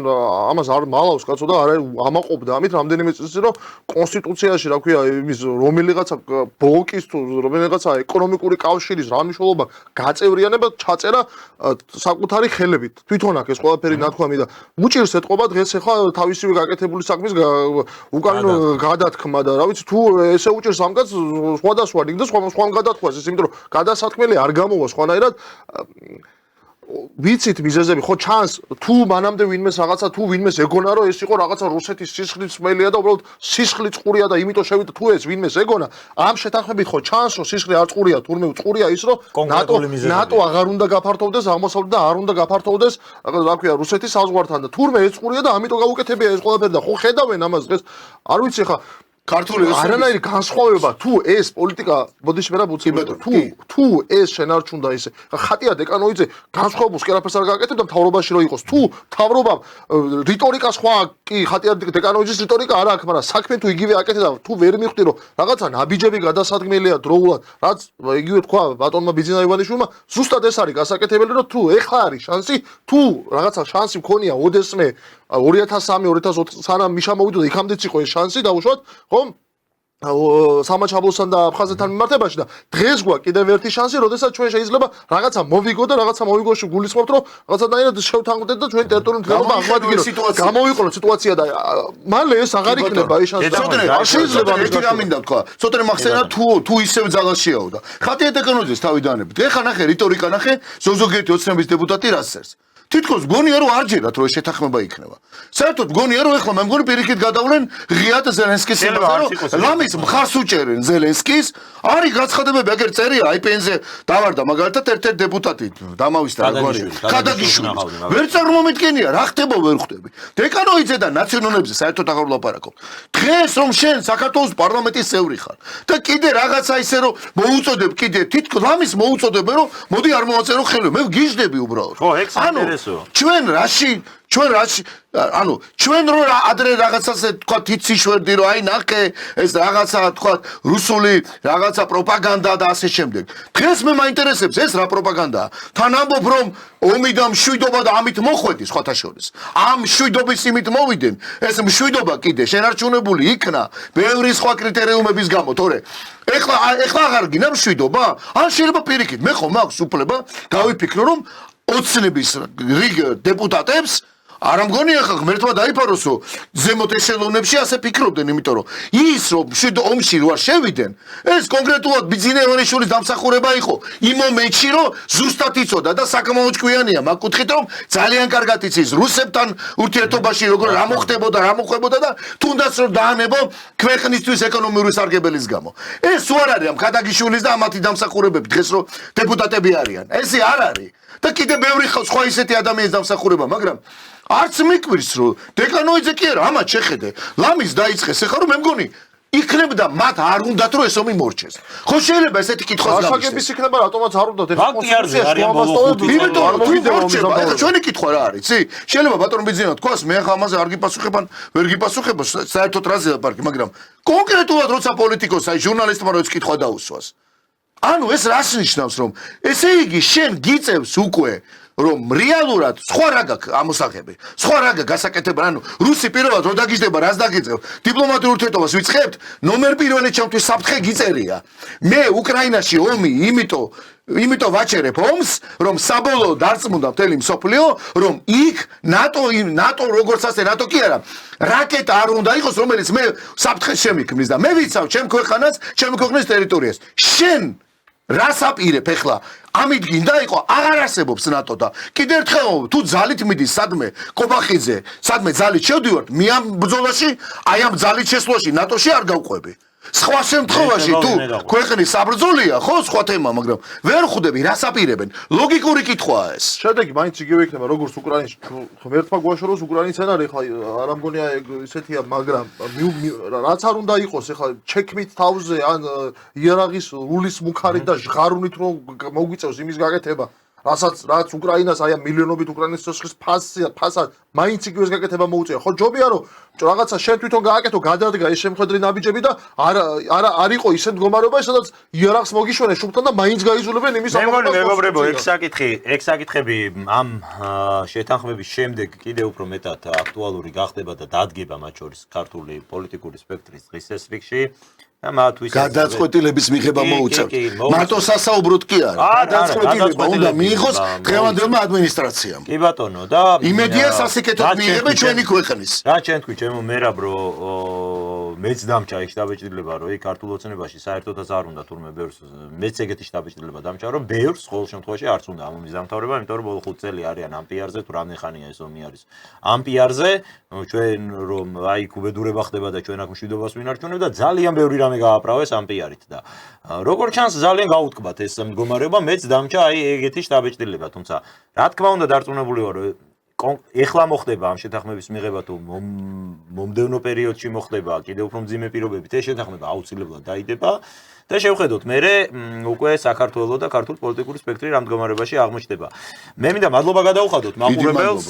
ამას არ მალავს კაცო და არ ამაყობდა ამით რამდენიმე წელს რომ კონსტიტუციაში რა ქვია იმის რომელიღაცა ბლოკის თუ რომელიღაცა ეკონომიკური კავშირის რა მნიშვნელობა გაწევრიანება ჩაწერა საკუთარი ხელებით თვითონ აქ ეს ყველაფერი ნათქვამი და უჭირს ეთყობა დღეს ახლა თავისივე გაკეთებული საქმის უკან გადათქმა და რა ვიცი თუ ესე უჭირს ამ კაცს სხვადასხვა იქ და სხვა გადათქვას ის იმიტომ რომ გადასათქმელი არ გამოვა სხვანაირად ვიცით მიზეზები, ხო ჩანს თუ მანამდე ვინმეს რაღაცა თუ ვინმეს ეგონა რომ ეს იყო რაღაცა რუსეთის სისხლის წმელია და უბრალოდ სისხლი წყურია და იმიტომ შევიდა თუ ეს ვინმეს ეგონა ამ შეთანხმებით ხო ჩანს რომ სისხლი არ წყურია თურმე წყურია ის რომ ნატო აღარ უნდა გაფართოვდეს აღმოსავლეთ და არ უნდა გაფართოვდეს რა ქვია რუსეთის საზღვართან და თურმე ეს წყურია და ამიტომ გაუკეთებია ეს ყველაფერი და ხო ხედავენ ამას დღეს არ ვიცი ხა ქართული არანაირი განსხვავება თუ ეს პოლიტიკა ბოდიში მერა ბუციბეტო თუ ეს შენარჩუნდა ისე ხატია დეკანოიძე განსხვავებულს კერაფერს არ გააკეთებდა მთავრობაში რო იყოს თუ მთავრობა რიტორიკა სხვა კი ხატია დეკანოიძის რიტორიკა არ აქვს მაგრამ საქმე თუ იგივე აკეთებდა თუ ვერ მიხვდი რომ რაღაცა ნაბიჯები გადასადგმელია დროულად რაც იგივე თქვა ბატონმა ბიძინა ივანიშვილმა ზუსტად ეს არის გასაკეთებელი რომ თუ ეხლა არის შანსი თუ რაღაცა შანსი მქონია ოდესმე 2003-2004 სანამ მიშა მოვიდოდა იქამდეც იყო ეს შანსი დაუშვათ ხო სამაჩაბლოსთან და აფხაზეთთან მიმართებაში და დღეს გვაქვს კიდევ ერთი შანსი, როდესაც ჩვენ შეიძლება რაღაცა მოვიგო და რაღაცა მოვიგოში გულისხმობთ, რომ რაღაცნაირად შევთანხმდეთ და ჩვენ ტერიტორიული მდგომარეობა აღმოაჩინოთ. გამოვიყენოთ სიტუაცია და მალე ეს აღარ იქნება ეს შანსი. არ შეიძლება ერთი რამ მინდა თქვა. ცოტა მახსენა თუ ისევ ძალას შეავდა. ხატია დეკანოიძეს თავიდანებით. ეხა ნახე რიტორიკა ნახე, ზოგიერთი ოცნების დეპუტატი რას წერს. თითქოს გონია რომ არ ჯერათ რომ ეს შეთანხმება იქნება. საერთოდ გონია რომ ეხლა მე მგონი პირიქით გადავლენ ღიად ზელენსკის იმაზე რომ ლამის მხარს უჭერენ ზელენსკის არის გაცხადებები აგერ წერია IPN-ზე დავარდა მაგალითად ერთ-ერთ დეპუტატი დამავისდა როგორი ხადაგიშვილი ვერ წარმომიდგენია რა ხდება ვერ ხვდები დეკანოიძე და ნაციონალებზე საერთოდ აღარ ვლაპარაკობ დღეს რომ შენ საქართველოს პარლამენტის წევრი ხარ და კიდე რაღაცა ისე რომ მოუწოდებ კიდე თითქოს ლამის მოუწოდებ რომ მოდი არ მოვაწერო ხელები მე გიждები უბრალოდ ხო ეგ საინტერესოა ჩვენ რაში ანუ ჩვენ რო ადრე რაღაცაზე თქვა თიციშვერდი რომ აი ნახე ეს რაღაცა თქვა რუსული რაღაცა პროპაგანდა და ასე შემდეგ დღეს მე მაინტერესებს ეს რა პროპაგანდაა თან ამბობ რომ ომი და მშვიდობა და ამით მოხვედი სხვათა შორის ამ მშვიდობის იმით მოვიდნენ ეს მშვიდობა კიდე შენარჩუნებული იქნა ბევრი სხვა კრიტერიუმების გამო თორე ეხლა აღარ გინდა მშვიდობა ან შეიძლება პირიქით მე ხომ მაქვს უფლება გავიფიქრო რომ ოცნების რიგ დეპუტატებს არ მგონია ხა ღმერთმა დაიფაროს რომ ზემოთ ეშელონებში ასე ფიქრობდნენ იმიტომ რომ ის რომ ომში რო არ შევიდნენ ეს კონკრეტულად ბიძინა ივანიშვილის დამსახურება იყო იმ მომენტში რომ ზუსტად იცოდა და საკმაოდ ჭკვიანია მაგ კუთხით რომ ძალიან კარგად იცის რუსებთან ურთიერთობაში როგორ რა მოხდებოდა რა მოხდებოდა და თუნდაც რომ დაანებო ქვეყნისთვის ეკონომიური სარგებელის გამო ეს უარ არის ამ ხადაგიშვილის და ამათი დამსახურებები დღეს რომ დეპუტატები არიან ესე არ არის და კიდე ბევრი სხვა ისეთი ადამიანის დამსახურება მაგრამ არც მიკვირს რომ დეკანოიძე კი არა ამათ შეხედე ლამის დაიწყეს ეხლა რომ მე მგონი იქნებდა მათ არ უნდათ რომ ეს ომი მორჩეს ხო შეიძლება ესეთი კითხვას გამისცეს ასაკების იქნება რატომაც არ უნდათ ეს კონსტიტუციაში ჩვენი კითხვა რა არის იცი შეიძლება ბატონ ბიძინა თქვას მე ახლა ამაზე არ გიპასუხებან ვერ გიპასუხებო საერთოდ რაზე ლაპარაკი მაგრამ კონკრეტულად როცა პოლიტიკოს აი ჟურნალისტმა რო ეს კითხვა დაუსვას ანუ ეს რას ნიშნავს რომ ესე იგი შენ გიწევს უკვე რომ რეალურად სხვა რა გაქვს ამოსაღები სხვა რა გაქვს გასაკეთება ანუ რუსი პირველად რო დაგიждდება რას დაგიწევ დიპლომატიურ ურთიერთობას ვიწყებთ ნომერ პირველი ჩემთვის საფრთხე გიწერია მე უკრაინაში ომი იმიტომ ვაჩერებ ომს რომ საბოლოო დარწმუნდა მთელი მსოფლიო რომ იქ ნატო როგორც ასე ნატო კი არა რაკეტა არ უნდა იყოს რომელიც მე საფრთხეს შემიქმნის და მე ვიცავ ჩემ ქვეყანას ჩემ ქვეყნის ტერიტორიას შენ რას აპირებ ეხლა ამით გინდა იყო აღარ არსებობს ნატო და კიდევ ერთხელ თუ ძალით მიდის სადმე კობახიძე სადმე ძალით შევდივართ მე ამ ბრძოლაში აი ამ ძალით შესვლაში ნატოში არ გავყვები სხვა შემთხვევაში თუ ქვეყნის საბრძოლია ხო სხვა თემა მაგრამ ვერ ხვდები რას აპირებენ ლოგიკური კითხვაა ეს შედეგი მაინც იგივე იქნება როგორც უკრაინაში ღმერთმა გვაშოროს უკრაინის სცენარი ხა არ ამგონია ესეთია მაგრამ რაც არ უნდა იყოს ეხლა ჩექმით თავზე ან იერაღის ულის მუქარით და ჟღარუნით რომ მოგვიწევს იმის გაკეთება რაც უკრაინას აი ამ მილიონობით უკრაინის სოცხლის ფასად მაინც იგივეს გაკეთება მოუწია ხო ჯობია რომ რაღაცა შენ თვითონ გააკეთო გადადგა ეს შემხედრი ნაბიჯები და არ იყო ისე მდგომარეობა სადაც იერახს მოგიშვენენ შუბთან და მაინც გაიზულებენ იმის ამბავს მეგობრებო ეგ საკითხები ამ შეთანხმების შემდეგ კიდევ უფრო მეტად აქტუალური გახდება და დადგება მათ შორის ქართული პოლიტიკური სპექტრის დღესასრიგში გადაწყვეტილების მიღება მოუწევთ. მარტო სასაუბროდ კი არა. გადაწყვეტილება უნდა მიიღოს დღევანდელმა ადმინისტრაციამ. კი ბატონო და იმედია სასიკეთოდ მიიღება ჩვენი ქვეყნის. რა ჩვენ თქვი ჩემო მერაბრო მეც დამჭა იქ შტაბ-ბიჭდილება, რომ იქ ქართულ ოცნებაში საერთოდაც არ უნდა თურმე ბევრს მეც ეგეთი შტაბ-ბიჭდილება დამჭა, რომ ბევრს ყოველ შემთხვევაში არც უნდა ამ ომის დამთავრება, იმიტომ რომ ბოლო 5 წელი არიან ამ პიარზე, თუ რამდენი ხანია ეს ომი არის. ამ პიარზე ჩვენ რომ აი კუბედურება ხდება და ჩვენ აქ მშვიდობას ვინარჩუნებ და ძალიან ბევრი რამე გააправეს ამ პიარით და როგორც ჩანს ძალიან გაუთქმათ ეს მდგომარეობა, მეც დამჭა აი ეგეთი შტაბ-ბიჭდილება, თუმცა რა თქმა უნდა დარწმუნებული ვარ, რომ ეხლა მოხდება ამ შეთანხმების მიღება თუ მომდევნო პერიოდში მოხდება კიდევ უფრო მძიმე პირობებით ეს შეთანხმება აუცილებლად დაიდება და შევხედოთ მერე უკვე საქართველოს და ქართულ პოლიტიკური სპექტრი რამ მდგომარეობაში აღმოჩნდება. მე მინდა მადლობა გადაუხადოთ მაყურებელს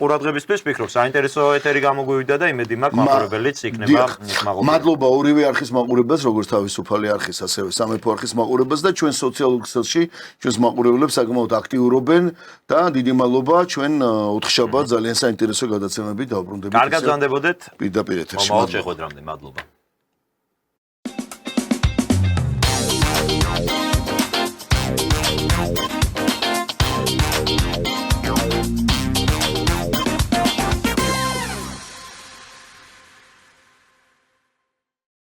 ყურადღებისთვის, ვფიქრობ საინტერესო ეთერი გამოგვივიდა და იმედი მაქვს მაყურებელიც იქნება მაყურებელი. მადლობა ორივე არხის მაყურებელს, როგორც თავისუფალი არხის, ასევე სამეფო არხის მაყურებელს და ჩვენ სოციალურ ქსელში ჩვენს მაყურებელებს საკმაოდ აქტიურობენ და დიდი მადლობა ჩვენ ოთხშაბათ ძალიან საინტერესო გადაცემებით დავბრუნდებით. კარგად ზანდებოდეთ. პირდაპირ ეთერში. მომავალ შეხვედრამდე მადლობა.